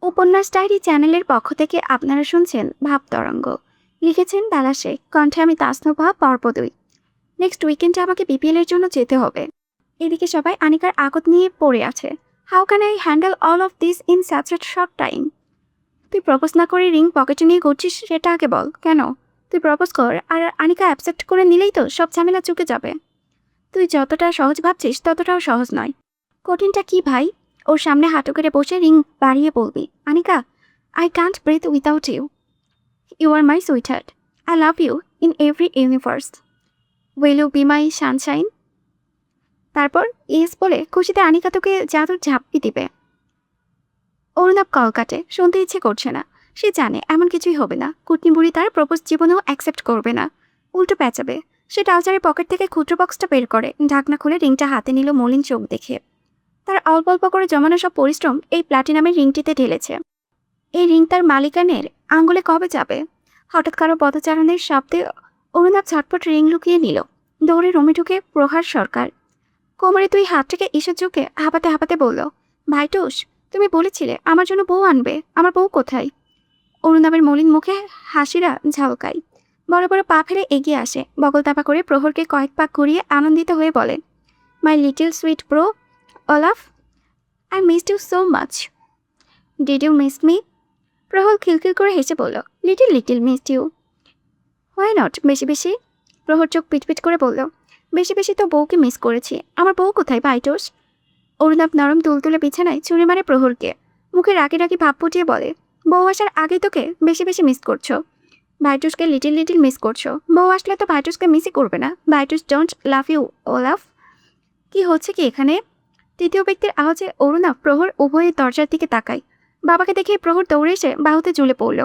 উপন্যাস ডায়েরি চ্যানেলের পক্ষ থেকে আপনারা শুনছেন ভাব তরঙ্গ। লিখেছেন বেলা শেখ, কণ্ঠে আমি তাসনুভা, পর্ব 2। নেক্সট উইকেন্ডে আমাকে বিপিএল এর জন্য যেতে হবে। এদিকে সবাই আনিকার আগত নিয়ে পড়ে আছে। How can I handle all of this in such a short time? তুই প্রপোজ না করে রিং পকেটে নিয়ে ঘুরছিস, সেটা আগে বল। কেন? তুই প্রপোজ কর, আর আনিকা অ্যাকসেপ্ট করে নিলেই তো সব ঝামেলা চুকে যাবে। তুই যতটা সহজ ভাবছিস ততটাও সহজ নয়। কঠিনটা কি ভাই? ওর সামনে হাঁটু করে বসে রিং বাড়িয়ে বলবি, Anika, I can't breathe without you. You are my sweetheart. I love you in every universe. Will you be my sunshine? তারপর ইয়েস বলে খুশিতে আনিকা তোকে জাদুর ঝাপ্পি দিবে। অরুণাব কল কাটে, শুনতে ইচ্ছে করছে না। সে জানে এমন কিছুই হবে না। কুটনি বুড়ি তার প্রপোজ জীবনেও অ্যাকসেপ্ট করবে না, উল্টো প্যাঁচাবে। সে ট্রাউজারের পকেট থেকে ক্ষুদ্র বক্সটা বের করে ঢাকনা খুলে রিংটা হাতে নিল মলিন চোখ দেখে। তার অল্প অল্প করে জমানো সব পরিশ্রম এই প্লাটিনামের রিংটিতে ঢেলেছে। এই রিং তার মালিকানের আঙ্গুলে কবে যাবে? হঠাৎ কারো পদচারণের শব্দে অরুণাব ঝটপট রিং লুকিয়ে নিল। দৌড়ে রুমে ঢুকে প্রহার সরকার। কোমরে তুই হাতটাকে ঈষৎ ঝুঁকে হাঁপাতে হাঁপাতে বলল, ভাইটুস, তুমি বলেছিলে আমার জন্য বউ আনবে, আমার বউ কোথায়? অরুণাবের মলিন মুখে হাসিরা ঝালকায়। বড় বড় পা ফেলে এগিয়ে আসে, বগল তাপা করে প্রহরকে কয়েক পাক ঘুরিয়ে আনন্দিত হয়ে বলে, my little sweet bro Olaf, I missed you so much. Did you miss me? Prohor খিলখিল করে হেসে বলল, little little missed you. Why not বেশি বেশি? প্রহর চোখ পিটপিট করে বলল, বেশি বেশি তো বউকে মিস করেছি। আমার বউ কোথায় ভাইটোস? অরুণাব নরম তুলতুলে বিছানায় চুরি মারে প্রহরকে। মুখে রাগি রাগি ভাব ফুটিয়ে বলে, বউ আসার আগেই তোকে বেশি বেশি মিস করছো। ভাইটুসকে লিটিল লিটিল মিস করছো। বউ আসলে তো ভাইটুসকে মিসই করবে না। ভাইটুস ডোন্ট লাভ ইউ ওলাফ। কি হচ্ছে কি এখানে? তৃতীয় ব্যক্তির আওয়াজে অরুণাব প্রহর উভয়ের দরজার দিকে তাকায়। বাবাকে দেখে প্রহর দৌড়ে এসে বাহুতে ঝুলে পড়ল।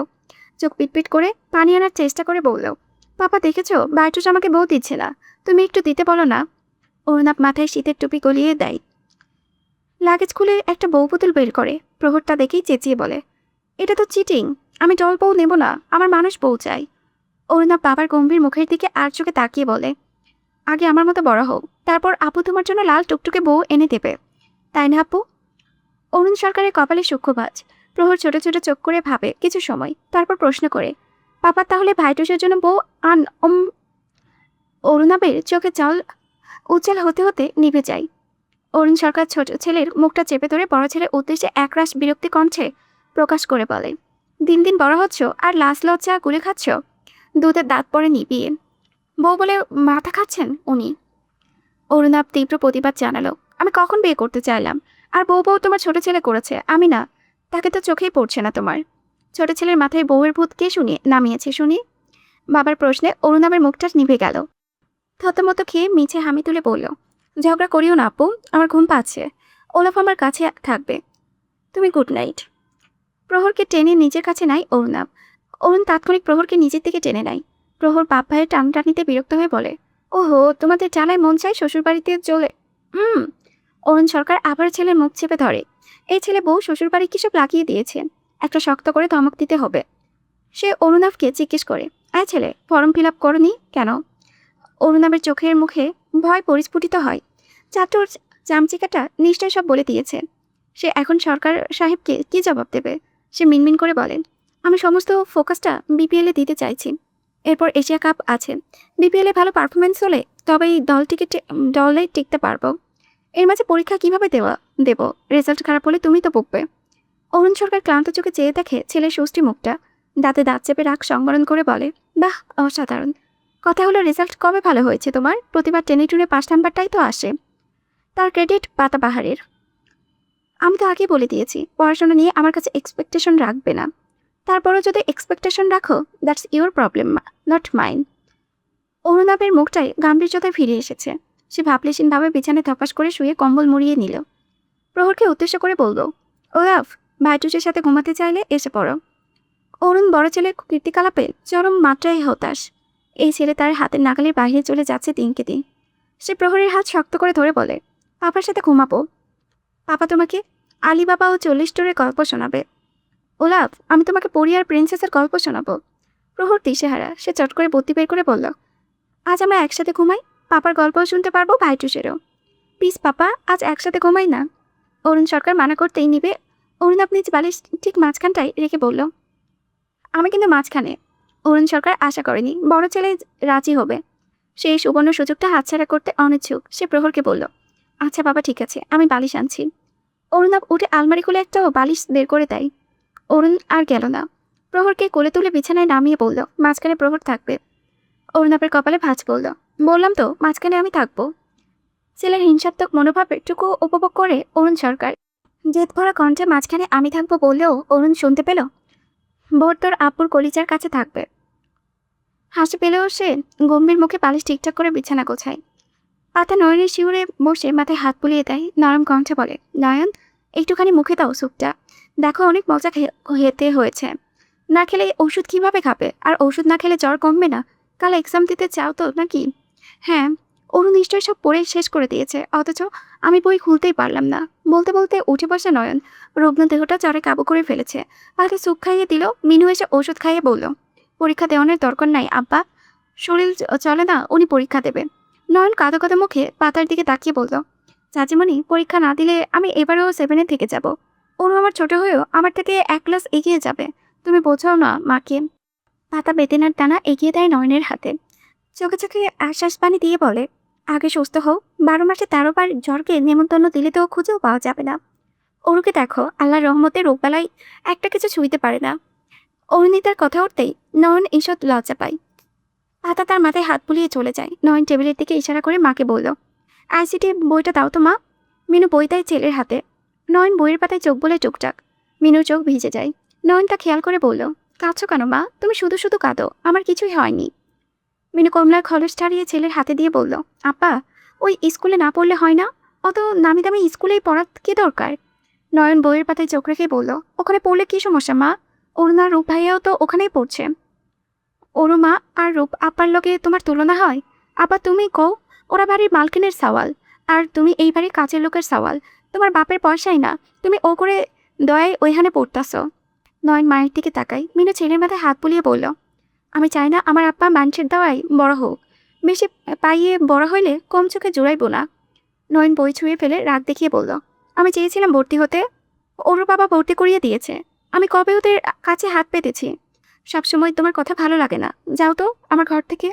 চোখ পিটপিট করে পানি আনার চেষ্টা করে বলল, পাপা দেখেছো, বাইটুস আমাকে বউ দিচ্ছে না। তুমি একটু দিতে বলো না। অরুণাব মাথায় শীতের টুপি গলিয়ে দেয়। লাগেজ খুলে একটা বউ পুতুল বের করে। প্রহর তা দেখেই চেঁচিয়ে বলে, এটা তো চিটিং। আমি ডল বউ নেব না, আমার মানুষ বউ চাই। অরুণাব বাবার গম্ভীর মুখের দিকে আর চোখে তাকিয়ে বলে, আগে আমার মতো বড় হও, তারপর আপু তোমার জন্য লাল টুকটুকে বউ এনে দেবে, তাই না আপু? অরুণ সরকারের কপালে সূক্ষ্মভাঁজ। প্রহর ছোট ছোট চোখ করে ভাবে কিছু সময়, তারপর প্রশ্ন করে, পাপা তাহলে ভাইটুসের জন্য বউ আন? অরুণাবের চোখে জল উজ্জ্বল হতে হতে নিভে যায়। অরুণ সরকার ছোট ছেলের মুখটা চেপে ধরে বড় ছেলের উদ্দেশ্যে একরাশ বিরক্তি কণ্ঠে প্রকাশ করে বলে, দিন দিন বড় হচ্ছ আর লাশ লজ্জা গুলে খাচ্ছ। দুধের দাঁত পরে নিবিয়ে বউ বলে মাথা খাচ্ছেন উনি। অরুণাব তীব্র প্রতিবাদ জানালো, আমি কখন বিয়ে করতে চাইলাম? আর বউ বউ তোমার ছোট ছেলে করেছে, আমি না। তাকে তো চোখেই পড়ছে না তোমার। ছোট ছেলের মাথায় বউয়ের ভূত কে শুনিয়ে নামিয়েছে শুনি? বাবার প্রশ্নে অরুণাবের মুখটা নিভে গেল। থতমত খেয়ে মিছে হামি তুলে বলল, ঝগড়া করিও না আপু, আমার ঘুম পাচ্ছে। ওলাফ আমার কাছে থাকবে। তুমি গুড নাইট। প্রহরকে টেনে নিজের কাছে নাই অরুণাব। অরুণ তাৎক্ষণিক প্রহরকে নিজের দিকে টেনে নেয়। প্রহর বাপ ভাইয়ের টানটানিতে বিরক্ত হয়ে বলে, ওহো, তোমাদের জ্বালায় মন চাই শ্বশুরবাড়িতে চলে। অরুণ সরকার আবার ছেলের মুখ চেপে ধরে। এই ছেলে বউ শ্বশুরবাড়ি কিসব লাগিয়ে দিয়েছে, একটা শক্ত করে ধমক দিতে হবে। সে অরুণাবকে জিজ্ঞেস করে, আয় ছেলে, ফর্ম ফিল আপ করনি কেন? অরুণাবের চোখের মুখে ভয় পরিস্ফুটিত হয়। চাটুর চামচিকাটা নিশ্চয় সব বলে দিয়েছে। সে এখন সরকার সাহেবকে কি জবাব দেবে? সে মিনমিন করে বলেন, আমি সমস্ত ফোকাসটা বিপিএলে দিতে চাইছি। এরপর এশিয়া কাপ আছে। বিপিএলে ভালো পারফরমেন্স হলে তবেই দলে টিকতে পারবো। এর মাঝে পরীক্ষা কিভাবে দেব? রেজাল্ট খারাপ হলে তুমি তো বকবে। অরুণ সরকার ক্লান্ত চোখে চেয়ে দেখে ছেলের ষষ্ঠী মুখটা। দাঁতে দাঁত চেপে রাগ সংবরণ করে বলে, বাহ, অসাধারণ। কথা হলো, রেজাল্ট কবে ভালো হয়েছে তোমার? প্রতিবার টেনে টুনে 5 নাম্বারটাই তো আসে। তার ক্রেডিট পাতাবাহারের। আমি তো আগেই বলে দিয়েছি, পড়াশোনা নিয়ে আমার কাছে এক্সপেকটেশন রাখবে না। তারপরও যদি এক্সপেকটেশন রাখো, that's your problem, not mine. অরুণাবের মুখটায় গাম্ভীর্যতায় ফিরে এসেছে। সে ভাবলেশীনভাবে বিছানায় ধপাস করে শুয়ে কম্বল মুড়িয়ে নিল। প্রহরকে উদ্দেশ্য করে বলল, ওলাফ, ভাইটুসের সাথে ঘুমাতে চাইলে এসে পড়ো। অরুণ বড় ছেলের কীর্তিকলাপে চরম মাত্রায় হতাশ। এই ছেলে তার হাতের নাগালের বাইরে চলে যাচ্ছে দিনকে দিন। সে প্রহরের হাত শক্ত করে ধরে বলে, পাপার সাথে ঘুমাবো। পাপা তোমাকে আলিবাবা ও 40 স্টোরের গল্প শোনাবে। ওলাফ, আমি তোমাকে পরি আর প্রিন্সেসের গল্প শোনাবো। প্রহর দিশেহারা। সে চট করে বুদ্ধি বের করে বলল, আজ আমরা একসাথে ঘুমাই। পাপার গল্পও শুনতে পারবো, ভাইটুসেরও। প্লিজ পাপা, আজ একসাথে ঘুমাই না। অরুণ সরকার মানা করতেই নিবে অরুণাভ নিজ বালিশ ঠিক মাঝখানটায় রেখে বলল, আমি কিন্তু মাঝখানে। অরুণ সরকার আশা করেনি বড় ছেলে রাজি হবে। সেই সুবর্ণ সুযোগটা হাতছাড়া করতে অনিচ্ছুক। সে প্রহরকে বলল, আচ্ছা বাবা ঠিক আছে, আমি বালিশ আনছি। অরুণাভ উঠে আলমারি খুলে একটা বালিশ বের করে দেয়। অরুণ আর গেল না। প্রহরকে কোলে তুলে বিছানায় নামিয়ে বলল, মাঝখানে প্রহর থাকবে। অরুণাভের কপালে ভাঁজ পড়ল। বললাম তো মাঝখানে আমি থাকবো। ছেলের হিংসাত্মক মনোভাবটুকু উপভোগ করে অরুণ সরকার জেদ ভরা কণ্ঠে মাঝখানে আমি থাকবো বললেও অরুণ শুনতে পেল, ভোর তোর আপুর কলিজার কাছে থাকবে। হাসি পেলেও সে গম্ভীর মুখে বালিশ ঠিকঠাক করে বিছানা গোছায়। পাতা নয়নের শিউরে বসে মাথায় হাত বুলিয়ে দেয়, নরম কণ্ঠে বলে, নয়ন একটুখানি মুখে দাও স্যুপটা। দেখো অনেক মজা খেতে হয়েছে। না খেলে ওষুধ কিভাবে খাবে? আর ওষুধ না খেলে জ্বর কমবে না? কাল এক্সাম দিতে চাও তো নাকি? হ্যাঁ। অরুণ নিশ্চয়ই সব পড়ে শেষ করে দিয়েছে, অথচ আমি বই খুলতেই পারলাম না। বলতে বলতে উঠে বসে নয়ন রুগ্ন দেহটা জ্বরে কাবু করে ফেলেছে। পাতে স্যুপ খাইয়ে দিল। মিনু এসে ওষুধ খাইয়ে বলল, পরীক্ষা দেওয়ানোর দরকার নাই আব্বা, শরীর চলে না, উনি পরীক্ষা দেবে। নয়ন কাঁদো কাঁদো মুখে পাতার দিকে তাকিয়ে বলল, চাচিমণি পরীক্ষা না দিলে আমি এবারেও 7-এ থেকে যাব। ওরও আমার ছোট হয়েও আমার থেকে 1 ক্লাস এগিয়ে যাবে। তুমি বোঝাও না মাকে। পাতা বেতেনার টানা এগিয়ে দেয় নয়নের হাতে। চোখে চোখে আশ্বাস পানি দিয়ে বলে, আগে সুস্থ হও। 12 মাসে 13 বার জ্বরকে নেমন্তন্ন দিলে তো খুঁজেও পাওয়া যাবে না। অরুকে দেখো, আল্লাহর রহমতে রোগবেলায় একটা কিছু ছুঁইতে পারে না। অরুণিতার কথা উঠতেই নয়ন ঈষৎ লজ্জা পায়। পাতা তার মাথায় হাত বুলিয়ে চলে যায়। নয়ন টেবিলের দিকে ইশারা করে মাকে বলল, আইসিটি বইটা দাও তো মা। মিনু বই দেয় ছেলের হাতে। নয়ন বইয়ের পাতায় চোখ বলে টুকটাক। মিনুর চোখ ভিজে যায়। নয়ন তা খেয়াল করে বলল, কাঁদছো কেন মা? তুমি শুধু শুধু কাঁদো, আমার কিছুই হয়নি। মিনু কমলার খলস ছাড়িয়ে ছেলের হাতে দিয়ে বলল, আপা ওই স্কুলে না পড়লে হয় না? অত নামি দামি স্কুলেই পড়ার কি দরকার? নয়ন বইয়ের পাতায় চোখ রেখে বলল, ওখানে পড়লে কি সমস্যা মা? অরুণা রূপ ভাইয়াও তো ওখানেই পড়ছে। ওরু মা আর রূপ আপার লগে তোমার তুলনা হয়? আপা তুমি কও, ওরা বাড়ির মালকিনের সওয়াল, আর তুমি এই বাড়ির কাজের লোকের সওয়াল। তোমার বাপের পয়সাই না, তুমি ও করে দয়ায় ওইখানে পড়তাছ। নয়ন মায়ের দিকে তাকাই। মিনু ছেলের মাথায় হাত বুলিয়ে বলল, আমি চাই না আমার আপ্পা মানুষের দাওয়ায় বড় হোক। বেশি পাইয়ে বড় হইলে কম চোখে জোড়াইব না। নয়ন বই ছুঁয়ে ফেলে রাগ দেখিয়ে বলল, আমি চেয়েছিলাম ভর্তি হতে, ওর বাবা ভর্তি করিয়ে দিয়েছে। আমি কবে ওদের কাছে হাত পেতেছি? সবসময় তোমার কথা ভালো লাগে না, যাও তো আমার ঘর থেকে।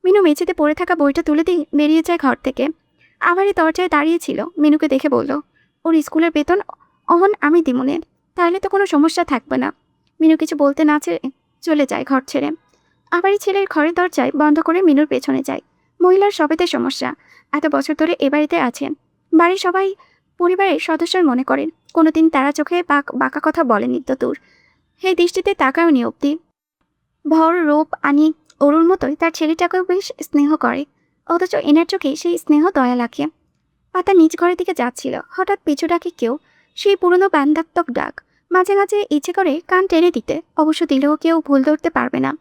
মিনু মেঝেতে পড়ে থাকা বইটা তুলে দিয়ে বেরিয়ে যায় ঘর থেকে। আমারই দরজায় দাঁড়িয়েছিল। মিনুকে দেখে বলল, ওর স্কুলের বেতন অহন আমি দিমুনে, তাহলে তো কোনো সমস্যা থাকবে না। মিনু কিছু বলতে না চেয়ে চলে যায় ঘর ছেড়ে। আবারই ছেলের ঘরের দরজায় বন্ধ করে মিনুর পেছনে যায়। মহিলার সবেতে সমস্যা, এত বছর ধরে এ বাড়িতে আছেন। বাড়ির সবাই পরিবারের সদস্যর মনে করেন। কোনোদিন তারা চোখে বাঁকা কথা বলেনি তো দূর, সেই দৃষ্টিতে তাকাও নি অব্দি। ভর রূপ আনি অরুর মতোই তার ছেলেটাকেও বেশ স্নেহ করে, অথচ এনার চোখে সেই স্নেহ দয়া লাগে। পাতা নিজ ঘরের দিকে যাচ্ছিল, হঠাৎ পিছু ডাকে কেউ, সেই পুরনো ব্যঙ্গাত্মক ডাক। মাঝে মাঝে ইচ্ছে করে কান টেনে দিতে, অবশ্য দিলেও কেউ ভুল ধরতে পারবে না।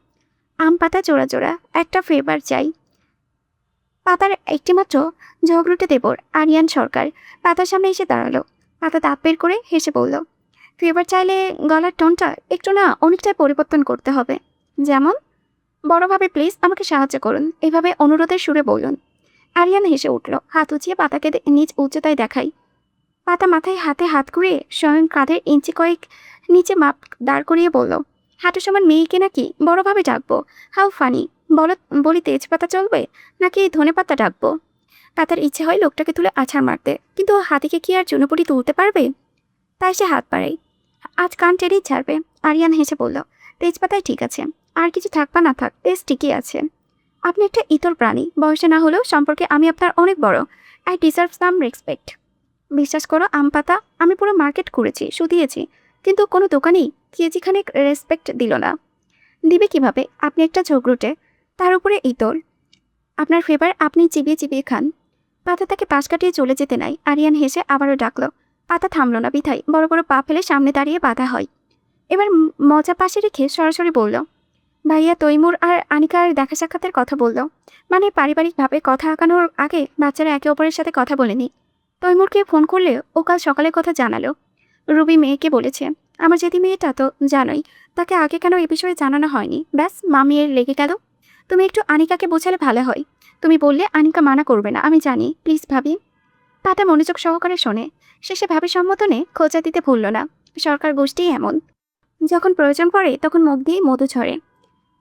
আম পাতা জোড়া জোড়া, একটা ফেভার চাই। পাতার একটিমাত্র ঝগড়ুটে দেবর আরিয়ান সরকার পাতার সামনে এসে দাঁড়ালো। পাতা দাঁত বের করে হেসে বলল, ফেভার চাইলে গলার টোনটা একটু না অনেকটাই পরিবর্তন করতে হবে। যেমন? বড়ভাবে প্লিজ আমাকে সাহায্য করুন, এভাবে অনুরোধের সুরে বলুন। আরিয়ান হেসে উঠল, হাত উঁচিয়ে পাতাকে নিজ উচ্চতায় দেখাই। পাতা মাথায় হাতে হাত ঘুরিয়ে স্বয়ং কাঁধের ইঞ্চি কয়েক নিচে মাপ দাঁড় করিয়ে বলল, হাঁটু সমান মেয়েকে নাকি বড়ভাবে ডাকবো? How funny. বলি তেজপাতা চলবে নাকি ধনেপাতা ডাকবো? পাতার ইচ্ছে হয় লোকটাকে তুলে আছাড় মারতে, কিন্তু হাতিকে কি আর চুনোপুটি তুলতে পারবে? তাই সে হাত বাড়াই। আজ কান টেনেই ছাড়বে। আরিয়ান হেসে বলল, তেজপাতাই ঠিক আছে, আর কিছু থাক বা না থাক তেজ ঠিকই আছে। আপনি একটা ইতর প্রাণী, বয়সে না হলেও সম্পর্কে আমি আপনার অনেক বড়। I deserve some respect. বিশ্বাস করো আম পাতা, আমি পুরো মার্কেট করেছি, শুধিয়েছি, কিন্তু কোনো দোকানেই কেজিখানেক রেসপেক্ট দিল না। দিবে কিভাবে? আপনি একটা ঝগড়ুটে, তার উপরে ইতর। আপনার ফেভার আপনি চিবিয়ে চিবিয়ে খান। পাতা তাকে পাশ কাটিয়ে চলে যেতে নাই। আরিয়ান হেসে আবারও ডাকল। পাতা থামল না, বিধায় বড় বড় পা ফেলে সামনে দাঁড়িয়ে বাধা হয়। এবার মজা পাশে রেখে সরাসরি বলল, ভাইয়া তৈমুর আর আনিকার দেখা সাক্ষাতের কথা বলল। মানে পারিবারিকভাবে কথা আঁকানোর আগে বাচ্চারা একে অপরের সাথে কথা বলেনি। তৈমুরকে ফোন করলে ও কাল সকালের কথা জানালো। রুবি মেয়েকে বলেছে। আমার যেদি মেয়েটা তো জানোই, তাকে আগে কেন এ বিষয়ে জানানো হয়নি। ব্যাস মামিয়ের লেগে গেল। তুমি একটু আনিকাকে বোঝালে ভালো হয়। তুমি বললে আনিকা মানা করবে না, আমি জানি। প্লিজ ভাবি। পাতা মনোযোগ সহকারে শোনে। শেষে ভাবি সম্মতনে খোঁজা দিতে ভুলল না। সরকার গোষ্ঠী এমন, যখন প্রয়োজন পড়ে তখন মুখ দিয়ে মধু ঝরে।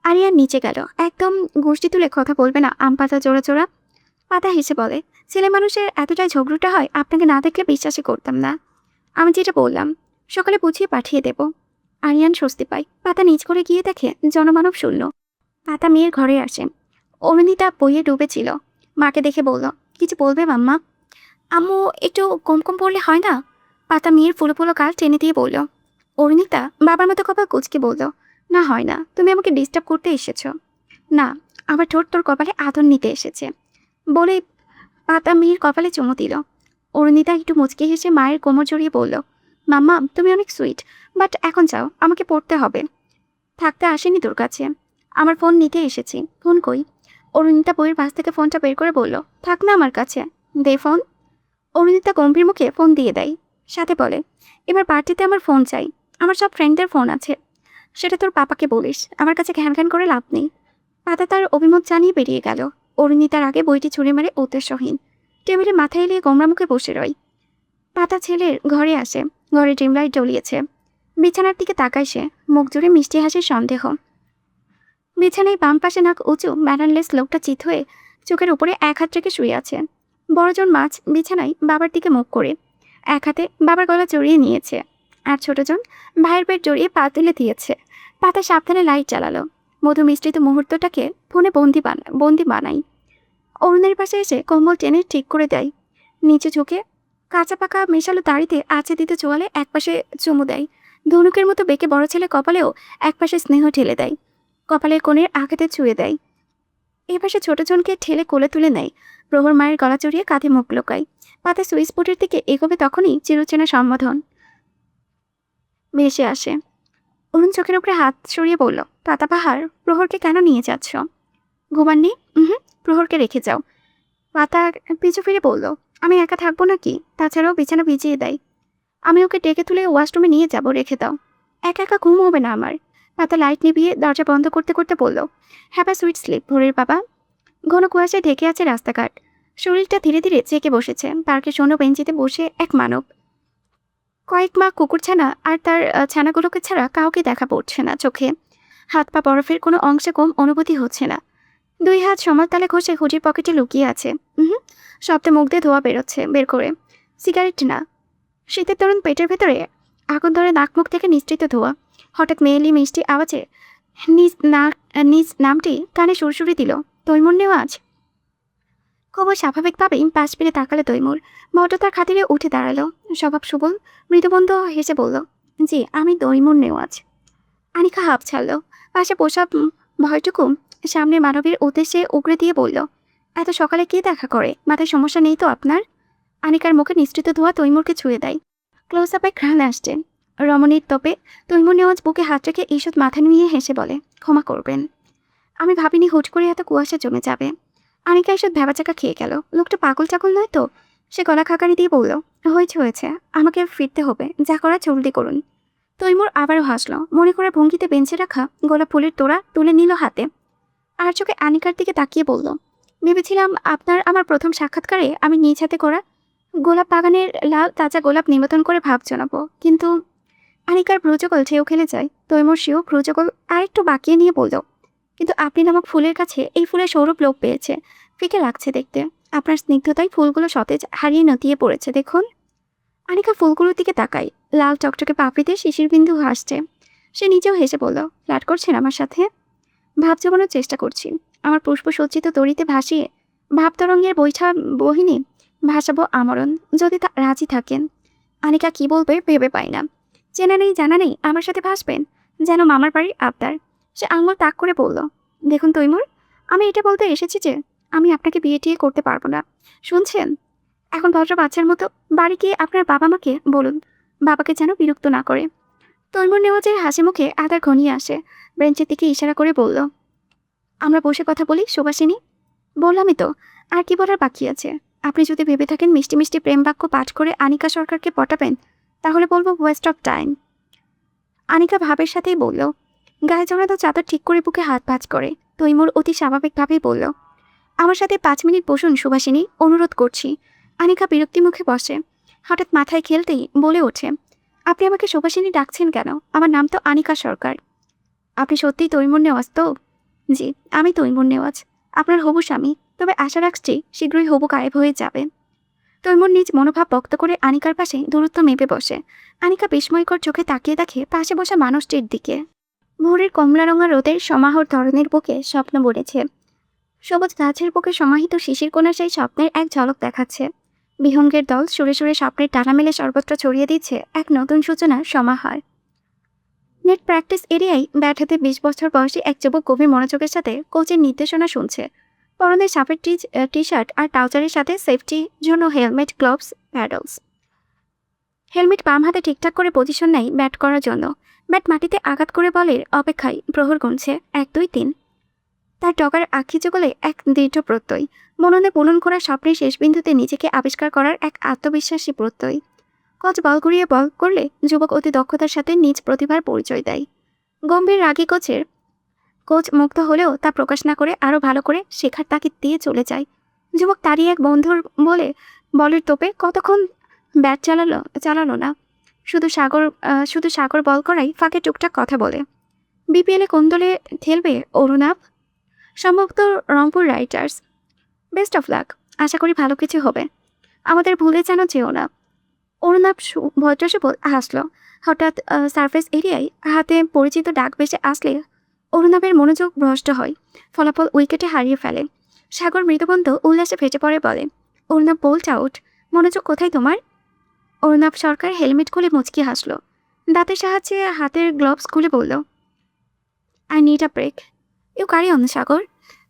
আরিয়ান নিচে গেল। একদম গোষ্ঠী তুলে কথা বলবে না আম পাতা জোড়া জোড়া। পাতা হেসে বলে, ছেলে মানুষের এতটাই ঝগড়ুটা হয়, আপনাকে না দেখলে বিশ্বাসই করতাম না। আমি যেটা বললাম সকালে বুঝিয়ে পাঠিয়ে দেব। আরিয়ান স্বস্তি পায়। পাতা নিচ করে গিয়ে দেখে জনমানব শূন্য। পাতা মেয়ের ঘরে আসে। অরুণিতা বইয়ে ডুবেছিল। মাকে দেখে বলল, কিছু বলবে মাম্মা? আম্মু একটু কম কম পড়লে হয় না? পাতা মেয়ের ফুলো ফুলো গাল টেনে দিয়ে বলল। অরুণিতা বাবার মতো কপাল কুচকে বলল, না হয় না, তুমি আমাকে ডিস্টার্ব করতে এসেছো। না, আবার ঠোঁট তোর কপালে আদর নিতে এসেছে বলে পাতা মেয়ের কপালে চুমু দিল। অরুণিতা একটু মুচকে হেসে মায়ের কোমর জড়িয়ে বলল, মাম্মা তুমি অনেক সুইট, বাট এখন যাও, আমাকে পড়তে হবে। থাকতে আসেনি তোর কাছে, আমার ফোন নিতে এসেছি। ফোন কই? অরুণিতা বইয়ের পাশ থেকে ফোনটা বের করে বলল, থাক না আমার কাছে, দে ফোন। অরুণিতা গম্ভীর মুখে ফোন দিয়ে দেয়, সাথে বলে, এবার পার্টিতে আমার ফোন চাই। আমার সব ফ্রেন্ডদের ফোন আছে, সেটা তোর পাপাকে বলিস, আমার কাছে ঘ্যান ঘ্যান করে লাভ নেই। পাতা তার অভিমত জানিয়ে বেরিয়ে গেল। অরুণিতার আগে বইটি ছুঁড়ে মারে উদ্দেশ্যহীন। টেবিলে মাথা এলিয়ে গোমরা মুখে বসে রয়। পাতা ছেলের ঘরে আসে। ঘরে ড্রিম লাইট জ্বলিয়েছে। বিছানার দিকে তাকায় সে, মুখ জুড়ে মিষ্টি হাসির সন্দেহ। বিছানায় বাম পাশে নাক উঁচু ম্যানারলেস লোকটা চিত হয়ে চোখের উপরে এক হাত রেখে শুয়ে আছে। বড়জন মাছ বিছানায় বাবার দিকে মুখ করে এক হাতে বাবার গলা জড়িয়ে নিয়েছে, আর ছোটজন ভাইয়ের পেট জড়িয়ে পা তুলে দিয়েছে। পাতা সাবধানে লাইট জ্বালালো। মধু মিশ্রিত মুহূর্তটাকে ফোনে বন্দি বানাই। অরুণের পাশে এসে কম্বল টেনে ঠিক করে দেয়। নিচে ঝুঁকে কাঁচা পাকা মেশালো দাড়িতে আঁচে দিতে চোয়ালে একপাশে চুমু দেয়। ধনুকের মতো বেঁকে বড় ছেলে কপালেও একপাশে স্নেহ ঠেলে দেয়। কপালের কোণের আঘাতে ছুঁয়ে দেয়। এপাশে ছোটজনকে ঠেলে কোলে তুলে নেয়। প্রহর মায়ের গলা চড়িয়ে কাঁধে মুখ লোকায়। পাতে সুইচ বোর্ডের দিকে এগোবে তখনই চিরচেনা সম্বোধন ভেসে আসে। অরুণ চোখের উপরে হাত সরিয়ে বলল, পাতা পাহাড়, প্রহরকে কেন নিয়ে যাচ্ছ? ঘুমাননি? প্রহরকে রেখে যাও। পাতা পিছু ফিরে বলল, আমি একা থাকবো নাকি? তাছাড়াও বিছানা ভিজিয়ে দেয়। আমি ওকে ডেকে তুলে ওয়াশরুমে নিয়ে যাব, রেখে দাও। একা একা ঘুম হবে না আমার। পাতা লাইট নিভিয়ে দরজা বন্ধ করতে করতে বলল, হ্যাভ আ সুইট স্লিপ ভোরের বাবা। ঘন কুয়াশায় ঢেকে আছে রাস্তাঘাট। শরীরটা ধীরে ধীরে চেকে বসেছে। পার্কের শূন্য বেঞ্চিতে বসে এক মানব। কয়েক মা কুকুর ছানা আর তার ছানাগুলোকে ছাড়া কাউকে দেখা পড়ছে না চোখে। হাত পা বরফের কোনো অংশে কম অনুভূতি হচ্ছে না। দুই হাত সমালতালে ঘষে হুডির পকেটে লুকিয়ে আছে। শব্দে মুখ দিয়ে ধোয়া বের করে। সিগারেট না। শীতের তরুণ পেটের ভেতরে আগুন ধরে নাক মুখ থেকে নিঃসৃত ধোয়া। হঠাৎ মেয়েলি মিষ্টি আওয়াজে নিজ নামটি কানে সুরসুরি দিল, তৈমুর নেওয়াজ। খবর স্বাভাবিকভাবেই পাশ ফিরে তাকালো তৈমুর। ভদ্রতার খাতিরে উঠে দাঁড়ালো। স্বভাব সুবল মৃদুবন্ধ হেসে বলল, জি আমি তৈমুর নেওয়াজ। আনিকা হাঁপ ছাড়ল। পাশে বসা ভয়টুকু সামনে মানবীর উদ্দেশ্যে উগড়ে দিয়ে বলল, এত সকালে কে দেখা করে? মাথায় সমস্যা নেই তো আপনার? আনিকার মুখে নিঃসৃত ধোয়া তৈমুরকে ছুঁয়ে দেয়। ক্লোজ আপে ঘ্রাণ আসছে। রমণীর তোপে তৈমুর নেওয়াজ বুকে হাত রেখে ঈষৎ মাথা নুয়ে হেসে বলে, ক্ষমা করবেন, আমি ভাবিনি হুট করে এত কুয়াশা জমে যাবে। আনিকা ঈষৎ ভ্যাবাচাকা খেয়ে গেল। লোকটা পাগল চাগল নয় তো? সে গলা খাকারি দিয়ে বলল, হয়েছে, আমাকে ফিরতে হবে, যা করা জলদি করুন। তৈমুর আবারও হাসল। মনে করে ভঙ্গিতে বেঞ্চে রাখা গোলাপ ফুলের তোড়া তুলে নিল হাতে। আর চোখে আনিকার দিকে তাকিয়ে বলল, ভেবেছিলাম আপনার আমার প্রথম সাক্ষাৎকারে আমি নিজ হাতে করা গোলাপ বাগানের লাল তাজা গোলাপ নিবেদন করে ভাব জানাবো, কিন্তু আনিকার ভ্রুযুগল ঢেউ খেলে যায়। তৈমুর সেও ভ্রুযুগল আরেকটু বাঁকিয়ে নিয়ে বলল, কিন্তু আপনি নামক ফুলের কাছে এই ফুলের সৌরভ লোপ পেয়েছে, ফিকে লাগছে দেখতে। আপনার স্নিগ্ধতায় ফুলগুলো সতেজ হারিয়ে নতিয়ে পড়েছে, দেখুন। আনিকা ফুলগুলোর দিকে তাকায়। লাল টকটকে পাপড়িতে শিশির বিন্দু হাসছে। সে নিজেও হেসে বলল, ফ্ল্যাট করছেন আমার সাথে? ভাব জমানোর চেষ্টা করছি। আমার পুষ্পসজ্জিত তরিতে ভাসিয়ে ভাবতরঙ্গের বহিনী ভাসাবো আমরণ, যদি তা রাজি থাকেন। আনিকা কি বলবে ভেবে পায় না। চেনা নেই জানা নেই আমার সাথে ভাসবেন, যেন মামার বাড়ির আবদার। সে আঙুল তাক করে বলল, দেখুন তৈমুর, আমি এটা বলতে এসেছি যে আমি আপনাকে বিয়ে টিয়ে করতে পারবো না, শুনছেন? এখন ভদ্র বাচ্চার মতো বাড়ি গিয়ে আপনার বাবা মাকে বলুন, বাবাকে যেন বিরক্ত না করে। তৈমুর নেওয়াজের হাসি মুখে আধার ঘনিয়ে আসে। বেঞ্চের দিকে ইশারা করে বলল, আমরা বসে কথা বলি সুবাসিনী। বললামই তো, আর কি বলার বাকি আছে? আপনি যদি ভেবে থাকেন মিষ্টি মিষ্টি প্রেম বাক্য পাঠ করে আনিকা সরকারকে পটাবেন, তাহলে বলবো ওয়েস্ট অফ টাইম। আনিকা ভাবের সাথেই বলল। গায়ে জড়ানো চাদর ঠিক করে বুকে হাত ভাঁজ করে তৈমুর অতি স্বাভাবিকভাবেই বলল, আমার সাথে 5 মিনিট বসুন সুবাসিনী, অনুরোধ করছি। আনিকা বিরক্তি মুখে বসে। হঠাৎ মাথায় খেলতেই বলে ওঠে, আপনি আমাকে সুভাষিনী ডাকছেন কেন? আমার নাম তো আনিকা সরকার। আপনি সত্যিই তৈমুর নেওয়াজ তো? জি, আমি তৈমুর নেওয়াজ, আপনার হবু স্বামী। তবে আশা রাখছি শীঘ্রই হবু গায়েব হয়ে যাবেন। তৈমুর নিজ মনোভাব ব্যক্ত করে আনিকার পাশে দূরত্ব মেপে বসে। আনিকা বিস্ময়কর চোখে তাকিয়ে দেখে পাশে বসা মানুষটির দিকে। ভোরের কমলা রঙা রোদের সমাহর ধরনের বুকে স্বপ্ন বলেছে। সবুজ গাছের বুকে সমাহিত শিশির কোণা সেই স্বপ্নের এক ঝলক দেখাচ্ছে। বিহঙ্গের দল সুরে সুরে স্বপ্নের টানা মেলে সর্বত্র ছড়িয়ে দিচ্ছে এক নতুন সূচনার সমাহার। নেট প্র্যাকটিস এরিয়ায় ব্যাট হাতে ২০ বছর বয়সী এক যুবক গভীর মনোযোগের সাথে কোচের নির্দেশনা শুনছে। পরনে সাপের টি শার্ট আর ট্রাউজারের সাথে সেফটির জন্য হেলমেট, গ্লোভস, প্যাডলস। হেলমেট বাম হাতে ঠিকঠাক করে পজিশন নেয় ব্যাট করার জন্য। ব্যাট মাটিতে আঘাত করে বলের অপেক্ষায় প্রহর গুনছে ১, ২, ৩। তার ডগার আখি যুগলে এক দৃঢ় প্রত্যয়, মননে বুনন করা স্বপ্নের শেষ বিন্দুতে নিজেকে আবিষ্কার করার এক আত্মবিশ্বাসী প্রত্যয়। কোচ বল ঘুরিয়ে বল করলে যুবক অতি দক্ষতার সাথে নিজ প্রতিভার পরিচয় দেয়। গম্ভীর রাগী কোচ মুগ্ধ হলেও তা প্রকাশ না করে আরও ভালো করে শেখার তাগিদ দিয়ে চলে যায়। যুবক তারই এক বন্ধুর বলে বলের তোপে কতক্ষণ ব্যাট চালালো না। শুধু সাগর বল করাই ফাঁকে টুকটাক কথা বলে। বিপিএলে কোন দলে খেলবে অরুণাভ? সম্ভবত Rangpur Riders. Best of luck, আশা করি ভালো কিছু হবে। আমাদের ভুলে যেন যেও না। অরুণাভ ভদ্রসুবোধ হাসল। হঠাৎ সারফেস এরিয়ায় হাতে পরিচিত ডাক ভেসে আসলে অরুণাভের মনোযোগ ভ্রষ্ট হয়, ফলাফল উইকেটে হারিয়ে ফেলে। সাগর মৃদুবন্ধ উল্লাসে ফেটে পড়ে বলে, অরুণাভ বোল্ট আউট। মনোযোগ কোথায় তোমার? অরুণাভ সরকার হেলমেট খুলে মুচকি হাসল। দাঁতের সাহায্যে হাতের গ্লোভস খুলে বলল, I need a break. You carry on Sagar.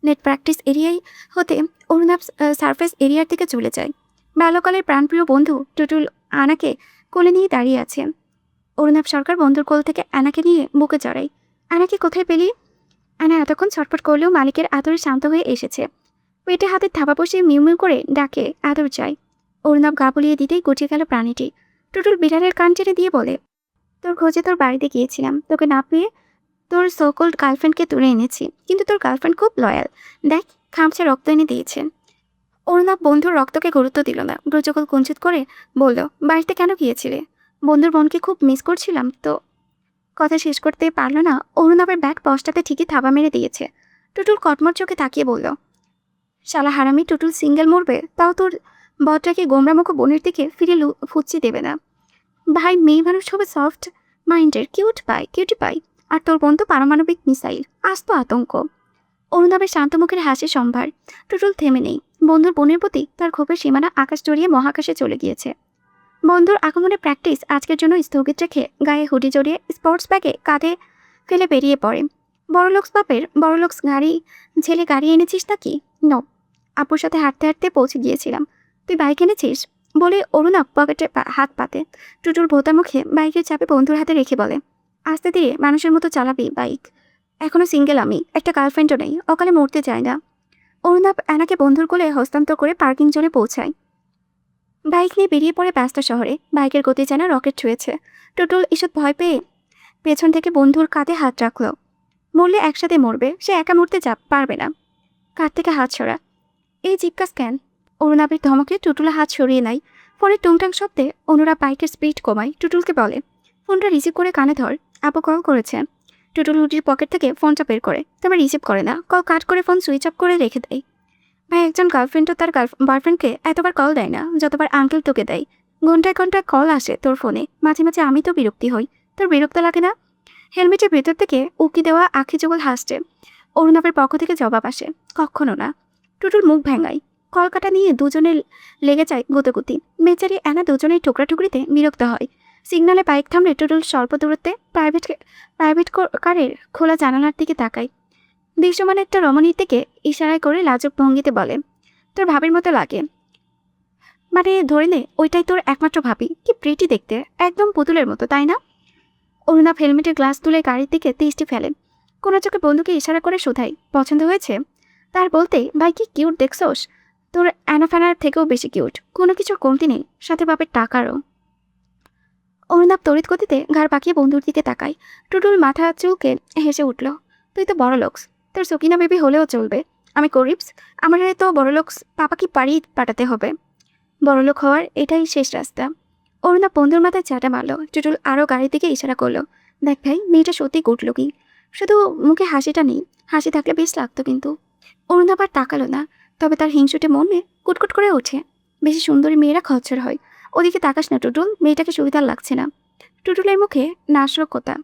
Net practice এরিয়ায় হতে অরুণাভ সারফেস এরিয়ার দিকে চলে যায়। বাল্যকালের প্রাণপ্রিয় বন্ধু টুটুল আনাকে কোলে নিয়ে দাঁড়িয়ে আছে। অরুণাভ সরকার বন্ধুর কোল থেকে আনাকে নিয়ে বুকে চড়ায়। আনাকে কোথায় পেলি? আনা এতক্ষণ ছটফট করলেও মালিকের আদরে শান্ত হয়ে এসেছে। পেটে হাতের থাবা বসিয়ে মিউ করে ডাকে আদর চায়। অরুণাভ গা বলিয়ে দিতেই গুটিয়ে গেল প্রাণীটি। টুটুল বিড়ালের কান টেনে দিয়ে বলে, তোর খোঁজে তোর বাড়িতে গিয়েছিলাম, তোকে না পেয়ে তোর সোকল্ড গার্লফ্রেন্ডকে তুলে এনেছি, কিন্তু তোর গার্লফ্রেন্ড খুব লয়াল। দেখ, খামচে রক্ত এনে দিয়েছে। অরুণাভ বন্ধুর রক্তকে গুরুত্ব দিল না, ব্রজকল কুঞ্চিত করে বলল, বাড়িতে কেন গিয়েছিলে? বন্ধুর বোনকে খুব মিস করছিলাম তো। কথা শেষ করতে পারল না। অরুণাভের ব্যাট পস্টাতে ঠিকই থাবা মেরে দিয়েছে। টুটুল কটমট চোখে তাকিয়ে বলল, শালা হারামি, টুটুল সিঙ্গেল মরবে, তাও তোর বদটাকে গোমরামুখ বোনের দিকে ফিরে ফুচ্ছি দেবে না। ভাই, মেয়ে মানুষ হবে সফট মাইন্ডের কিউটি পাই, আর তোর বোন তো পারমাণবিক মিসাইল, আস্ত আতঙ্ক। অরুণাভের শান্ত মুখের হাসি সম্ভার। টুটুল থেমে নেই। বন্ধুর বোনের প্রতি তার ক্ষোভের সীমানা আকাশ জড়িয়ে মহাকাশে চলে গিয়েছে। বন্ধুর আগমনের প্র্যাকটিস আজকের জন্য স্থগিত রেখে গায়ে হুডি জড়িয়ে স্পোর্টস ব্যাগে কাঁধে ফেলে বেরিয়ে পড়ে। বড়লোকস ছেলে গাড়ি এনেছিস নাকি? ন, আপুর সাথে হাঁটতে হাঁটতে পৌঁছে গিয়েছিলাম। তুই বাইক এনেছিস? বলে অরুণাভ পকেটে হাত পাতে। টুটুল ভোতা মুখে বাইকের চাপে বন্ধুর হাতে রেখে বলে, আস্তে ধীরে মানুষের মতো চালাবি বাইক। এখনো সিঙ্গেল আমি, একটা গার্লফ্রেন্ডও নেই, অকালে মরতে চাই না। অরুণাভ অ্যানাকে বন্ধুর কোলে হস্তান্তর করে পার্কিং জোনে পৌঁছায়। বাইক নিয়ে বেরিয়ে পড়ে ব্যস্ত শহরে। বাইকের গতি যেন রকেট ছুঁয়েছে। টুটুল ঈষৎ ভয় পেয়ে পেছন থেকে বন্ধুর কাঁধে হাত রাখল। মরলে একসাথে মরবে, সে একা মরতে পারবে না। কাঁধ থেকে হাত সরা। এই জিজ্ঞাস কেন? অরুণাভের ধমকে টুটুলা হাত সরিয়ে নেয়। ফোনের টুংটাং শব্দে অনুরা বাইকের স্পিড কমায়। টুটুলকে বলে, ফোনটা রিসিভ করে কানে ধর, আপু কল করেছে। টুটুল হুডির পকেট থেকে ফোনটা বের করে, তবে রিসিভ করে না। কল কাট করে ফোন সুইচ অফ করে রেখে দেয়। ভাই, একজন গার্লফ্রেন্ডও তার বয়ফ্রেন্ডকে এতবার কল দেয় না যতবার আঙ্কেল তোকে দেয়। ঘন্টায় ঘন্টায় কল আসে তোর ফোনে, মাঝে মাঝে আমি তো বিরক্তি হই। তোর বিরক্ত লাগে না? হেলমেটের ভেতর থেকে উকি দেওয়া আখি যুগল হাসছে। অরুণাভের পক্ষ থেকে জবাব আসে, কখনো না। টুটুল মুখ ভেঙায়। কলকাটা নিয়ে দুজনে লেগে যায় গুতগুতি। বেচারি অ্যানা দুজনের টুকরাটুকরিতে বিরক্ত হয়। সিগনালে বাইক থামলে টুটুল স্বল্প দূরত্বে প্রাইভেট কারের খোলা জানালার দিকে তাকায়। দৃশ্যমান একটা রমণীর দিকে ইশারায় করে লাজুক ভঙ্গিতে বলে, তোর ভাবির মতো লাগে। মানে ধরে নে ওইটাই তোর একমাত্র ভাবি। কি প্রিটি দেখতে, একদম পুতুলের মতো, তাই না? অরুণাভ হেলমেটের গ্লাস তুলে গাড়ির দিকে দৃষ্টি ফেলেন। কোনো চোখে বন্ধুকে ইশারা করে শোধায়, পছন্দ হয়েছে? তার বলতে, ভাই কি কিউট দেখছোস? তোর অ্যানাফ্যানার থেকেও বেশি কিউট, কোনো কিছুর কমতি নেই, সাথে বাপের টাকারও। অরুণাভ তড়িৎ গতিতে ঘাড় পাকিয়ে বন্ধুর দিকে তাকায়। টুটুল মাথা চুলকে হেসে উঠল, তুই তো বড় লোকস, তোর সকিনা বেবি হলেও চলবে। আমি গরিবস, আমার তো বড় লোকস পাপা কি পাড়ি পাঠাতে হবে। বড়লোক হওয়ার এটাই শেষ রাস্তা। অরুণা বন্ধুর মাথায় চাটা মারলো। টুটুল আরও গাড়ির দিকে ইশারা করলো। দেখ ভাই, মেয়েটা সত্যি গুড লুকিং, শুধু মুখে হাসিটা নেই। হাসি থাকলে বেশ লাগতো কিন্তু। অরুণা আবার তাকালো না, তবে তার হিংসুটে মনে কুটকুট করে ওঠে। বেশি সুন্দরী মেয়েরা খচ্চর হয়। ওদিকে তাকাস না টুটুল, মেয়েটাকে সুবিধার লাগছে না। টুটুলের মুখে নাশরকতা।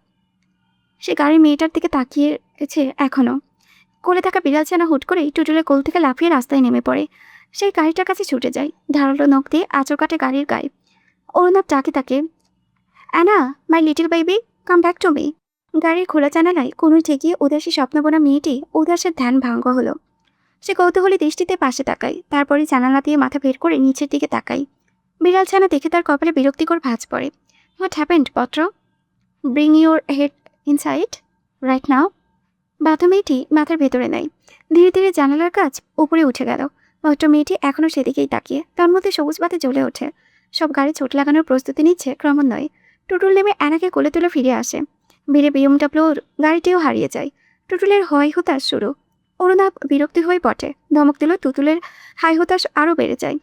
সে গাড়ির মেয়েটার দিকে তাকিয়েছে এখনো। কোলে থাকা বিড়াল ছানা হুট করেই টুটুলের কোল থেকে লাফিয়ে রাস্তায় নেমে পড়ে। সেই গাড়িটার কাছে ছুটে যায়, ধারালো নখ দিয়ে আঁচড় কাটে গাড়ির গায়ে। অরুণাব ডাকে তাকে, Anna, my little baby, come back to me. গাড়ির খোলা জানালায় কোনো ঠেকিয়ে উদাসী স্বপ্নবোনা মেয়েটি উদাসের ধ্যান ভাঙ্গ হলো। সে কৌতূহলী দৃষ্টিতে পাশে তাকায়, তারপরে জানালা দিয়ে মাথা বের করে নিচের দিকে তাকায়। বিড়াল ছানা দেখে তার কপালে বিরক্তিকর ভাঁজ পড়ে। হোয়াট হ্যাপেন্ড পত্র? Bring your head inside right now. বাথা মেয়েটি মাথার ভেতরে নেয়। ধীরে ধীরে জানালার কাজ উপরে উঠে গেল। ভদ্র মেয়েটি এখনও সেদিকেই তাকিয়ে, তার মধ্যে সবুজ বাতি জ্বলে ওঠে। সব গাড়ি ছোট লাগানোর প্রস্তুতি নিচ্ছে ক্রমান্বয়ে। টুটুল নেমে অ্যানাকে কোলে তুলে ফিরে আসে। ভিড়ে বিএমডাব্লিউর গাড়িটিও হারিয়ে যায়। টুটুলের হয় হুতাশ শুরু। অরুণা বিরক্তি হয়ে পটে, ধমক দিল। টুটুলের হাই হুতাশ আরও বেড়ে যায়।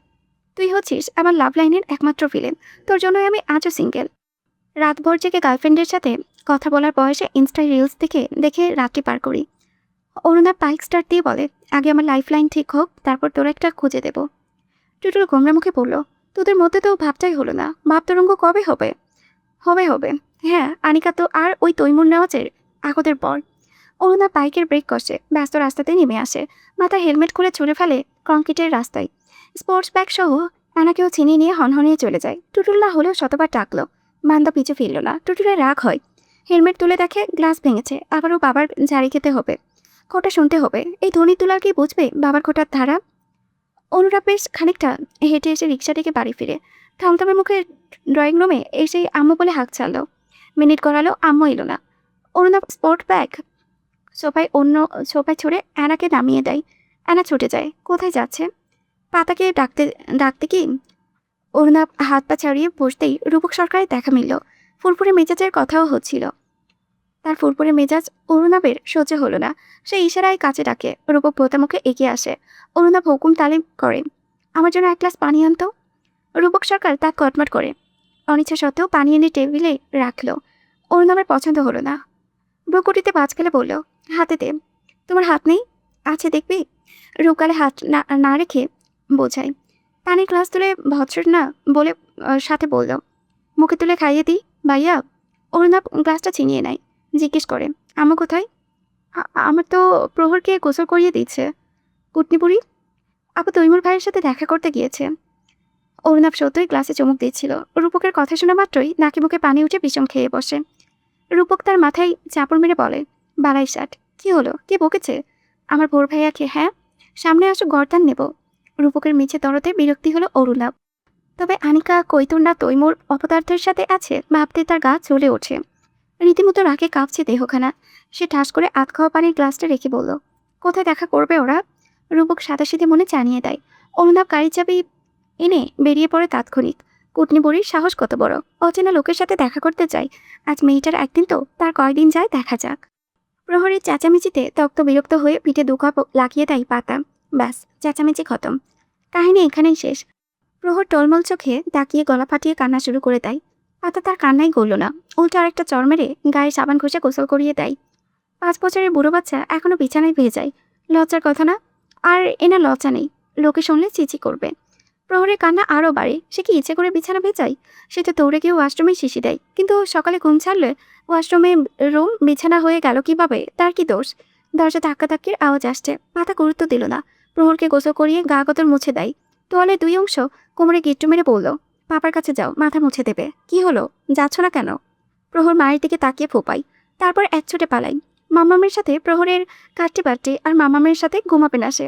তুই হচ্ছিস আমার লাভ লাইনের একমাত্র ভিলেন, তোর জন্যই আমি আজও সিঙ্গেল। রাতভর জেগে গার্লফ্রেন্ডের সাথে কথা বলার বয়সে ইনস্টায় রিলস দেখে রাত্রি পার করি। অরুণা বাইক স্টার্ট দিয়ে বলে, আগে আমার লাইফ লাইন ঠিক হোক, তারপর তোর একটা খুঁজে দেব। টুটুল গোমরা মুখে পড়ল, তোদের মধ্যে তো ভাবটাই হলো না। ভাব তরঙ্গ কবে হবে? হবে হবে, হ্যাঁ। আনিকা তো আর ওই তৈমুর নেওয়াজের আগদের পর। অরুণা বাইকের ব্রেক কষে ব্যস্ত রাস্তাতে নেমে আসে। মাথায় হেলমেট খুলে ছুঁড়ে ফেলে কংক্রিটের রাস্তায়। স্পোর্টস ব্যাগ সহ আনাকেও ছিনিয়ে নিয়ে হনহনিয়ে চলে যায়। টুটুল না হলেও শতবার ডাকলো, বান্দা পিছু ফিরল না। টুটুলের রাগ হয়। হেলমেট তুলে দেখে গ্লাস ভেঙেছে, আবারও বাবার ঝাড়ি খেতে হবে, খোটা শুনতে হবে। এই ধনী তুলার কি বুঝবে বাবার খোটার ধারা? অনুরাগ বেশ খানিকটা হেঁটে এসে রিক্সা থেকে বাড়ি ফিরে থমথমে মুখে ড্রয়িং রুমে এসে আম্মু বলে হাঁক ছাড়লো। মিনিট করালো, আম্মু এলো না। অরুণাব স্পোর্ট ব্যাগ সোফায় ছুড়ে অ্যানাকে নামিয়ে দেয়। অ্যানা ছুটে যায়। কোথায় যাচ্ছে? পাতাকে ডাকতে ডাকতে কি? অরুণাব হাত পা ছাড়িয়ে বসতেই রূপক সরকারের দেখা মিলল। ফুরফুরে মেজাজের কথাও হচ্ছিল। তার ফুরফুরে মেজাজ অরুণাবের সহ্য হলো না। সে ইশারায় কাছে ডাকে। রূপক ভোতামুখে এগিয়ে আসে। অরুণাব হুকুম তালিম করে, আমার জন্য এক গ্লাস পানি আনতো। রূপক সরকার তা কটমট করে অনিচ্ছা সত্ত্বেও পানি এনে টেবিলে রাখলো। অরুণাবের পছন্দ হলো না। ব্রকুটিতে বাজ গেলে বলল, হাতে দে। তোমার হাত নেই? আছে, দেখবি। রূপকালে হাত না রেখে বোঝাই। পানির গ্লাস তুলে ভৎসর না বলে সাথে বলল, মুখে তুলে খাইয়ে দিই ভাইয়া। অরুণাব গ্লাসটা ছিনিয়ে নেয়। জিজ্ঞেস করে, আম্মু কোথায়? আমার তো প্রহরকে গোসল করিয়ে দিচ্ছে। কুটনি বুড়ি আপু তৈমুর ভাইয়ের সাথে দেখা করতে গিয়েছে। অরুণাব সত্যই গ্লাসে চুমুক দিচ্ছিল। রূপকের কথা শোনা মাত্রই নাকি মুখে পানি উঠে বিষম খেয়ে বসে। রূপক তার মাথায় চাপড় মেরে বলে, বালাই ষাট, কি হলো? কে বকেছে? আমার ভোর ভাইয়াকে? হ্যাঁ, সামনে আসো, গর্দান নেব। রূপকের মিছে তরতে বিরক্তি হলো অরুণাব। তবে আনিকা কৈতুর না তৈমুর অপদার্থের সাথে আছে ভাবতে তার গা চলে ওঠে। রীতিমতো রাগে কাঁপছে দেহখানা। সে ঠাস করে আধ খাওয়া পানির গ্লাসটা রেখে বলল, কোথায় দেখা করবে ওরা? রূপক সাদাসিধে মনে জানিয়ে দেয়। অরুণাব গাড়ির চাবি এনে বেরিয়ে পড়ে তাৎক্ষণিক। কুটনি বুড়ির সাহস কত বড়, অচেনা লোকের সাথে দেখা করতে চাই। আজ মেয়েটার একদিন তো, তার কয়দিন যায় দেখা যাক। প্রহরীর চেঁচামেচিতে তক্ত বিরক্ত হয়ে পিঠে দুকাপ লাগিয়ে দেয় পাতা। ব্যাস, চেঁচামেচি খতম। কাহিনী এখানেই শেষ। প্রহর টলমল চোখে তাকিয়ে গলা ফাটিয়ে কান্না শুরু করে দেয়। পাতা তার কান্নাই গড়ল না, উল্টো আরেকটা চর মেরে গায়ে সাবান ঘষে গোসল করিয়ে দেয়। 5 বছরের বুড়ো বাচ্চা এখনো বিছানায় ভেয়ে যায়। লজ্জার কথা না? আর এনা লজ্জা নেই, লোকে শুনলে চিচি করবে। প্রহরের কান্না আরও বাড়ে। সে কি ইচ্ছে করে বিছানা ভেজায়? সে তো দৌড়ে গিয়ে ওয়াশরুমেই শিশি দেয়, কিন্তু সকালে ঘুম ছাড়লে ওয়াশরুমে রুম বিছানা হয়ে গেল কিভাবে? তার কি দোষ? দরজা ধাক্কাধাক্কির আওয়াজ আসছে। পাতা গুরুত্ব দিল না। প্রহরকে গোসল করিয়ে গা গতর মুছে দেয়। তোয়ালের 2 অংশ কোমরে গিট্টু মেরে বলল, পাপার কাছে যাও, মাথা মুছে দেবে। কি হলো, যাচ্ছ না কেন? প্রহর মায়ের দিকে তাকিয়ে ফোপায়, তারপর এক ছুটে পালাই। মামামের সাথে প্রহরের কাটতে পাটতে আর মামামের সাথে ঘুমাবে না সে।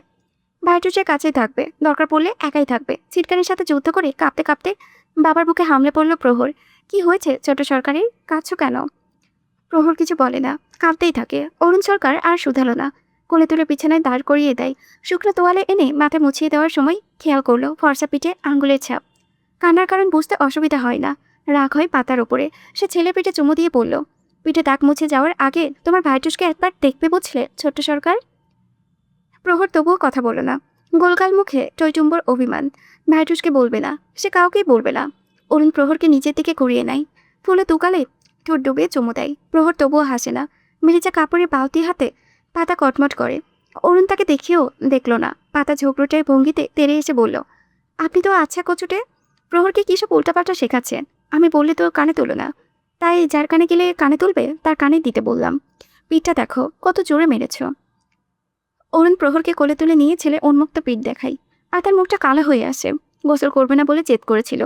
ভাইটুসের কাছেই থাকবে, দরকার পড়লে একাই থাকবে। চিটকানির সাথে যুদ্ধ করে কাঁপতে কাঁপতে বাবার বুকে হামলে পড়ল প্রহর। কি হয়েছে ছোট সরকারের, কাঁদছো কেন? প্রহর কিছু বলে না, কাঁদতেই থাকে। অরুণ সরকার আর শুধালো না। কোলে তুলে বিছানায় দাঁড় করিয়ে দেয়। শুকনো তোয়ালে এনে মাথায় মুছিয়ে দেওয়ার সময় খেয়াল করলো ফর্সা পিঠে আঙ্গুলের ছাপ। কান্নার কারণ বুঝতে অসুবিধা হয় না। রাগ হয় পাতার ওপরে। সে ছেলে পিঠে চুমু দিয়ে বলল, পিঠে দাগ মুছে যাওয়ার আগে তোমার ভাইটুসকে একবার দেখবে বুঝলে ছোট্ট সরকার। প্রহর তবুও কথা বলল না। গোলগাল মুখে টইটুম্বর অভিমান। ভাইটুসকে বলবে না, সে কাউকেই বলবে না। অরুণ প্রহরকে নিচের দিকে ঘুরিয়ে নেয়, ফুলে দুকালে ঠোঁট ডুবিয়ে চুমু দেয়। প্রহর তবুও হাসে না, মেরিচা কাপড়ের বালতি হাতে পাতা কটমট করে। অরুণ তাকে দেখেও দেখল না। পাতা ঝোঁকরোটার ভঙ্গিতে তেড়ে এসে বলল, আপনি তো আচ্ছা কচুটে, প্রহরকে কী সব উল্টাপাল্টা শেখাচ্ছেন? আমি বললে তো কানে তোলো না, তাই যার কানে গেলে কানে তুলবে তার কানে দিতে বললাম। পিঠটা দেখো কত জোরে মেরেছ। অরুণ প্রহরকে কোলে তুলে নিয়ে ছেলে উন্মুক্ত পিঠ দেখাই, আর তার মুখটা কালো হয়ে আসে। গোসল করবে না বলে জেদ করেছিল,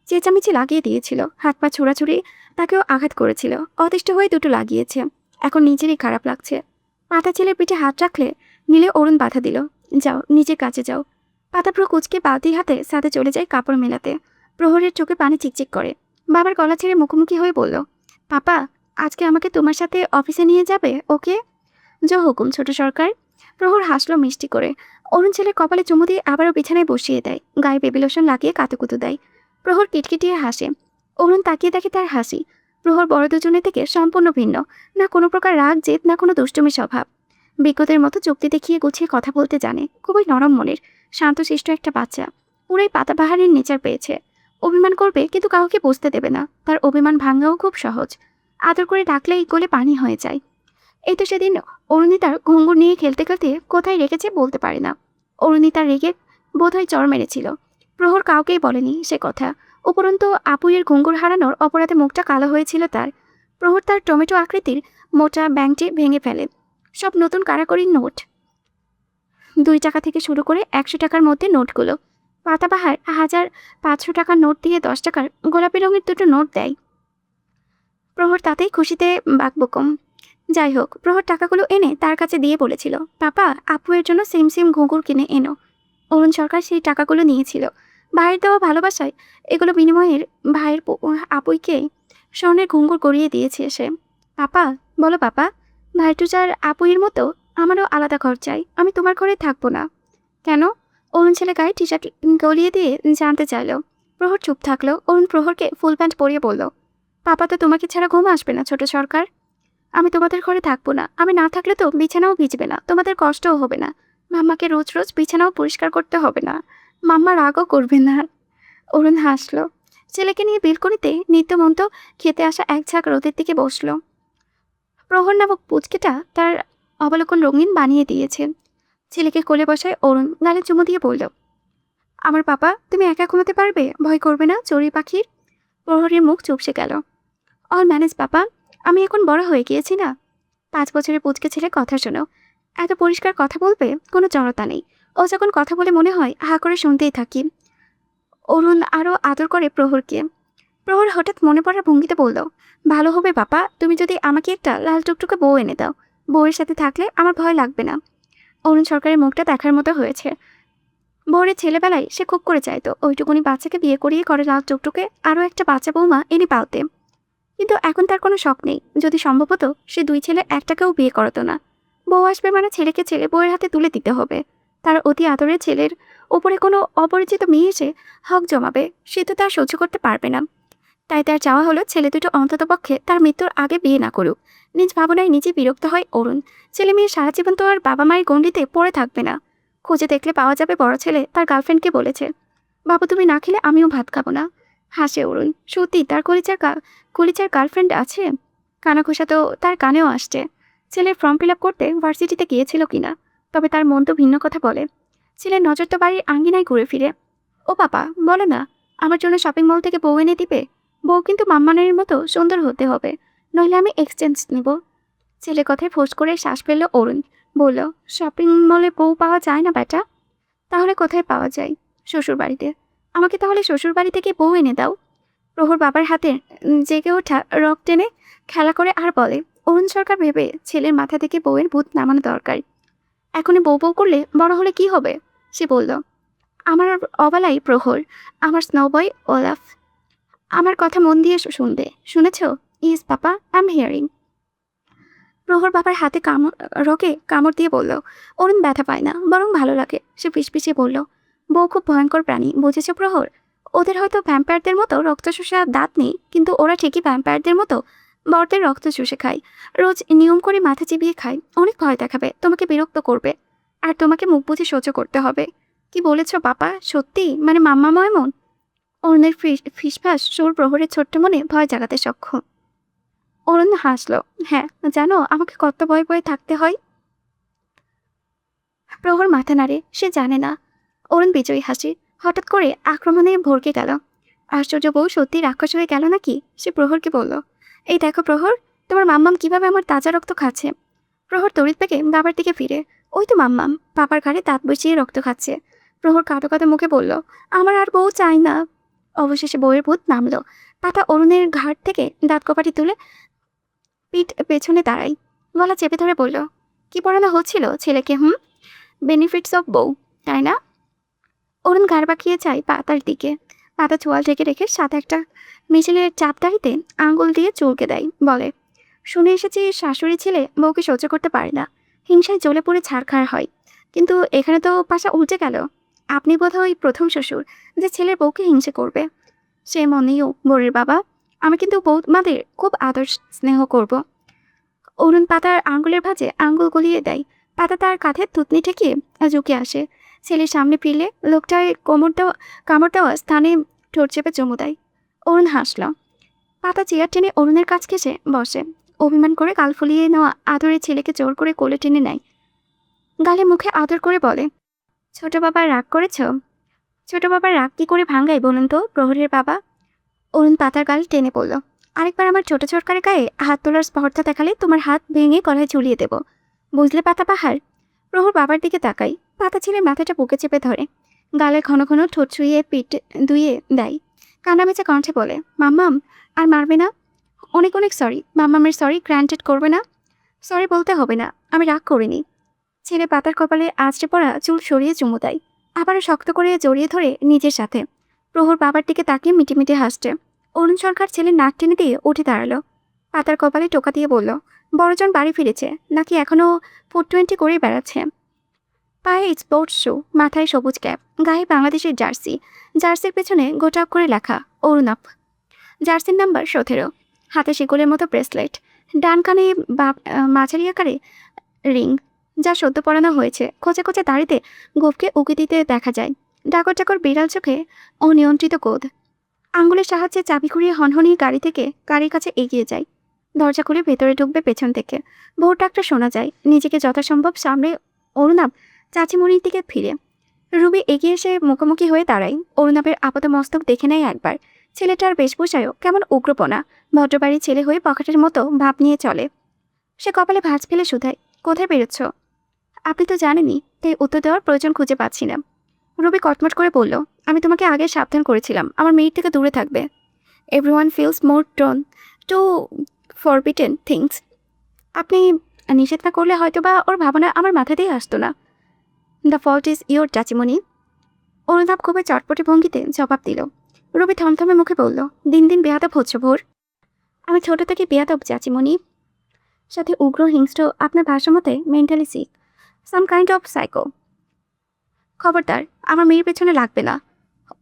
চেঁচামেচি লাগিয়ে দিয়েছিল, হাত পা ছোড়াছুড়ি, তাকেও আঘাত করেছিল। অতিষ্ঠ হয়ে দুটো লাগিয়েছে, এখন নিজেরই খারাপ লাগছে। পাতা ছেলের পিঠে হাত রাখলে নীলে অরুণ বাধা দিল, যাও নিজের কাছে যাও। পাতা প্রো কুচকে বালতি হাতে সাথে চলে যায় কাপড় মেলাতে। প্রহরের চোখে পানি চিকচিক করে। বাবার গলা ছেড়ে মুখোমুখি হয়ে বলল, পাপা আজকে আমাকে তোমার সাথে অফিসে নিয়ে যাবে? ওকে? জো হুকুম ছোট সরকার। প্রহর হাসলো মিষ্টি করে। অরুণ ছেলের কপালে চুমু দিয়ে আবারও বিছানায় বসিয়ে দেয়, গায়ে বেবি লোশন লাগিয়ে কাতুকুতু দেয়। প্রহর কিটকিটিয়ে হাসে। অরুণ তাকিয়ে দেখে তার হাসি। প্রহর বড় দুজনের থেকে সম্পূর্ণ ভিন্ন, না কোনো প্রকার রাগ জেদ, না কোনো দুষ্টুমি স্বভাব। বিজ্ঞদের মতো যুক্তি দেখিয়ে গুছিয়ে কথা বলতে জানে, খুবই নরম মনের, শান্তশিষ্ট একটা বাচ্চা। পুরাই পাতাবাহারের নেচার পেয়েছে। অভিমান করবে কিন্তু কাউকে বুঝতে দেবে না। তার অভিমান ভাঙাও খুব সহজ, আদর করে ডাকলেই গলে পানি হয়ে যায়। এই তো সেদিন অরুণিতার ঘুঙ্গুর নিয়ে খেলতে খেলতে কোথায় রেখেছে বলতে পারে না। অরুণিতার রেগে বোধহয় চর মেরেছিল। প্রহর কাউকেই বলেনি সে কথা। উপরন্তু আপুইয়ের ঘুঙ্গুর হারানোর অপরাধে মুখটা কালো হয়েছিল তার। প্রহর তার টমেটো আকৃতির মোটা ব্যাংকটি ভেঙে ফেলে। সব নতুন কারাকরির নোট, 2 টাকা থেকে শুরু করে 100 টাকার মধ্যে নোটগুলো। পাতাবাহার 1500 টাকার নোট দিয়ে 10 টাকার গোলাপি রঙের দুটো নোট দেয়। প্রহর তাতেই খুশিতে বাকবকম। যাই হোক, প্রহর টাকাগুলো এনে তার কাছে দিয়ে বলেছিল, পাপা আপুয়ের জন্য সেম সেম ঘুঙুর কিনে এনো। অরুণ সরকার সেই টাকাগুলো নিয়েছিল। ভাইয়ের দেওয়া ভালোবাসায় এগুলো বিনিময়ের ভাইয়ের আপুইকে স্বর্ণের ঘুঙুর গড়িয়ে দিয়েছে সে। পাপা বলো পাপা, ভাইটুজার আপুইয়ের মতো আমারও আলাদা ঘর চাই, আমি তোমার ঘরে থাকবো না। কেন? অরুণ ছেলে গায়ে টি শার্ট গলিয়ে দিয়ে জানতে চাইল। প্রহর চুপ থাকলো। অরুণ প্রহরকে ফুল প্যান্ট পরিয়ে বলল, পাপা তো তোমাকে ছাড়া ঘুম আসবে না ছোট সরকার। আমি তোমাদের ঘরে থাকবো না। আমি না থাকলে তো বিছানাও ভিজবে না, তোমাদের কষ্টও হবে না। মাম্মাকে রোজ রোজ বিছানাও পরিষ্কার করতে হবে না, মাম্মা রাগও করবে না। অরুণ হাসলো। ছেলেকে নিয়ে বেলকনিতে নিত্যমন্ত খেতে আসা এক ঝাঁক রোদের দিকে বসলো। প্রহর নামক পুচকেটা তার অবলোকন রঙিন বানিয়ে দিয়েছে। ছেলেকে কোলে বসায় অরুণ, গালে চুমু দিয়ে বলল, আমার পাপা তুমি একা ঘুমাতে পারবে, ভয় করবে না চড়ুই পাখির? প্রহরের মুখ চুপসে গেল। অল ম্যানেজ পাপা, আমি এখন বড় হয়ে গিয়েছি না। 5 বছরের পুচকে ছেলে কথা শোনো, এত পরিষ্কার কথা বলবে, কোনো জড়তা নেই। ও যখন কথা বলে মনে হয় হা করে শুনতেই থাকি। অরুণ আরও আদর করে প্রহরকে। প্রহর হঠাৎ মনে পড়ার ভঙ্গিতে বলল, ভালো হবে পাপা তুমি যদি আমাকে একটা লাল টুকটুকে বউ এনে দাও, বউয়ের সাথে থাকলে আমার ভয় লাগবে না। অরুণ সরকারের মুখটা দেখার মতো হয়েছে। বউয়ের ছেলেবেলায় সে খুব করে চাইতো ওইটুকুনি বাচ্চাকে বিয়ে করিয়ে করে লাল টুকটুকে আরও একটা বাচ্চা বৌমা এনে পালতে। কিন্তু এখন তার কোনো শখ নেই। যদি সম্ভব হতো সে 2 ছেলে একটাকেও বিয়ে করাতো না। বউ আসবে মানে ছেলেকে ছেলে বউয়ের হাতে তুলে দিতে হবে। তার অতি আদরের ছেলের ওপরে কোনো অপরিচিত মেয়ে এসে হক জমাবে, সে তো তার সহ্য করতে পারবে না। তাই তার চাওয়া হলো ছেলে দুটো অন্ততপক্ষে তার মৃত্যুর আগে বিয়ে না করুক। নিজ ভাবনায় নিজে বিরক্ত হয় অরুণ। ছেলে মেয়ে সারা জীবন তো আর বাবা মায়ের গণ্ডিতে পড়ে থাকবে না। খুঁজে দেখলে পাওয়া যাবে বড় ছেলে তার গার্লফ্রেন্ডকে বলেছে, বাবু তুমি না খেলে আমিও ভাত খাবো না। হাসে অরুণ। সত্যি তার কলিজার গার্লফ্রেন্ড আছে? কানাঘোষা তো তার কানেও আসছে। ছেলের ফর্ম ফিল আপ করতে ভার্সিটিতে গিয়েছিল কিনা। তবে তার মন তো ভিন্ন কথা বলে। ছেলের নজর তো বাড়ির আঙ্গিনায় ঘুরে ফিরে। ও পাপা বলো না, আমার জন্য শপিং মল থেকে বউ এনে দিবে? বউ কিন্তু মাম্মানের মতো সুন্দর হতে হবে, নইলে আমি এক্সচেঞ্জ নেব। ছেলে কথায় ফোঁস করে শ্বাস ফেলল অরুণ। বলল, শপিং মলে বউ পাওয়া যায় না বেটা। তাহলে কোথায় পাওয়া যায়? শ্বশুর বাড়িতে। আমাকে তাহলে শ্বশুর বাড়ি থেকে বউ এনে দাও। প্রহর বাবার হাতে জেগে ওঠা রক টেনে খেলা করে আর বলে, অরুণ সরকার ভেবে ছেলের মাথা থেকে বউয়ের ভূত নামানো দরকার। এখনই বউ বউ করলে বড় হলে কি হবে? সে বলল, আমার অবালাই প্রহর, আমার স্নোবয় ওলাফ, আমার কথা মন দিয়ে শুনবে, শুনেছ? ইস পাপা আই এম হিয়ারিং। প্রহর বাবার হাতে রকে কামড় দিয়ে বলল, অরুণ ব্যথা পায় না, বরং ভালো লাগে। সে পিছপিছিয়ে বলল, বউ খুব ভয়ঙ্কর প্রাণী, বুঝেছ প্রহর? ওদের হয়তো ভ্যাম্পায়ারদের মতো রক্ত চুষা দাঁত নেই, কিন্তু ওরা ঠিকই ভ্যাম্পায়ারদের মতো বরদের রক্ত চুষে খায়। রোজ নিয়ম করে মাথা চিবিয়ে খায়। অনেক ভয় দেখাবে, তোমাকে বিরক্ত করবে, আর তোমাকে মুখ বুঝে সহ্য করতে হবে। কি বলেছ বাবা, সত্যি? মানে মাম্মা এমন? অরুণের ফিসফাস সুর প্রহরের ছোট্ট মনে ভয় জাগাতে সক্ষম। অরুণ হাসলো। হ্যাঁ, জানো আমাকে কত ভয়ে ভয়ে থাকতে হয়। প্রহর মাথা নাড়ে, সে জানে না। অরুণ বিজয়ী হাসি। হঠাৎ করে আক্রমণে ভরকে গেল। আশ্চর্য বউ সত্যি রাক্ষস হয়ে গেল নাকি? সে প্রহরকে বলল, এই দেখো প্রহর, তোমার মাম্মাম কিভাবে আমার তাজা রক্ত খাচ্ছে। প্রহর তড়িৎ পেকে বাবার দিকে ফিরে। ওই তো মাম্মাম পাপার ঘাড়ে দাঁত বসিয়ে রক্ত খাচ্ছে। প্রহর কাঁদো কাঁদো মুখে বলল, আমার আর বউ চাই না। অবশেষে বউয়ের ভূত নামলো। পাতা অরুণের ঘাট থেকে দাঁত কপাটি তুলে পিঠ পেছনে দাঁড়াই, গলা চেপে ধরে বলল, কি পড়ানো হচ্ছিল ছেলেকে? বেনিফিটস অফ বউ, তাই না? অরুণ ঘাড় বাঁকিয়ে চাই পাতার দিকে। পাতা চোয়াল ঢেকে রেখে সাথে একটা মিছিলের চাপদাড়িতে আঙ্গুল দিয়ে চুলকে দেয়, বলে, শুনে এসেছি শাশুড়ি ছেলে বউকে সহ্য করতে পারে না, হিংসায় জ্বলে পড়ে ছাড়খাড় হয়। কিন্তু এখানে তো পাশা উল্টে গেল। আপনি বোধহয় প্রথম শ্বশুর যে ছেলের বউকে হিংসে করবে। সে মনেও বরের বাবা, আমি কিন্তু বৌমাদের খুব আদর স্নেহ করব। অরুণ পাতার আঙ্গুলের ভাঁজে আঙ্গুল গলিয়ে দেয়। পাতা তার কাঁধে থুতনি ঠেকিয়ে ঝুঁকে আসে। ছেলের সামনে ফিরলে লোকটায় কামড় দেওয়া স্থানে ঠোঁট চেপে চুমু দেয়। অরুণ হাসল। পাতা চেয়ার টেনে অরুণের কাছ ঘেঁষে বসে। অভিমান করে গাল ফুলিয়ে নেওয়া আদরের ছেলেকে জোর করে কোলে টেনে নেয়। গালে মুখে আদর করে বলে, ছোট বাবা রাগ করেছ? ছোট বাবার রাগ কি করে ভাঙ্গাই বলুন তো প্রহরের বাবা? অরুণ পাতার গাল টেনে পড়ল। আরেকবার আমার ছোট সরকারের গায়ে হাত তোলার স্পর্ধা দেখালে তোমার হাত ভেঙে গলায় ঝুলিয়ে দেব, বুঝলে পাতা পাহাড়? প্রহর বাবার দিকে তাকাই। পাতা ছেলে মাথাটা বুকে চেপে ধরে, গালে ঘন ঘন ঠোঁট ছুঁয়ে পিঠ ধুয়ে দেয়। কান্না মেচে কণ্ঠে বলে, মাম্মাম আর মারবে না? অনেক অনেক সরি মাম্মামের, সরি গ্র্যান্টেড করবে না? সরি বলতে হবে না, আমি রাগ করিনি। ছেলে পাতার কপালে আঁচড়ে পড়া চুল সরিয়ে চুমু দেয়, আবারও শক্ত করে জড়িয়ে ধরে নিজের সাথে। প্রহর বাবার দিকে তাকিয়ে মিটিমিটি হাসছে। অরুণ সরকার ছেলের নাক টেনে দিয়ে উঠে দাঁড়ালো। পাতার কপালে টোকা দিয়ে বলল, বড়জন বাড়ি ফিরেছে নাকি এখনও 420 করেই বেড়াচ্ছে? পায়ে স্পোর্টস শু, মাথায় সবুজ ক্যাপ, গায়ে বাংলাদেশের জার্সি। জার্সির পেছনে গোটা করে লেখা অরুণাপ। জার্সির নাম্বার 17। হাতে শিকলের মতো ব্রেসলেট, ডান কানে মাঝারি আকারে রিং, যা সদ্য পরানো হয়েছে। খোঁচে খোঁচে দাড়িতে গোফকে উকি দিতে দেখা যায়। ডাকর ডাকর বিড়াল চোখে অনিয়ন্ত্রিত কোদ। আঙ্গুলের সাহায্যে চাবি ঘুরিয়ে হনহনিয়ে গাড়ি থেকে গাড়ির কাছে এগিয়ে যায়। দরজা খুলে ভেতরে ঢুকবে পেছন থেকে। ভোর ডাকটা শোনা যায়। নিজেকে যথাসম্ভব সামনে অরুণাব চাচিমণির দিকে ফিরে। রুবি এগিয়ে এসে মুখোমুখি হয়ে দাঁড়ায়। অরুণাবের আপাত মস্তক দেখে নেয় একবার। ছেলেটার বেশভূষায়ও কেমন উগ্রপনা। ভদ্রবাড়ির ছেলে হয়ে পকেটের মতো ভাব নিয়ে চলে। সে কপালে ভাঁজ ফেলে শুধায়, কোথায় বেরোচ্ছ? আপনি তো জানেনই, তাই উত্তর দেওয়ার প্রয়োজন খুঁজে পাচ্ছি না। রবি কটমট করে বলল, আমি তোমাকে আগে সাবধান করেছিলাম আমার মেয়ের থেকে দূরে থাকবে। এভরিওয়ান ফিলস মোর টোন টু ফরবিটেন থিংস। আপনি নিষেধ না করলে হয়তো বা ওর ভাবনা আমার মাথাতেই আসতো না। দ্য ফল্ট ইজ ইয়োর চাচিমণি। অনুতাপ খুবই চটপটে ভঙ্গিতে জবাব দিল। রবি থমথমে মুখে বলল, দিন দিন বেয়াদব হচ্ছ ভোর। আমি ছোট থেকে বেয়াদব চাচিমণি, সাথে উগ্র হিংস্র, আপনার ভাষা মতে mentally sick, some kind of psycho. খবরদার আমার মেয়ের পেছনে লাগবে না।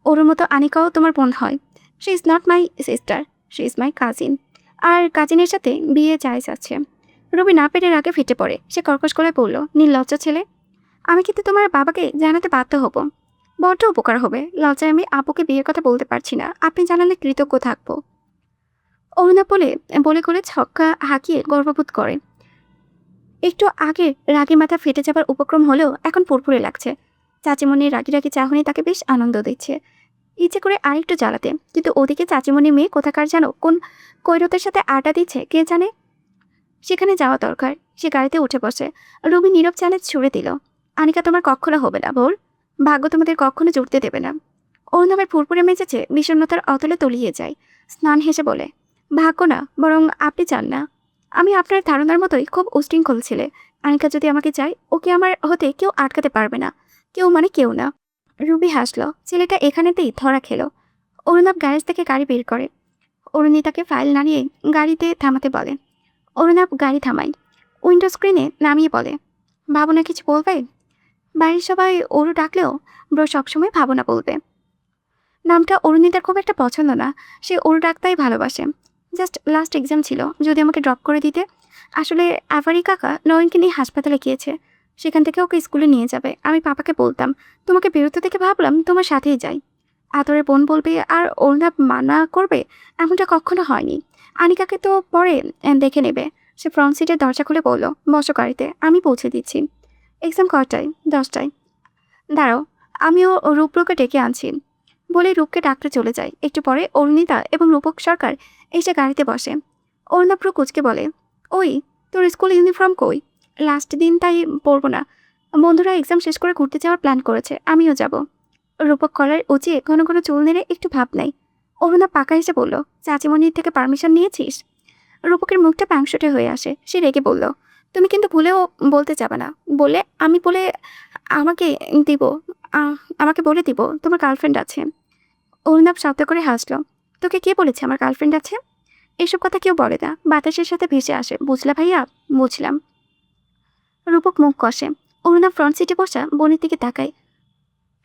ওর মতো আনিকাও তোমার বোন হয়। She is not my sister, she is my cousin. আর কাজিনের সাথে বিয়ে জায়েজ আছে। রবি না পেরে আগে ফেটে পড়ে। সে কর্কশ গলায় বলল, নির্লজ্জা ছেলে, আমি কিন্তু তোমার বাবাকে জানাতে বাধ্য হব। বড্ড উপকার হবে। লজ্জায় আমি আপুকে বিয়ের কথা বলতে পারছি না, আপনি জানালে কৃতজ্ঞ থাকব। অরুণা বলে বলে করে ছক্কা হাঁকিয়ে গর্ববোধ করে। একটু আগে রাগী মাথা ফেটে যাবার উপক্রম হলেও এখন ফুরফুরে লাগছে। চাচিমণির রাগি রাগি চাহনি তাকে বেশ আনন্দ দিচ্ছে। ইচ্ছে করে আরেকটু জ্বালাতে, কিন্তু ওদিকে চাচিমণির মেয়ে কোথাকার যেন কোন কৈরতের সাথে আড্ডা দিচ্ছে কে জানে। সেখানে যাওয়া দরকার। সে গাড়িতে উঠে বসে। রবি নীরব চ্যালেঞ্জ ছুড়ে দিল, আনিকা তোমার কখনো হবে না বোর। ভাগ্য তোমাদের কখনো জুড়তে দেবে না। অরুণাবের ফুরফুরে মেজেছে বিষণ্ণতার অতলে তলিয়ে যায়। স্নান হেসে বলে, ভাগ্য না, বরং আপনি চান না। আমি আপনার ধারণার মতোই খুব উশৃঙ্খল ছেলে। আনিকা যদি আমাকে চায়, ওকে আমার হতে কেউ আটকাতে পারবে না। কেউ মানে কেউ না। রুবি হাসল। ছেলেটা এখানেতেই ধরা খেলো। অরুণাব গ্যারেজ থেকে গাড়ি বের করে। অরুণিতাকে ফাইল নাড়িয়ে গাড়িতে থামাতে বলে। অরুণাব গাড়ি থামায়। উইন্ডো স্ক্রিনে নামিয়ে বলে, ভাবনা কিছু বলবে? বাড়ির সবাই অরু ডাকলেও ব্রো সবসময় ভাবনা বলবে। নামটা অরুণিতার খুব একটা পছন্দ না। সে অরু ডাকতেই ভালোবাসে। জাস্ট লাস্ট এক্সাম ছিল, যদি আমাকে ড্রপ করে দিতে। আসলে আভারি কাকা নয়নকে নিয়ে হাসপাতালে গিয়েছে, সেখান থেকে ওকে স্কুলে নিয়ে যাবে। আমি পাপাকে বলতাম, তোমাকে বেরোতে থেকে ভাবলাম তোমার সাথেই যাই। আদরের বোন বলবে আর অর্ণব মানা করবে, এমনটা কখনো হয়নি। আনিকাকে তো পরে দেখে নেবে। সে ফ্রন্ট সিটের দরজা খুলে বলল, বসো গাড়িতে, আমি পৌঁছে দিচ্ছি। এক্সাম কটায়? 10টায়। দাঁড়াও, আমিও রূপকে ডেকে আনছি। বলে রূপকে ডাকতে চলে যায়। একটু পরে অরুণিতা এবং রূপক সরকার এসে গাড়িতে বসে। অরুণা প্রু কুচকে বলে, ওই তোর স্কুল ইউনিফর্ম কই? লাস্ট দিন তাই পরবো না। বন্ধুরা এক্সাম শেষ করে ঘুরতে যাওয়ার প্ল্যান করেছে, আমিও যাব। রূপক কলার উঁচিয়ে ঘন ঘন চুল নেড়ে একটু ভাব নেয়। অরুণা পাকা হেসে বলল, চাচিমণির থেকে পারমিশন নিয়েছিস? রূপকের মুখটা প্যাংশটে হয়ে আসে। সে রেগে বলল, তুমি কিন্তু ভুলেও বলতে যাবে না। বলে আমি বলে আমাকে দিব আমাকে বলে দিব তোমার গার্লফ্রেন্ড আছে। অরুণাব শব্দ করে হাসলো। তোকে কে বলেছে আমার গার্লফ্রেন্ড আছে? এসব কথা কেউ বলে না, বাতাসের সাথে ভেসে আসে। বুঝলা ভাইয়া? বুঝলাম। রূপক মুখ কষে। অরুণাব ফ্রন্ট সিটে বসা বোনের দিকে তাকায়।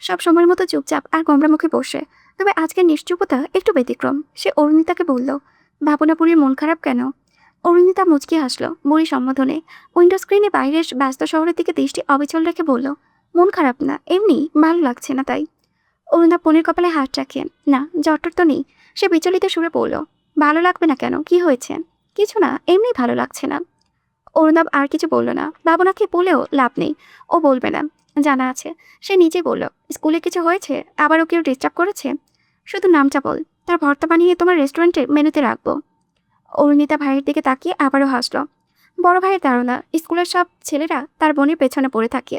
সব সময়ের মতো চুপচাপ আর গোমরা মুখে বসে। তবে আজকের নিশ্চুপতা একটু ব্যতিক্রম। সে অরুণিতাকে বলল, ভাবনা বুড়ির মন খারাপ কেন? অরুণিতা মুচকি হাসলো বুড়ি সম্বোধনে। উইন্ডো স্ক্রিনে বাইরের ব্যস্ত শহরের দিকে দৃষ্টি অবিচল রেখে বলল, মন খারাপ না, এমনি ভালো লাগছে না তাই। অরুণা পনির কপালে হাত রাখে। না, জ্বরটর তো নেই। সে বিচলিত সুরে বলল, ভালো লাগবে না কেন? কি হয়েছে? কিছু না, এমনি ভালো লাগছে না। অরুণাব আর কিছু বলল না। ভাবনাকে বলেও লাভ নেই, ও বলবে না। জানা আছে। সে নিজেই বলল, স্কুলে কিছু হয়েছে? আবারও কেউ ডিস্টার্ব করেছে? শুধু নামটা বল, তার ভর্তা বানিয়ে তোমার রেস্টুরেন্টের মেনুতে রাখবো। অরুণিতা ভাইয়ের দিকে তাকিয়ে আবারও হাসল। বড় ভাইয়ের ধারণা স্কুলের সব ছেলেরা তার বোনের পেছনে পড়ে থাকে।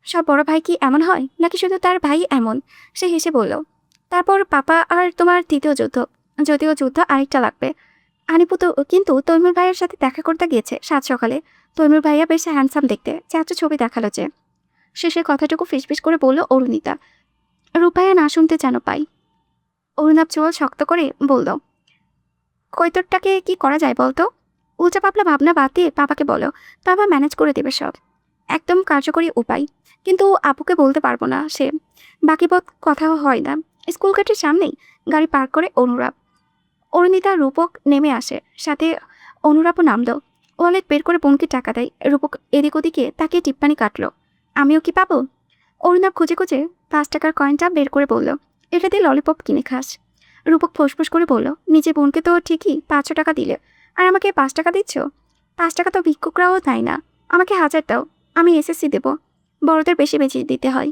সব বড় ভাই কি এমন হয়, নাকি শুধু তার ভাই এমন? সে হেসে বলল, তারপর পাপা আর তোমার তৃতীয় যুদ্ধ। যদিও যুদ্ধ আরেকটা লাগবে। আনিপু তো কিন্তু তৈমুর ভাইয়ের সাথে দেখা করতে গিয়েছে সাত সকালে। তৈমুর ভাইয়া বেশ হ্যান্ডসাম দেখতে, চাচু ছবি দেখালো যে। শেষের কথাটুকু ফিসফিস করে বলল অরুণিতা। রূপায়া না শুনতে যেন পাই। অরুণাব চোয়াল শক্ত করে বলল, কৈতরটাকে কি করা যায় বলতো? উল্টা পাপলা ভাবনা বাদ দিয়ে পাপাকে বলো, বাবা ম্যানেজ করে দেবে সব। একদম কার্যকরী উপায়। কিন্তু আপুকে বলতে পারবো না। সে বাকি পথ কথাও হয় না। স্কুল গেটের সামনেই গাড়ি পার্ক করে অনুরাগ। অরুণিতা রূপক নেমে আসে, সাথে অনুরাগও নামলো। ওয়ালেট বের করে বোনকে টাকা দেয়। রূপক এদিক ওদিকে তাকে টিপ্পানি কাটলো। আমিও কি পাবো? অরুণাব খুঁজে খুঁজে 5 টাকার কয়েনটা বের করে বলল, এটা দিয়ে ললিপপ কিনে খাস। রূপক ফোঁসফোঁস করে বলল, নিজের বোনকে তো ঠিকই 500 টাকা দিলে, আর আমাকে 5 টাকা দিচ্ছ? 5 টাকা তো ভিক্ষুকরাও দেয় না। আমাকে 1000 দাও, আমি এসএসসি দেব। বড়দের বেশি বেশি দিতে হয়।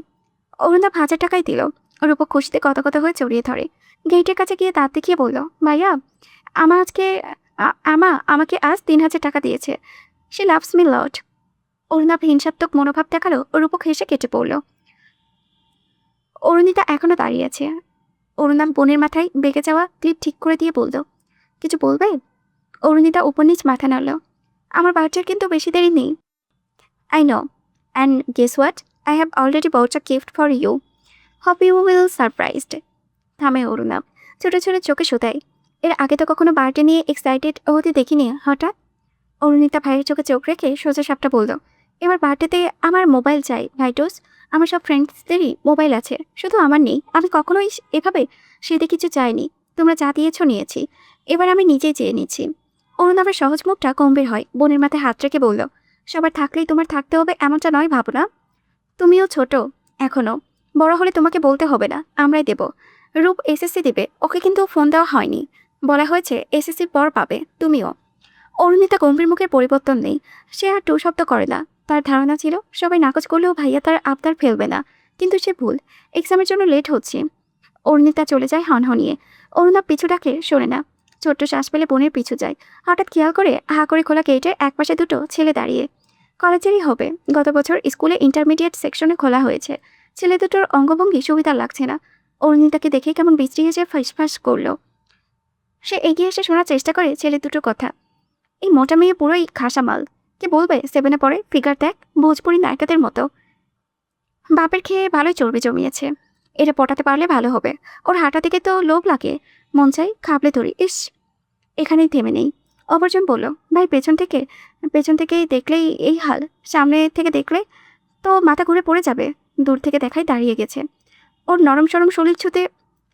অরুণাব 1000 টাকাই দিল। রূপক খুশিতে কত কত হয়ে জড়িয়ে ধরে। গেটের কাছে গিয়ে দাঁত দেখিয়ে বলল, ভাইয়া আমা আজকে আমাকে আজ 3000 টাকা দিয়েছে। সে লাভস মি লট। অরুণাব হিংসাত্মক মনোভাব দেখালো। রূপক হেসে কেটে পড়ল। অরুণিতা এখনো দাঁড়িয়ে আছে। অরুণাব বোনের মাথায় বেঁকে যাওয়া ক্লিপ ঠিক করে দিয়ে বলল, কিছু বলবে? অরুণিতা উপর নিচ মাথা নাড়ল। আমার বাচ্চার কিন্তু বেশি দেরি নেই। I know, and guess what, I have already bought a gift for you. Hope you will surprised. থামে অরুণাব, ছোটো ছোটো চোখে শোধায়, এর আগে তো কখনো বার্থডে নিয়ে এক্সাইটেড হতে দেখিনি হঠাৎ। অরুণিতা ভাইয়ের চোখে চোখ রেখে সোজা সাপটা বলল, এবার বার্থডেতে আমার মোবাইল চাই ভাইটোস। আমার সব ফ্রেন্ডসদেরই মোবাইল আছে, শুধু আমার নেই। আমি কখনোই এভাবে সেদে কিছু চাইনি। তোমরা যা দিয়েছো নিয়েছি, এবার আমি নিজেই চেয়ে নিচ্ছি। অরুণাবের সহজ মুখটা গম্ভীর হয়। বোনের মাথায় হাত রেখে বলল, সবার থাকলেই তোমার থাকতে হবে এমনটা নয় ভাবনা। তুমিও ছোট এখনো, বড় হলে তোমাকে বলতে হবে না, আমরাই দেব। রূপ এসএসসি দেবে, ওকে কিন্তু ফোন দেওয়া হয়নি। বলা হয়েছে এসএসসির পর পাবে তুমিও। অরুণিতা গম্ভীর মুখের পরিবর্তন নেই। সে আর টু শব্দ করে না। তার ধারণা ছিল সবাই নাকচ করলেও ভাইয়া তার আবদার ফেলবে না। কিন্তু সে ভুল। এক্সামের জন্য লেট হচ্ছে। অরুণিতা চলে যায় হনহনিয়ে। অরুণাব পিছু ডাকলে শোনে না। ছোট্ট শ্বাস পেলে বোনের পিছু যায়। হঠাৎ খেয়াল করে হা করে খোলা গেটের একপাশে দুটো ছেলে দাঁড়িয়ে। কলেজেরই হবে। গত বছর স্কুলে ইন্টারমিডিয়েট সেকশনে খোলা হয়েছে। ছেলে দুটোর অঙ্গভঙ্গি সুবিধা লাগছে না। অরুণিতাকে দেখে কেমন বিশ্রী হেসে ফাঁস করলো। সে এগিয়ে এসে শোনার চেষ্টা করে ছেলে দুটোর কথা। এই মোটা মেয়ে পুরোই খাসা মাল। কে বলবে 7-এ পড়ে, ফিগার দেখ ভোজপুরি নায়িকাদের মতো। বাপের খেয়ে ভালোই চর্বি জমিয়েছে। এটা পটাতে পারলে ভালো হবে। ওর হাঁটা থেকে তো লোভ লাগে। মন চাই খাবলে ধরি। ইস, এখানেই থেমে নেই। অপরজন বলল, ভাই পেছন থেকেই দেখলেই এই হাল, সামনে থেকে দেখলে তো মাথা ঘুরে পড়ে যাবে। দূর থেকে দেখাই দাঁড়িয়ে গেছে। ওর নরম সরম শরীর ছুতে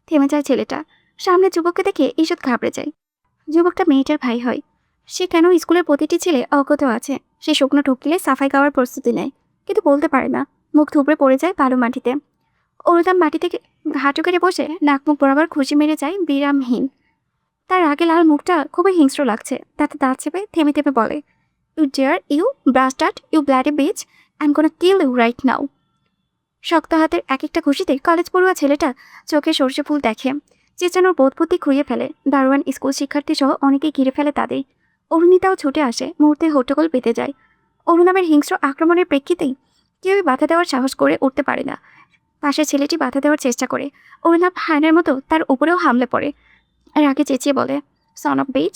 থেমে যায় ছেলেটা। সামনে যুবককে দেখে ঈষৎ ঘাবড়ে যায়। যুবকটা মেয়েটার ভাই হয়। সে কেন স্কুলের প্রতিটি ছেলে অজ্ঞত আছে। সে শুকনো ঢুকলে সাফাই গাওয়ার প্রস্তুতি নেয়, কিন্তু বলতে পারে না। মুখ থুবড়ে পড়ে যায় বালু মাটিতে। অরুণাব মাটি থেকে হাঁটু কেটে বসে নাক মুখ বরাবর খুশি মেরে যায় বিরামহীন। তার আগে লাল মুখটা খুবই হিংস্র লাগছে, তাতে দাঁত চেপে থেমে থেমে বলে, you dare, you bastard, you bloody bitch, I am gonna kill you right now. শক্ত হাতের এক একটা খুশিতে কলেজ পড়ুয়া ছেলেটা চোখে সর্ষে ফুল দেখে, চেঁচানোর বোধ বুদ্ধি খুঁড়িয়ে ফেলে। দারোয়ান, স্কুল শিক্ষার্থী সহ অনেকেই ঘিরে ফেলে তাদের। অরুণিতাও ছুটে আসে, মুহূর্তে হট্টগোল পেতে যায়। অরুণাবের হিংস্র আক্রমণের প্রেক্ষিতেই কেউই বাধা দেওয়ার সাহস করে উঠতে পারে না। পাশের ছেলেটি বাধা দেওয়ার চেষ্টা করে, অরুণাব হায়নার মতো তার উপরেও হামলে পড়ে। আর আগে চেঁচিয়ে বলে, son of bitch,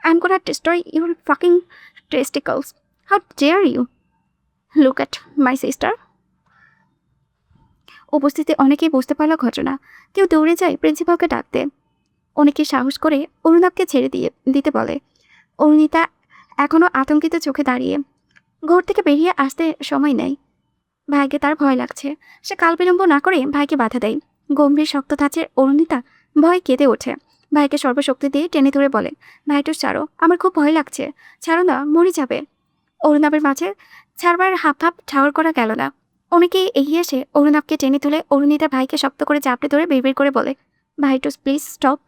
I am gonna destroy your fucking testicles, how dare you look at my sister. উপস্থিতি অনেকেই বুঝতে পারল ঘটনা। কেউ দৌড়ে যায় প্রিন্সিপালকে ডাকতে, অনেকে সাহস করে অরুণাবকে ছেড়ে দিতে বলে। অরুণিতা এখনও আতঙ্কিত চোখে দাঁড়িয়ে, ঘর থেকে বেরিয়ে আসতে সময় নেই। ভাইকে তার ভয় লাগছে, সে কাল বিলম্ব না করে ভাইকে বাধা দেয়। গম্ভীর শক্ত ধাঁচের অরুণিতা ভয় কেঁদে ওঠে, ভাইকে সর্বশক্তি দিয়ে টেনে ধরে বলে, ভাইটু ছাড়ো, আমার খুব ভয় লাগছে, ছাড়ো না, মরে যাবে। অরুণাবের মাঝে ছাড়বার হাফ হাফ ঠাওর করা গেল না। অনেকেই এগিয়ে এসে অরুণাবকে টেনে তুলে অরুণিতার ভাইকে শক্ত করে চাপড়ে ধরে বের করে বলে, ভাইটুস please stop,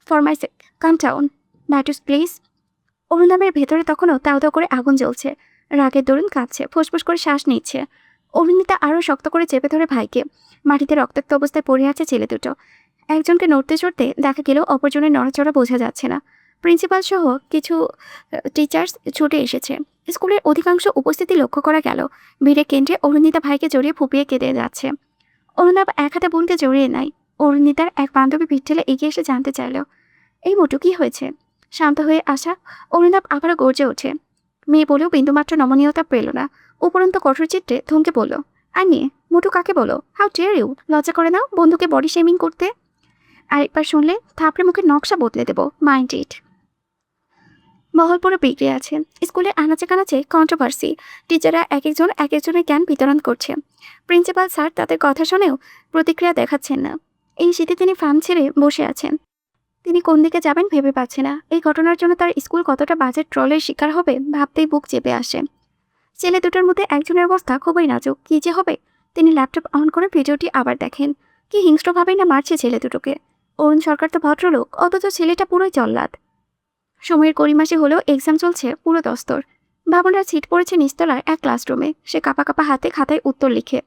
for my sake, come down, ভাইটুস প্লিজ। অরুণাবের ভেতরে তখনও তাও তাও করে আগুন জ্বলছে, রাগের দরুন কাঁদছে, ফুসফুস করে শ্বাস নিচ্ছে। অরুণিতা আরও শক্ত করে চেপে ধরে ভাইকে। মাটিতে রক্তাক্ত অবস্থায় পড়ে আছে ছেলে দুটো। একজনকে নড়তে চড়তে দেখা গেলেও অপরজনের নড়াচড়া বোঝা যাচ্ছে না। প্রিন্সিপাল সহ কিছু টিচার্স ছুটে এসেছে। স্কুলের অধিকাংশ উপস্থিতি লক্ষ্য করা গেল। ভিড়ে কেন্দ্রে অরুণিতা ভাইকে জড়িয়ে ফুপিয়ে কেঁদে যাচ্ছে। অরুণাব এক হাতে বোনকে জড়িয়ে নেয়। অরুণিতার এক বান্ধবী পিঠ ঠেলে এগিয়ে এসে জানতে চাইল, এই মোটু কি হয়েছে? শান্ত হয়ে আসা অরুণাব আবারও গর্জে ওঠে। মেয়ে বলেও বিন্দুমাত্র নমনীয়তা পেল না, উপরন্ত কঠোর চিত্রে থমকে বলল, আর নিয়ে মোটু কাকে বলো? How dare you! লজ্জা করে না বন্ধুকে বডি শেমিং করতে? আরেকবার শুনলে থাপড়ে মুখে নকশা বদলে দেব, মাইন্ড ইট। মহল পুরো বিগড়ে আছে। স্কুলের আনাচে কানাচে কন্ট্রোভার্সি, টিচাররা এক একজনের জ্ঞান বিতরণ করছে। প্রিন্সিপাল স্যার তাদের কথা শুনেও প্রতিক্রিয়া দেখাচ্ছেন না। এই শীতে তিনি ফার্ম ছেড়ে বসে আছেন। তিনি কোন দিকে যাবেন ভেবে পাচ্ছে না। এই ঘটনার জন্য তার স্কুল কতটা বাজেট ট্রলের শিকার হবে ভাবতেই বুক চেপে আসে। ছেলে দুটোর মধ্যে একজনের অবস্থা খুবই নাজুক, কী যে হবে। তিনি ল্যাপটপ অন করে ভিডিওটি আবার দেখেন। কি হিংস্রভাবেই না মারছে ছেলে দুটোকে। অরুণ সরকার তো ভদ্রলোক, অথচ ছেলেটা পুরোই জল্লাদ। সময়ের কড়িমাসে হলেও এক্সাম চলছে পুরো দস্তর। বাবনরা সিট পড়েছে নিচতলার এক ক্লাসরুমে। সে কাপা কাপা হাতে খাতায় উত্তর লিখে।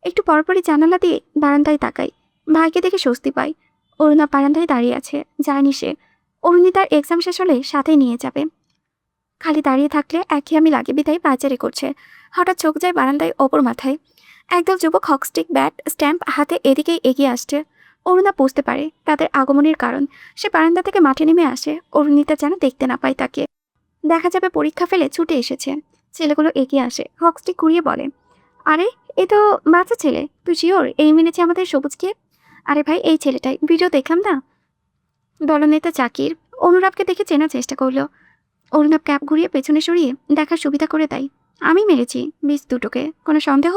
একটু পরপরই জানালা দিয়ে বারান্দায় তাকাই, ভাইকে দেখে স্বস্তি পাই। অরুণা বারান্দায় দাঁড়িয়ে আছে, যায়নি সে। অরুণিতার এক্সাম শেষ হলে সাথে নিয়ে যাবে। খালি দাঁড়িয়ে থাকলে একঘেয়েমি লাগে বিধায় পায়চারি করছে। হঠাৎ চোখ যায় বারান্দায় ওপর মাথায় একদল যুবক হকস্টিক, ব্যাট, স্ট্যাম্প হাতে এদিকেই এগিয়ে আসছে। অরুণা বুঝতে পারে তাদের আগমনের কারণ। সে বারান্দা থেকে মাঠে নেমে আসে, অরুণিতা যেন দেখতে না পায় তাকে। দেখা যাবে পরীক্ষা ফেলে ছুটে এসেছে। ছেলেগুলো এগিয়ে আসে, হকস্টিক ঘুরিয়ে বলে, আরে এ তো বাচ্চা ছেলে, তুই শিওর এই মেনেছে আমাদের সবুজকে? আরে ভাই, এই ছেলেটাই, ভিডিও দেখলাম না। দলনেতা জাকির অনুরাবকে দেখে চেনার চেষ্টা করলো। অরুণাব ক্যাপ ঘুরিয়ে পেছনে সরিয়ে দেখার সুবিধা করে দেয়, আমি মেরেছি বিষ দুটোকে, কোনো সন্দেহ?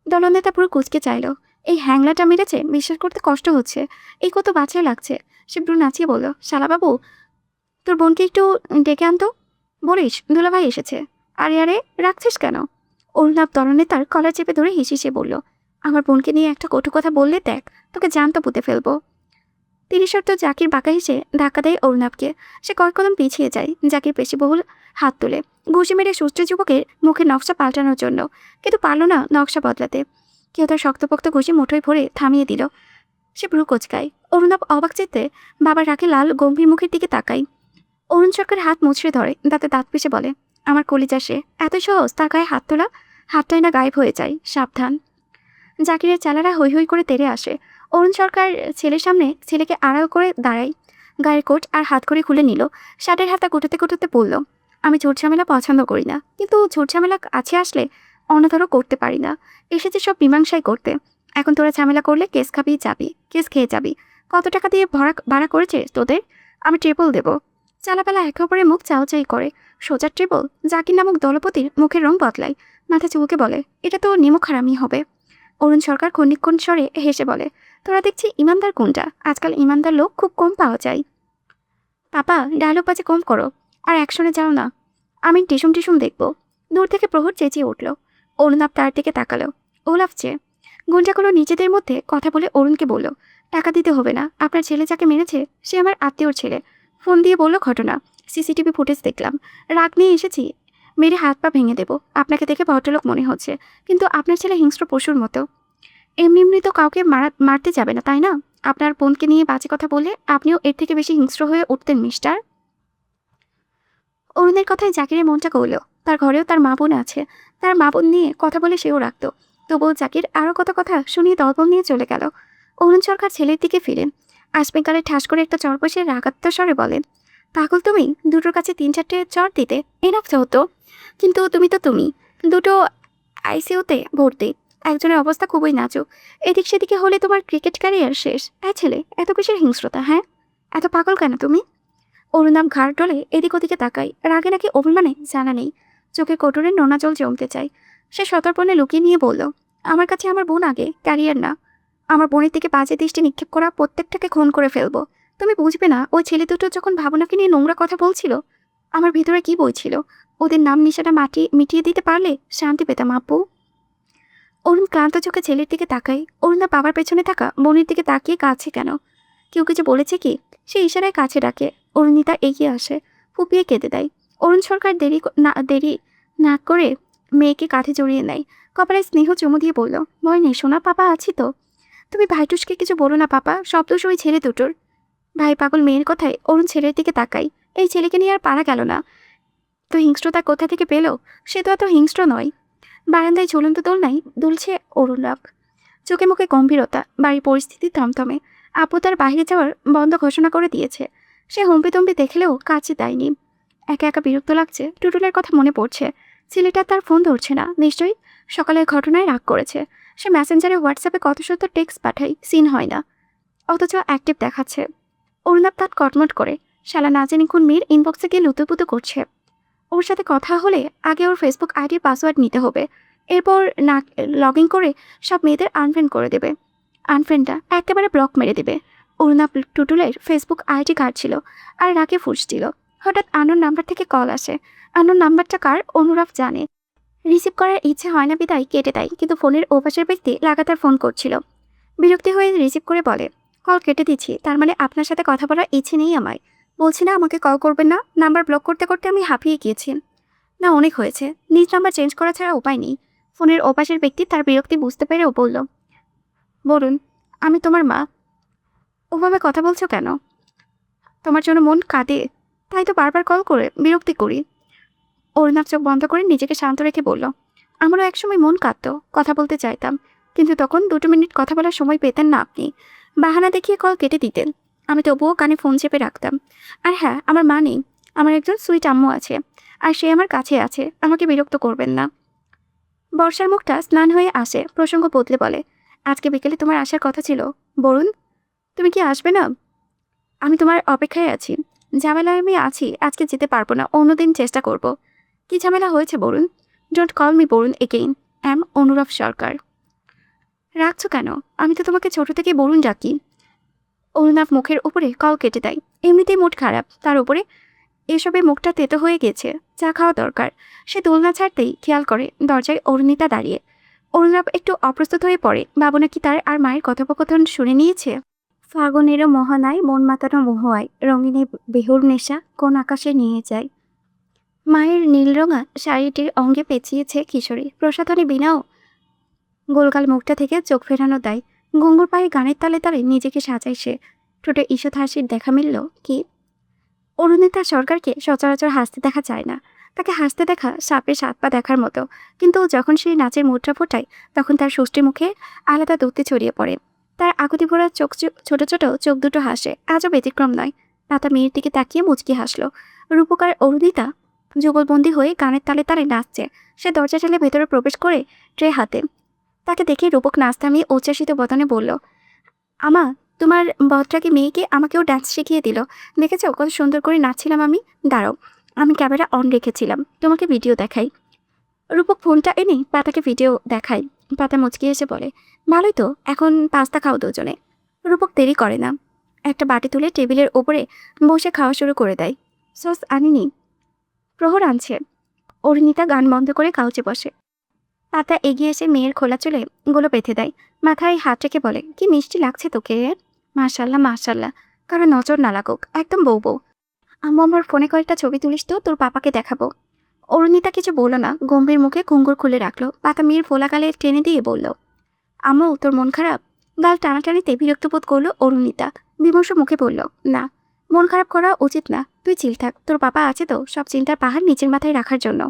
দলনেতা পুরো কুচকে চাইল, এই হ্যাংলাটা মেরেছে বিশ্বাস করতে কষ্ট হচ্ছে, এই কত বাছাই লাগছে। সে ব্রু নাচিয়ে বলল, শালাবাবু তোর বোনকে একটু ডেকে আনতো, বলিস দুলাভাই এসেছে। আরে আরে রাখছিস কেন? অরুণাব দলনেতার কলার চেপে ধরে হেসে বলল, আমার বোনকে নিয়ে একটা কটু কথা বললে দেখ তোকে জ্যান্ত পুঁতে ফেলবো। তিরিশার্থ জাকির বাঁকা হেসে ধাক্কা দেয় অরুণাবকে। সে কয়েক কদম পিছিয়ে যায়। জাকির পেশিবহুল হাত তুলে ঘুষি মেরে সুস্থ যুবকের মুখে নকশা পাল্টানোর জন্য, কিন্তু পারল না নকশা বদলাতে। কেউ তার শক্তপোক্ত ঘুষি মুঠোয় ভরে থামিয়ে দিল। সে ভ্রু কোচকায়। অরুণাব অবাক চিত্তে বাবার রাগে লাল গম্ভীর মুখের দিকে তাকায়। অরুণ সরকার হাত মুচড়ে ধরে, দাঁতে দাঁত পিষে বলে, আমার কলিজা সে, এত সহজ তার গায়ে হাত তোলা? হাতটাই না গায়েব হয়ে যায়, সাবধান। জাকিরের চালারা হৈ হৈ করে তেড়ে আসে। অরুণ সরকার ছেলের সামনে ছেলেকে আড়াল করে দাঁড়ায়, গায়ের কোট আর হাত করে খুলে নিল। শার্টের হাতা কুটাতে কুটাতে বলল, আমি ঝুট ঝামেলা পছন্দ করি না, কিন্তু ঝুট ঝামেলা কাছে আসলে অন্যথারও করতে পারি না। এসেছে সব মীমাংসাই করতে। এখন তোরা ঝামেলা করলে কেস খাবিয়ে যাবি, কেস খেয়ে যাবি। কত টাকা দিয়ে ভাড়া করেছে তোদের? আমি ট্রিপল দেব। চালাবেলা একে অপরের মুখ চাওচাই করে। সোজা ট্রিপল? জাকির নামক দলপতির মুখের রং বদলায়, মাথা চুলকে বলে, এটা তো নিমক হারামি হবে। অরুণ সরকার ক্ষণিক্ষণ স্বরে হেসে বলে, তোরা দেখছি ইমানদার কোনটা? আজকাল ইমানদার লোক খুব কম পাওয়া যায়। পাপা ডায়লগ বাজে কম করো, আর অ্যাকশনে যাও না, আমি টিসুম দেখব। দূর থেকে প্রহর চেঁচিয়ে উঠল। অরুণাব তার দিকে তাকালো। ও লাফছে। গুন্ডাগুলো নিজেদের মধ্যে কথা বলে অরুণকে বলল, টাকা দিতে হবে না, আপনার ছেলে যাকে মেরেছে সে আমার আত্মীয়র ছেলে। ফোন দিয়ে বলল ঘটনা, সিসিটিভি ফুটেজ দেখলাম, রাগ নিয়ে এসেছি, মেরে হাত পা ভেঙে দেবো। আপনাকে দেখে ভদ্রলোক মনে হচ্ছে, কিন্তু আপনার ছেলে হিংস্র পশুর মতো। এমনি এমনি তো কাউকে মারতে যাবে না, তাই না? আপনার বোনকে নিয়ে বাজে কথা বললে আপনিও এর থেকে বেশি হিংস্র হয়ে উঠতেন মিস্টার। অরুণের কথায় জাকিরের মনটা গড়ল। তার ঘরেও তার মা বোন আছে, তার মা বোন নিয়ে কথা বলে সেও রাখত। তবুও জাকির আরও কত কথা শুনিয়ে দলবল নিয়ে চলে গেল। অরুণ সরকার ছেলের দিকে ফিরেন, আসবেকালে ঠাস করে একটা চর বসে রাগাত্ম স্বরে বলেন, পাগল তুমি, দুটোর কাছে 3-4টে চর দিতে এনাফ হতো। কিন্তু তুমি তো তুমি, দুটো আইসিইউতে ভর্তি, একজনের অবস্থা খুবই নাজুক, এদিক সেদিকে হলে তোমার ক্রিকেট ক্যারিয়ার শেষ। ছেলে, এত কিসের হিংস্রতা? হ্যাঁ, এত পাগল কেন তুমি? অরুণাম ঘাড় ডলে এদিক ওদিকে তাকাই, রাগে নাকি অভিমানে জানা নেই। চোখে কোটরে নোনা জল জমতে চায়। সে সতর্পণে লুকিয়ে নিয়ে বলল, আমার কাছে আমার বোন আগে, ক্যারিয়ার না। আমার বোনের দিকে বাজে দৃষ্টি নিক্ষেপ করা প্রত্যেকটাকে খুন করে ফেলবো। তুমি বুঝবে না, ওই ছেলে দুটো যখন ভাবনাকে নিয়ে নোংরা কথা বলছিল, আমার ভিতরে কি বইছিল। ওদের নাম নিশাটা মিটিয়ে দিতে পারলে শান্তি পেতাম আপু। অরুণ ক্লান্ত চোখে ছেলের দিকে তাকাই। অরুণা বাবার পেছনে থাকা বোনের দিকে তাকিয়ে কাছে কেন? কেউ কিছু বলেছে কি? সে ইশারায় কাছে ডাকে। অরুণিতা এগিয়ে আসে, ফুপিয়ে কেঁদে দেয়। অরুণ সরকার দেরি না করে মেয়েকে কাঁধে জড়িয়ে নেয়, কপালে স্নেহ চুমু দিয়ে বলল, ভয় নেই সোনা, পাপা আছি তো। তুমি ভাইটুসকে কিছু বলো না পাপা, সব দোষ ওই ছেলে দুটোর। ভাই পাগল মেয়ের কথায় অরুণ ছেলের দিকে তাকাই। এই ছেলেকে নিয়ে আর পারা গেল না। তো হিংস্রতা কোথা থেকে পেল? সে তো এত হিংস্র নয়। বারান্দায় ঝুলন্ত দোলনায় দুলছে অরুণাভ, চোখে মুখে গম্ভীরতা, বাড়ির পরিস্থিতি থমথমে। আপু তার বাইরে যাওয়ার বন্ধ ঘোষণা করে দিয়েছে। সে হম্পি দেখলেও কাছে দেয়নি। একা একা বিরক্ত লাগছে। টুটুলের কথা মনে পড়ছে। ছেলেটা তার ফোন ধরছে না, নিশ্চয়ই সকালের ঘটনায় রাগ করেছে। সে মেসেঞ্জারে হোয়াটসঅ্যাপে কত শত টেক্সট পাঠায়, সিন হয় না, অথচ অ্যাক্টিভ দেখাচ্ছে। অরুণাভ তাৎ কটমট করে শালা না জেনে কোন মেয়ের ইনবক্সে গিয়ে লুতুপুতু করছে। ওর সাথে কথা হলে আগে ওর ফেসবুক আইডির পাসওয়ার্ড নিতে হবে, এরপর না লগ ইন করে সব মেয়েদের আনফ্রেন্ড করে দেবে। আনফ্রেন্ডটা একেবারে ব্লক মেরে দেবে। অরুণা টুটুলের ফেসবুক আইডি কার্ড ছিল আর রাগে ফুসছিল। হঠাৎ আননোন নাম্বার থেকে কল আসে। আননোন নাম্বারটা কার অনুরাগ জানে। রিসিভ করার ইচ্ছে হয় না বিদায় কেটে দেয়, কিন্তু ফোনের ওপাশের ব্যক্তি লাগাতার ফোন করছিল। বিরক্তি হয়ে রিসিভ করে বলে, কল কেটে দিচ্ছি, তার মানে আপনার সাথে কথা বলার ইচ্ছে নেই আমার। বলছি না আমাকে কল করবেন না? নাম্বার ব্লক করতে করতে আমি হাঁপিয়ে গিয়েছি। না, অনেক হয়েছে, নিজ নাম্বার চেঞ্জ করা ছাড়া উপায় নেই। ফোনের ওপাশের ব্যক্তি তার বিরক্তি বুঝতে পেরেও বলল, বলুন, আমি তোমার মা। ওভাবে কথা বলছো কেন? তোমার জন্য মন কাঁদে, তাই তো বারবার কল করে বিরক্তি করি। অরুণাভ চোখ বন্ধ করে নিজেকে শান্ত রেখে বলল, আমারও একসময় মন কাঁদতো, কথা বলতে চাইতাম, কিন্তু তখন 2 মিনিট কথা বলার সময় পেতেন না আপনি। বাহানা দেখিয়ে কল কেটে দিতেন। আমি তবুও কানে ফোন চেপে রাখতাম। আর হ্যাঁ, আমার মা নেই, আমার একজন সুইট আম্মু আছে, আর সে আমার কাছে আছে। আমাকে বিরক্ত করবেন না। বর্ষার মুখটা স্নান হয়ে আসে, প্রসঙ্গ বদলে বলে, আজকে বিকেলে তোমার আসার কথা ছিল বরুণ, তুমি কি আসবে না? আমি তোমার অপেক্ষায় আছি। ঝামেলায় আমি আছি, আজকে যেতে পারবো না, অন্যদিন চেষ্টা করব। কি ঝামেলা হয়েছে Barun? Don't call me Barun again, Anurag Sarkar. রাখছো কেন? আমি তো তোমাকে ছোট থেকে বরুণ ডাকি। অরুণাভ মুখের উপরে কল কেটে দেয়। এমনিতেই মুড খারাপ, তার উপরে এসবে মুখটা তেতো হয়ে গেছে, চা খাওয়া দরকার। সে দোলনা ছাড়তেই খেয়াল করে দরজায় অরুণিতা দাঁড়িয়ে। অরুণাভ একটু অপ্রস্তুত হয়ে পড়ে, বাবু নাকি তার আর মায়ের কথোপকথন শুনে নিয়েছে। ফাগুনেরও মোহনায় মন মাতানো মোহয়, রঙিনী বেহুর নেশা কোন আকাশে নিয়ে যায়। মায়ের নীলরঙা শাড়িটির অঙ্গে পেঁচিয়েছে কিশোরী, প্রসাধনী বিনাও গোলগাল মুখটা থেকে চোখ ফেরানো দেয়। ঘুঙুর পায়ে গানের তালে তালে নিজেকে সাজায় সে। ঠোঁটে ঈষৎ হাসির দেখা মিলল কি? অরুণিতা সরকারকে সচরাচর হাসতে দেখা যায় না। তাকে হাসতে দেখা সাপের 7 পা দেখার মতো, কিন্তু যখন সেই নাচের মুদ্রা ফোটায় তখন তার সুষ্টি মুখে আলাদা দূতি ছড়িয়ে পড়ে। তার আকুতি ভরা চোখ ছোট ছোট চোখ দুটো হাসে, আজও ব্যতিক্রম নয়। পাতা মেয়ের দিকে তাকিয়ে মুচকি হাসলো। রূপকার অরুণিতা যুগলবন্দি হয়ে গানের তালে তালে নাচছে। সে দরজা ঠেলে ভেতরে প্রবেশ করে ট্রে হাতে। তাকে দেখে রূপক নাচ থামিয়ে উচ্ছ্বাসিত বদনে বলল, আমা, তোমার বদরাগী মেয়েকে আমাকেও ডান্স শিখিয়ে দিল। দেখেছো কত সুন্দর করে নাচছিলাম আমি? দাঁড়াও, আমি ক্যামেরা অন রেখেছিলাম, তোমাকে ভিডিও দেখাই। রূপক ফোনটা এনে পাতাকে ভিডিও দেখায়। পাতা মুচকি এসে বলে, ভালোই তো, এখন পাস্তা খাও দুজনে। রূপক দেরি করে না, একটা বাটি তুলে টেবিলের ওপরে বসে খাওয়া শুরু করে দেয়। সস আনিনি? প্রহর আনছে। অরুণিতা গান বন্ধ করে কাউচে বসে। পাতা এগিয়ে এসে মেয়ের খোলা চুলে গুলো বেঁধে দেয়। মাথায় হাত রেখে বলে, কি মিষ্টি লাগছে তোকে। মাশাল্লাহ মাশাল্লাহ, কারো নজর না লাগুক, একদম বউ বউ। আম্মু আমার ফোনে কয়েকটা ছবি তুলিস তো, তোর পাপাকে দেখাবো। অরুণিতা কিছু বলল না, গম্ভীর মুখে ঘুঙ্গুর খুলে রাখলো। পাতা মেয়ের ফোলা গালে টেনে দিয়ে বলল, আম্মু তোর মন খারাপ। গাল টানাটানিতে বিরক্ত বোধ করলো অরুণিতা। বিমর্ষ মুখে বলল, না, মন খারাপ করা উচিত না, তুই চিল থাক, তোর পাপা আছে তো সব চিন্তার পাহাড় নিচের মাথায় রাখার জন্য।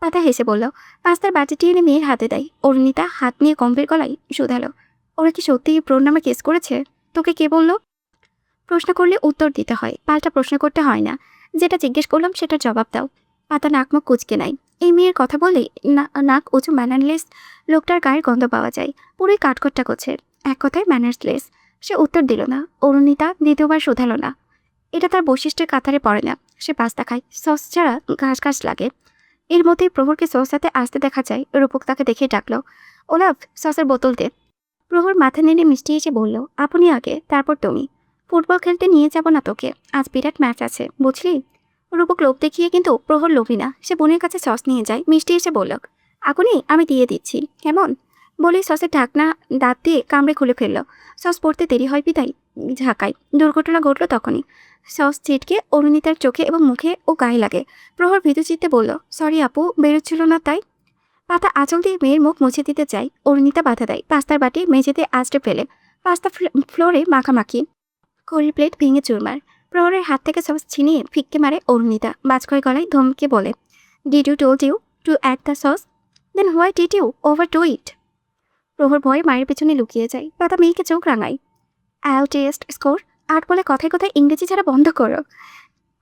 পাতা হেসে বলল। পাস্তার বাটিটি এনে মেয়ের হাতে দেয়। অরুণিতা হাত নিয়ে গম্ভীর গলায় শুধালো, ওরা কি সত্যিই প্রোর নামে কেস করেছে? তোকে কে বলল? প্রশ্ন করলে উত্তর দিতে হয়, পাল্টা প্রশ্ন করতে হয় না। যেটা জিজ্ঞেস করলাম সেটার জবাব দাও। পাতা নাক মুখ কুচকে নাই। এই মেয়ের কথা বলে নাক উঁচু ম্যানারলেস লোকটার গায়ের গন্ধ পাওয়া যায়। পুরোই কাঠখট্টা করছে, এক কথায় ম্যানার্সলেস। সে উত্তর দিল না। অরুণিতা দ্বিতীয়বার শোধালো না। এটা তার বৈশিষ্ট্যের কাতারে পড়ে না। সে পাস্তা খায়, সস ছাড়া ঘাস ঘাস লাগে। এর মধ্যেই প্রহরকে সস হাতে আসতে দেখা যায়। রূপক তাকে দেখে ডাকলো, ওলাভ সসের বোতল দে। প্রহর মাথা নেড়ে মিষ্টি এসে বলল, আপনি আগে, তারপর তুমি। ফুটবল খেলতে নিয়ে যাব না তোকে, আজ বিরাট ম্যাচ আছে, বুঝলি? রূপক লোভ দেখিয়ে কিন্তু প্রহর লোভী না। সে বোনের কাছে সস নিয়ে যায়। মিষ্টি এসে বলল, আপনি আমি দিয়ে দিচ্ছি, কেমন? বলেই সসের ঢাকনা দাঁত দিয়ে কামড়ে খুলে ফেলল। সস পড়তে দেরি হয় বিদায় ঝাঁকায়। দুর্ঘটনা ঘটল তখনই। সস ছিটকে অরুণিতার চোখে এবং মুখে ও গায়ে লাগে। প্রহর ভীতুচিত্তে বলল, সরি আপু, বেরোচ্ছিল না তাই। পাতা আঁচল দিয়ে মেয়ের মুখ মুছে দিতে চাই। অরুণিতা বাধা দেয়। পাস্তার বাটি মেঝেতে আঁচড়ে ফেলে। পাস্তা ফ্লোরে মাখামাখি। কড়ির প্লেট ভেঙে চুরমার। প্রহরের হাত থেকে সস ছিনিয়ে ফিক্কে মারে অরুণিতা। বাজখয় গলায় ধমকে বলে, did you told you to add the sauce? Then why did you overdo it? Prohor ভয়ে মায়ের পেছনে লুকিয়ে যায়। পাতা মেয়েকে চোখ রাঙায়। আইএল টেস্ট স্কোর 8 বলে কথায় কথায় ইংরেজি ছাড়া বন্ধ করো।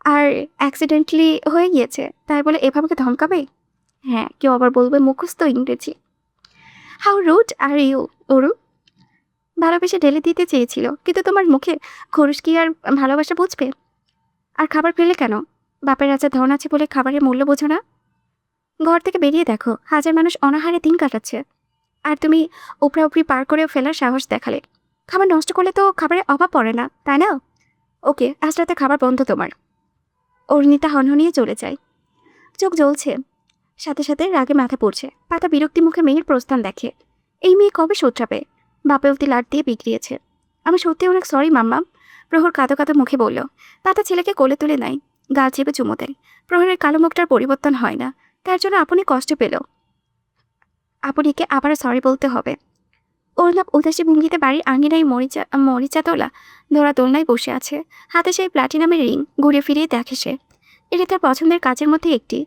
আর অ্যাক্সিডেন্টলি হয়ে গিয়েছে তাই বলে এভাবে ধমকাবে? হ্যাঁ, কেউ আবার বলবে মুখস্থ ইংরেজি। How rude are you Aru. ভালোবেসে ঢেলে দিতে চেয়েছিল, কিন্তু তোমার মুখে খরুশ কি আর ভালোবাসা বুঝবে? আর খাবার ফেলে কেন? বাপের রাজার ধন আছে বলে খাবারের মূল্য বোঝো না? ঘর থেকে বেরিয়ে দেখো, হাজার মানুষ অনাহারে দিন কাটাচ্ছে, আর তুমি উপরি পার করেও ফেলার সাহস দেখালে। খাবার নষ্ট করলে তো খাবারের অভাব পড়ে না, তাই না? ওকে, আজ রাতে খাবার বন্ধ তোমার। অরুণিতা হনহনিয়ে চলে যায়। চোখ জ্বলছে, সাথে সাথে রাগে মাথা পড়ছে। পাতা বিরক্তি মুখে মেয়ের প্রস্থান দেখে। এই মেয়ে কবে শোধরাবে? বাপে অতি লাট দিয়ে বিগড়িয়েছে। আমি সত্যি অনেক সরি মাম্মা, প্রহর কাঁদো কাঁদো মুখে বলল। পাতা ছেলেকে কোলে তুলে নেয়, গাল চেপে চুমো দেয়। প্রহরের কালো মুখটার পরিবর্তন হয় না। তার জন্য আপনি কষ্ট পেল। আপনিকে আবার সরি বলতে হবে। অরুণাব উদাসী ভঙ্গিতে বাড়ির আঙিনায় মরিচা তোলা ধরা দোলনায় বসে আছে। হাতে সেই প্লাটিনামের রিং। ঘুরে ফিরিয়ে দেখে সে। এটা তার পছন্দের কাজের মধ্যে একটি।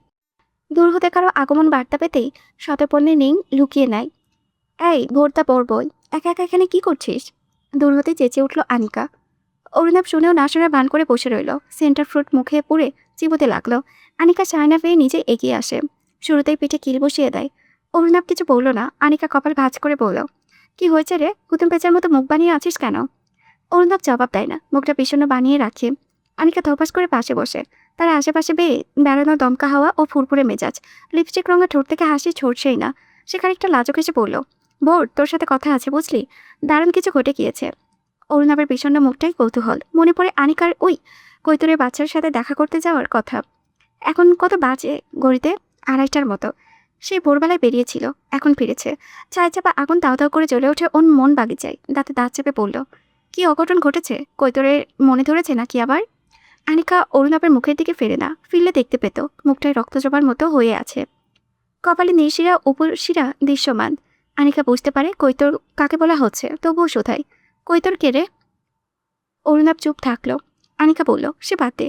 দূর হতে কারো আগমন বার্তা পেতেই শতপণ্যের রিং লুকিয়ে নেয়। এই ভোরতা পড়বই, একা একা এখানে কি করছিস? দূর হতে চেঁচিয়ে উঠল আনিকা। অরুণাব শুনেও না শোনার ভান করে বসে রইল। সেন্টার ফ্রুট মুখে পুড়ে চিবোতে লাগলো। আনিকা সায়না পেয়ে নিজে এগিয়ে আসে। শুরুতেই পিঠে কিল বসিয়ে দেয়। অরুণাব কিছু বলল না। আনিকা কপাল ভাঁজ করে বলল, কি হয়েছে রে, কুতুম পেঁচার মতো মুখ বানিয়ে আছিস কেন? অরুণাব জবাব দেয় না, মুখটা বিষণ্ণ বানিয়ে রাখে। আনিকা ধপাস করে পাশে বসে। তার আশেপাশে বেড়ানো দমকা হাওয়া ও ফুরফুরে মেজাজ। লিপস্টিক রঙের ঠোঁট থেকে হাসি ছড়ছেই না। সে খানিকটা লাজুক এসে বলল, বোর, তোর সাথে কথা আছে বুঝলি, দারুণ কিছু ঘটে গিয়েছে। অরুণাবের বিষণ্ণ মুখটাই কৌতূহল। মনে পড়ে আনিকার ওই কৈতরের বাচ্চার সাথে দেখা করতে যাওয়ার কথা। এখন কত বাজে ঘড়িতে? 2:30টার মতো। সে ভোরবেলায় বেরিয়েছিল, এখন ফিরেছে। চায় চাপা আগুন দাও দাও করে জ্বলে ওঠে ওর মন বাগিচায়। দাঁতে দাঁত চেপে পড়ল, কি অঘটন ঘটেছে? কৈতরের মনে ধরেছে নাকি আবার? আনিকা অরুণাবের মুখের দিকে ফেরে না। ফিরলে দেখতে পেত মুখটায় রক্ত জবার মতো হয়ে আছে। কপালে নিশিরা উপশিরা দৃশ্যমান। আনিকা বুঝতে পারে কৈতর কাকে বলা হচ্ছে, তবুও শোধায়, কৈতর কে রে? অরুণাব চুপ থাকলো। আনিকা বলল, সে বাদ দে।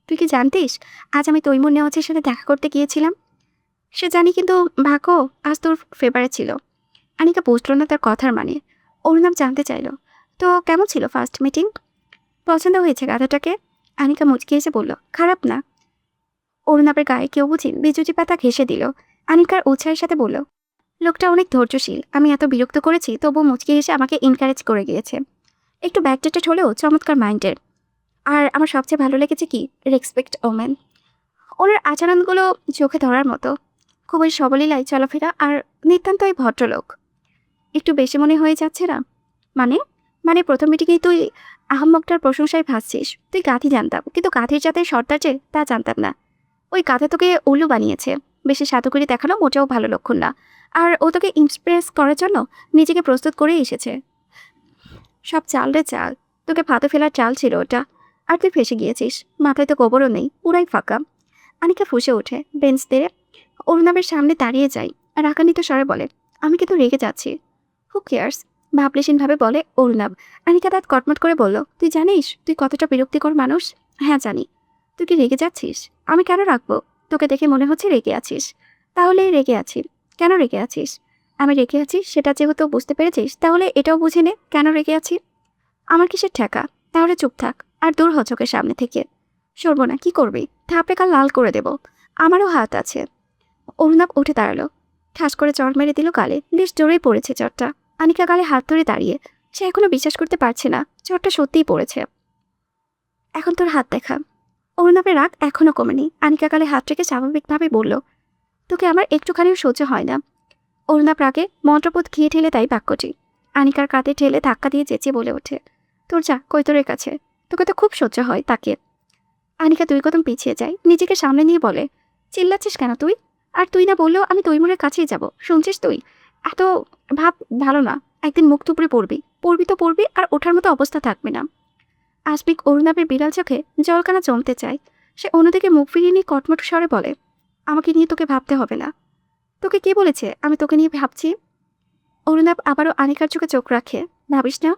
তুই কি জানতিস আজ আমি তৈমুর নেওয়াজের সাথে দেখা করতে গিয়েছিলাম? সে জানি, কিন্তু ভাগ্য আজ তোর ফেভারে ছিল। আনিকা বুঝল না তার কথার মানে। অরুণাব জানতে চাইল, তো কেমন ছিল ফার্স্ট মিটিং? পছন্দ হয়েছে গাধাটাকে? আনিকা মুচকি এসে বলল, খারাপ না। অরুণাবের গায়ে কেউ বুঝি বিজুটি পাতা ঘেঁষে দিল। আনিকার উৎসাহের সাথে বলল, লোকটা অনেক ধৈর্যশীল। আমি এত বিরক্ত করেছি তবু মুচকি হেসে আমাকে এনকারেজ করে গিয়েছে। একটু ব্যাকডেটেড হলেও চমৎকার মাইন্ডের। আর আমার সবচেয়ে ভালো লেগেছে কি, রেসপেক্ট ওমেন। ওনার আচরণগুলো চোখে ধরার মতো। খুবই সবলীলায় চলাফেরা আর নিতান্তই ভদ্রলোক। একটু বেশি মনে হয়ে যাচ্ছে না? মানে মানে প্রথম মিটিংয়েই তুই আহম্মকটার প্রশংসায় ভাসছিস। তুই গাধি জানতাম, কিন্তু গাধির জাতের সর্দার যে তা জানতাম না। ওই গাধা তোকে উল্লু বানিয়েছে। বেশি সাধুকরি দেখানো মোটেও ভালো লক্ষণ না। আর ও তোকে ইমপ্রেস করার জন্য নিজেকে প্রস্তুত করেই এসেছে। সব চাল রে চাল, তোকে ফাঁদে ফেলার চাল ছিল ওটা। আর তুই ফেসে গিয়েছিস, মাথায় তো গোবরও নেই, পুরাই ফাঁকা। আনিকা ফুঁসে ওঠে, বেঞ্চ তেড়ে অরুণাবের সামনে দাঁড়িয়ে যায় আর রাগান্বিত স্বরে বলে, আমি কিন্তু রেগে যাচ্ছি। হু কেয়ার্স, ভাবলেশীনভাবে বলে অরুণাব। আনিকা দাঁত কটমট করে বলল, তুই জানিস তুই কতটা বিরক্তিকর মানুষ? হ্যাঁ জানি। তুই কি রেগে যাচ্ছিস? আমি কেন রাখবো? তোকে দেখে মনে হচ্ছে রেগে আছিস। তাহলে রেগে আছি। কেন রেগে আছিস? আমি রেগে আছি সেটা যেহেতু বুঝতে পেরেছিস, তাহলে এটাও বুঝে নে কেন রেগে আছি। আমার কিসের ঠেকা? তাহলে চুপ থাক আর দূর হ চোখের সামনে থেকে। সরবো না, কি করবি? থাপড়ে কাল লাল করে দেব। আমারও হাত আছে। অরুণাব উঠে দাঁড়ালো, ঠাস করে চড় মেরে দিল গালে। বেশ জোরেই পড়েছে চড়টা। আনিকা গালে হাত ধরে দাঁড়িয়ে, সে এখনো বিশ্বাস করতে পারছে না চড়টা সত্যিই পড়েছে। এখন তোর হাত দেখা। অরুণাবের রাগ এখনো কমেনি। আনিকা গালে হাত রেখে স্বাভাবিকভাবে বলল, তোকে আমার একটুখানিও সহ্য হয় না। অরুণাব রাগে মন্ত্রপদ ঘিয়ে ঠেলে তাই বাক্যটি আনিকার কাঁধে ঠেলে ধাক্কা দিয়ে চেঁচিয়ে বলে ওঠে, তোর যা কৈতরের কাছে, তোকে তো খুব সহ্য হয় তাকে। আনিকা দুই কদম পিছিয়ে যায়, নিজেকে সামনে নিয়ে বলে, চিল্লাচ্ছিস কেন তুই? আর তুই না বললেও আমি তৈমুরের কাছেই যাব, শুনছিস তুই? এত ভাব ভালো না। একদিন মুখ থুবড়ে পড়বি, পড়বি তো পড়বি, আর ওঠার মতো অবস্থা থাকবে না। আসবিক অরুণাবের বিড়াল চোখে জলকানা জমতে চায়। সে অন্যদিকে মুখ ফিরিয়ে নিয়ে কটমট স্বরে বলে, আমাকে নিয়ে তোকে ভাবতে হবে না। তোকে কে বলেছে আমি তোকে নিয়ে ভাবছি? অরুণাব আবারও আনিকার চোখে চোখ রাখে। ভাবিস না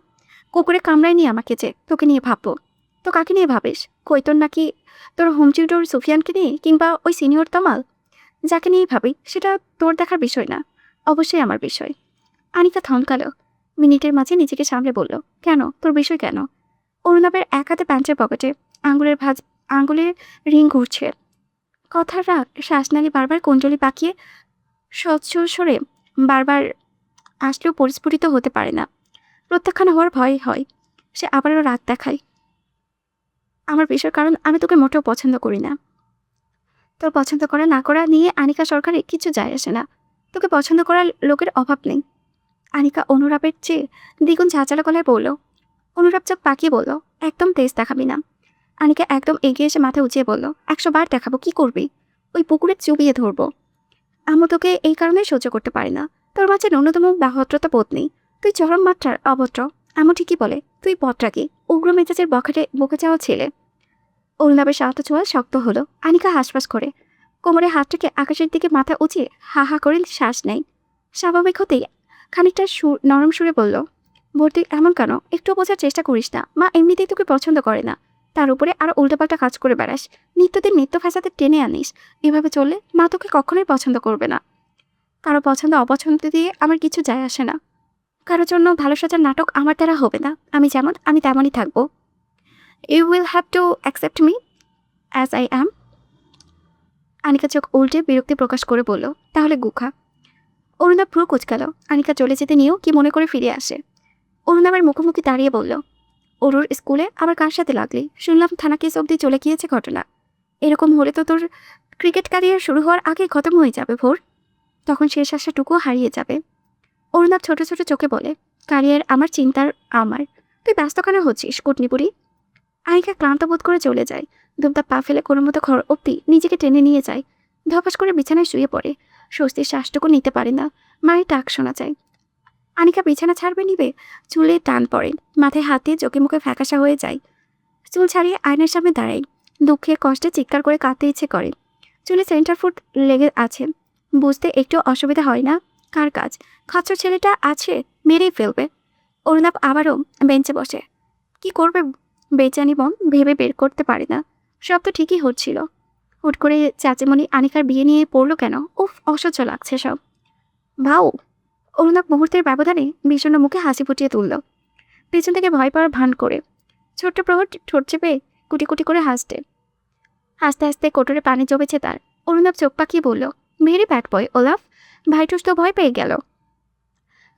কুকুরে কামড়ায় নিয়ে আমাকে যে তোকে নিয়ে ভাববো? তো কাকে নিয়ে ভাবিস? কৈতর নাকি তোর হোম টিউটর সুফিয়ানকে নিয়ে, কিংবা ওই সিনিয়র তমাল? যাকে নিয়ে ভাবি সেটা তোর দেখার বিষয় না, অবশ্যই আমার বিষয়। আনিকা থমকালো, মিনিটের মাঝে নিজেকে সামলে বলল, কেন তোর বিষয় কেন? অরুণাবের এক হাতে প্যান্টের পকেটে আঙ্গুলের রিং ঘুরছে। কথার রাগ শ্বাসনালী বারবার কুণ্ডলি পাকিয়ে স্বচ্ছ সরে বারবার আসলেও পরিস্ফুটিত হতে পারে না। প্রত্যাখ্যান হওয়ার ভয় হয়। সে আবারও রাগ দেখায়, আমার বিষয় কারণ আমি তোকে মোটেও পছন্দ করি না। তোর পছন্দ করা না করা নিয়ে আনিকা সরকারের কিছু যায় আসে না। তোকে পছন্দ করার লোকের অভাব নেই। আনিকা অনুরাবের চেয়ে দ্বিগুণ ঝাঁচালো গলায় বলল। অনুরাব চোখ পাকিয়ে বলল, একদম তেজ দেখাবি না। আনিকা একদম এগিয়ে এসে মাথা উঁচিয়ে বলল, 100 বার দেখাবো, কি করবি? ওই পুকুরে চুবিয়ে ধরবো। আমি তোকে এই কারণেই সহ্য করতে পারি না, তোর মাঝে ন্যূনতম ভদ্রতা বোধ নেই। তুই চরম মাত্রার অভদ্র। এমন ঠিকই বলে, তুই পটরাগী, উগ্র মেজাজের বকে যাওয়া ছেলে। অরুণাবের সাহত ছোঁয়া শক্ত হলো। আনিকা হাসফাস করে কোমরে হাত রেখে আকাশের দিকে মাথা উঁচিয়ে হা হা করে শ্বাস নেয়। স্বাভাবিক হতেই খানিকটা নরম সুরে বলল, ভর্তি এমন কেন? একটু বোঝার চেষ্টা করিস না। মা এমনিতেই তোকে পছন্দ করে না, তার উপরে আরো উল্টোপাল্টা কাজ করে বেড়াস, নিত্যদিন নিত্য ফ্যাসাদে টেনে আনিস। এভাবে চললে মা তোকে কখনোই পছন্দ করবে না। কারো পছন্দ অপছন্দ দিয়ে আমার কিছু যায় আসে না। কারোর জন্য ভালো সাজার নাটক আমার দ্বারা হবে না। আমি যেমন আমি তেমনই থাকবো। You will have to accept me as I am. Anika চোখ উল্টে বিরক্তি প্রকাশ করে বলল, তাহলে গুখা। অরুণাব ভ্রু কুচকাল। আনিকা চলে যেতে নিয়েও কি মনে করে ফিরে আসে। অরুণাবের মুখোমুখি দাঁড়িয়ে বলল, অরুর স্কুলে আবার কার সাথে লাগলি? শুনলাম থানা কেস অব্দি চলে গিয়েছে ঘটনা। এরকম হলে তো তোর ক্রিকেট ক্যারিয়ার শুরু হওয়ার আগে খতম হয়ে যাবে ভোর। তখন শেষ আশাটুকুও হারিয়ে যাবে। অরুণাব ছোট ছোট চোখে বলে, ক্যারিয়ার আমার চিন্তার আমার। তুই ব্যস্ত কেন হচ্ছিস কুটনিপুরি? আনিকা ক্লান্ত বোধ করে চলে যায়। দুমটা পা ফেলে কোনো মতো ঘর অব্দি নিজেকে টেনে নিয়ে যায়। ধপাস করে বিছানায় শুয়ে পড়ে। স্বস্তির শ্বাসটুকু নিতে পারে না। মায়ের ডাক শোনা যায়। আনিকা বিছানা ছাড়বে নিবে, চুলে টান পড়ে, মাথায় হাত দিয়ে চোখে মুখে ফ্যাকাশা হয়ে যায়। চুল ছাড়িয়ে আয়নার সামনে দাঁড়ায়। দুঃখে কষ্টে চিৎকার করে কাঁদতে ইচ্ছে করে। চুলে সেন্টার ফুট লেগে আছে, বুঝতে একটু অসুবিধা হয় না কার কাজ। খচ্চর ছেলেটা আছে, মেরেই ফেলবে। অরুণাব আবারও বেঞ্চে বসে। কি করবে বেচানি মন ভেবে বের করতে পারে না। সব তো ঠিকই হচ্ছিল। হুট করে চাচিমণি আনিকার বিয়ে নিয়ে পড়লো কেন? উফ, অসহ্য লাগছে সব। ভাও। অরুণাব মুহূর্তের ব্যবধানে বিষণ্ণ মুখে হাসি ফুটিয়ে তুলল, পেছন থেকে ভয় পাওয়ার ভান করে। ছোট্ট প্রহর ঠোঁট চেপে কুটি কুটি করে হাসতে হাসতে কোটরে পানি জমেছে তার। অরুণাব চোখ পাকিয়ে বলল, ভেরি ব্যাড বয় ওলাফ। ভাইটুস তো ভয় পেয়ে গেল।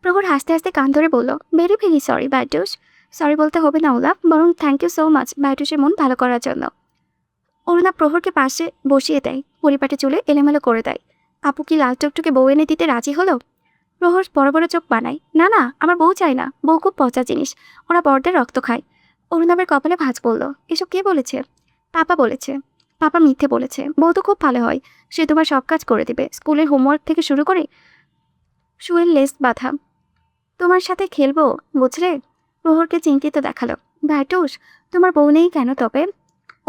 প্রহর হাসতে হাসতে কান ধরে বলল, ভেরি ভেরি সরি ভাইটুস। সরি বলতে হবে না ওলাফ, বরং থ্যাংক ইউ সো মাচ ভাইটুসের মন ভালো করার জন্য। অরুণাব প্রহরকে পাশে বসিয়ে দেয়, পরিপাটি চুলে এলোমেলো করে দেয়। আপু কি লাল টুকটুকে বউ এনে দিতে রাজি হলো? প্রহর বড় বড় চোখ বানায়, না না, আমার বউ চাই না। বউ খুব পচা জিনিস, ওরা বড়দের রক্ত খায়। অরুণাবের কপালে ভাঁজ পড়ল। এসব কে বলেছে? পাপা বলেছে। পাপা মিথ্যে বলেছে, বউ তো খুব ভালো হয়, সে তোমার সব কাজ করে দেবে, স্কুলের হোমওয়ার্ক থেকে শুরু করে শুয়ের লেস বাঁধা। তোমার সাথে খেলবো, বুঝলে? প্রহরকে চিন্তিত দেখালো। ভাইটুস, তোমার বউ নেই কেন তবে?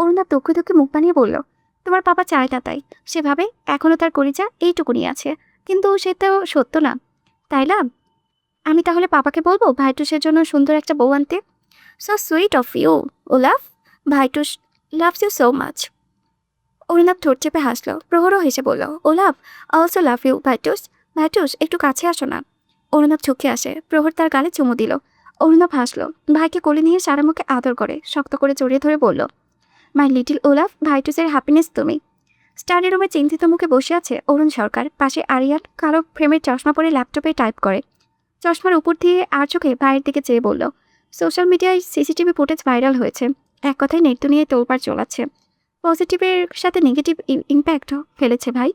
অরুণাব দুঃখ দুঃখে মুখ বানিয়ে বলল, তোমার পাপা চায় না তাই। সেভাবে এখনো তার কলিজা এইটুকুনি আছে, কিন্তু সেটা সত্য না, তাই না? আমি তাহলে পাপাকে বলবো ভাইটুসের জন্য সুন্দর একটা বউ আনতে। So sweet of you, Olaf. ভাইটুস loves you so much. Arinabh ঠোঁট চেপে হাসলো। প্রহরও হেসে বলল, ওলাভ অলসো লাভ ইউ ভাইটুস। ভাইটুস, একটু কাছে আসো না। অরুণাভ ঝুঁকে আসে। প্রহর তার গালে চুমু দিল। অরুণাভ হাসলো। ভাইকে কোলে নিয়ে সারা মুখে আদর করে শক্ত করে জড়িয়ে ধরে বলল, মাই লিটিল ওলাভ, ভাইটুসের হ্যাপিনেস তুমি। স্টাডি রুমে চিন্তিত মুখে বসে আছে অরুণ সরকার। পাশে আরিয়ান কালো ফ্রেমের চশমা পরে ল্যাপটপে টাইপ করে। চশমার উপর দিয়ে আর চোখে ভাইয়ের দিকে চেয়ে বলল, সোশ্যাল মিডিয়ায় সিসিটিভি ফুটেজ ভাইরাল হয়েছে। এক কথায় নেট নিয়ে তোলপাড় চলাচ্ছে। পজিটিভের সাথে নেগেটিভ ইম্প্যাক্ট ফেলেছে ভাই।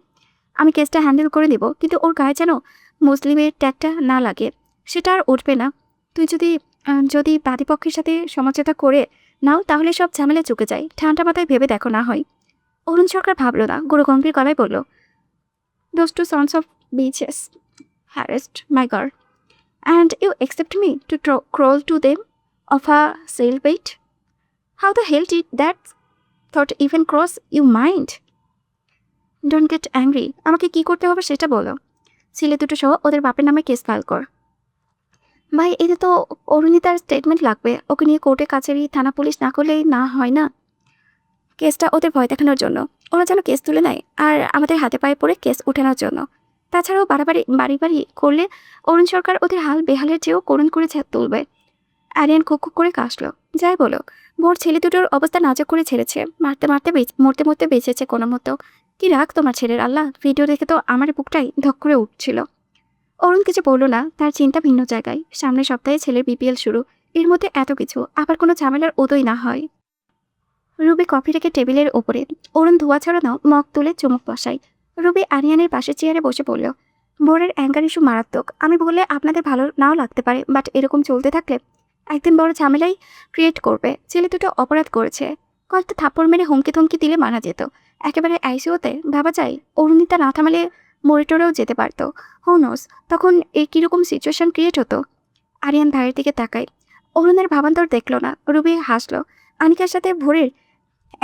আমি কেসটা হ্যান্ডেল করে দেব, কিন্তু ওর গায়ে যেন মুসলিমের ট্যাগটা না লাগে। সেটা আর উঠবে না। তুই যদি বাদীপক্ষের সাথে সমঝোতা করে নাও তাহলে সব ঝামেলা চুকে যায়। ঠান্ডা মাথায় ভেবে দেখো না হয়। অরুণ সরকার ভাবল না, গুরুগম্ভীর গলায় বলল, those two sons of bitches harassed my girl, and you accept me to crawl to them of a sail bait? How the hell did that thought even cross your mind? Don't get angry. আমাকে কি করতে হবে সেটা বলো। ছেলে দুটো সহ ওদের বাপের নামে কেস ফাইল কর। ভাই, এতে তো অরুণিতার স্টেটমেন্ট লাগবে। ওকে নিয়ে কোর্টে কাছারি থানা পুলিশ না করলেই না হয় না। কেসটা ওদের ভয় দেখানোর জন্য, ওরা যেন কেস তুলে নেয়, আর আমাদের হাতে পায়ে পড়ে কেস উঠানোর জন্য। তাছাড়াও বাড়ি বাড়ি করলে অরুণ সরকার ওদের হাল বেহালের চেয়েও করুণ করে তুলবে। আরিয়ান খুক খুক করে কাশলো। যাই বলো, ভোর ছেলে দুটোর অবস্থা নাজুক করে ছেড়েছে। মরতে মরতে বেঁচেছে কোনো মতো। কি রাগ তোমার ছেলের, আল্লাহ! ভিডিও দেখে তো আমার বুকটাই ধক করে উঠছিল। অরুণ কিছু বলল না। তার চিন্তা ভিন্ন জায়গায়। সামনের সপ্তাহে ছেলের বিপিএল শুরু। এর মধ্যে এত কিছু, আবার কোনো ঝামেলার উদয় না হয়। রুবি কফি রেখে টেবিলের ওপরে। অরুণ ধোয়া ছড়ানো মগ তুলে চুমুক বসায়। রুবি আরিয়ানের পাশে চেয়ারে বসে পড়ল। ভোরের অ্যাঙ্গার ইস্যু মারাত্মক। আমি বললে আপনাদের ভালো নাও লাগতে পারে, বাট এরকম চলতে থাকলে একদিন বড় ঝামেলাই ক্রিয়েট করবে। ছেলে দুটো অপরাধ করেছে। কয়েকটা থাপ্পড় মেরে হুমকি থমকি দিলে মানা যেত। একেবারে আইসিউতে ভাবা যায় অরুণিতা না থামালে মরিটরেও যেতে পারতো। হু নোস তখন এই কীরকম সিচুয়েশন ক্রিয়েট হতো। আরিয়ান ভাইয়ের দিকে তাকায়। অরুণের ভাবান্তর দেখল না। রুবি হাসলো। আনিকার সাথে ভোরের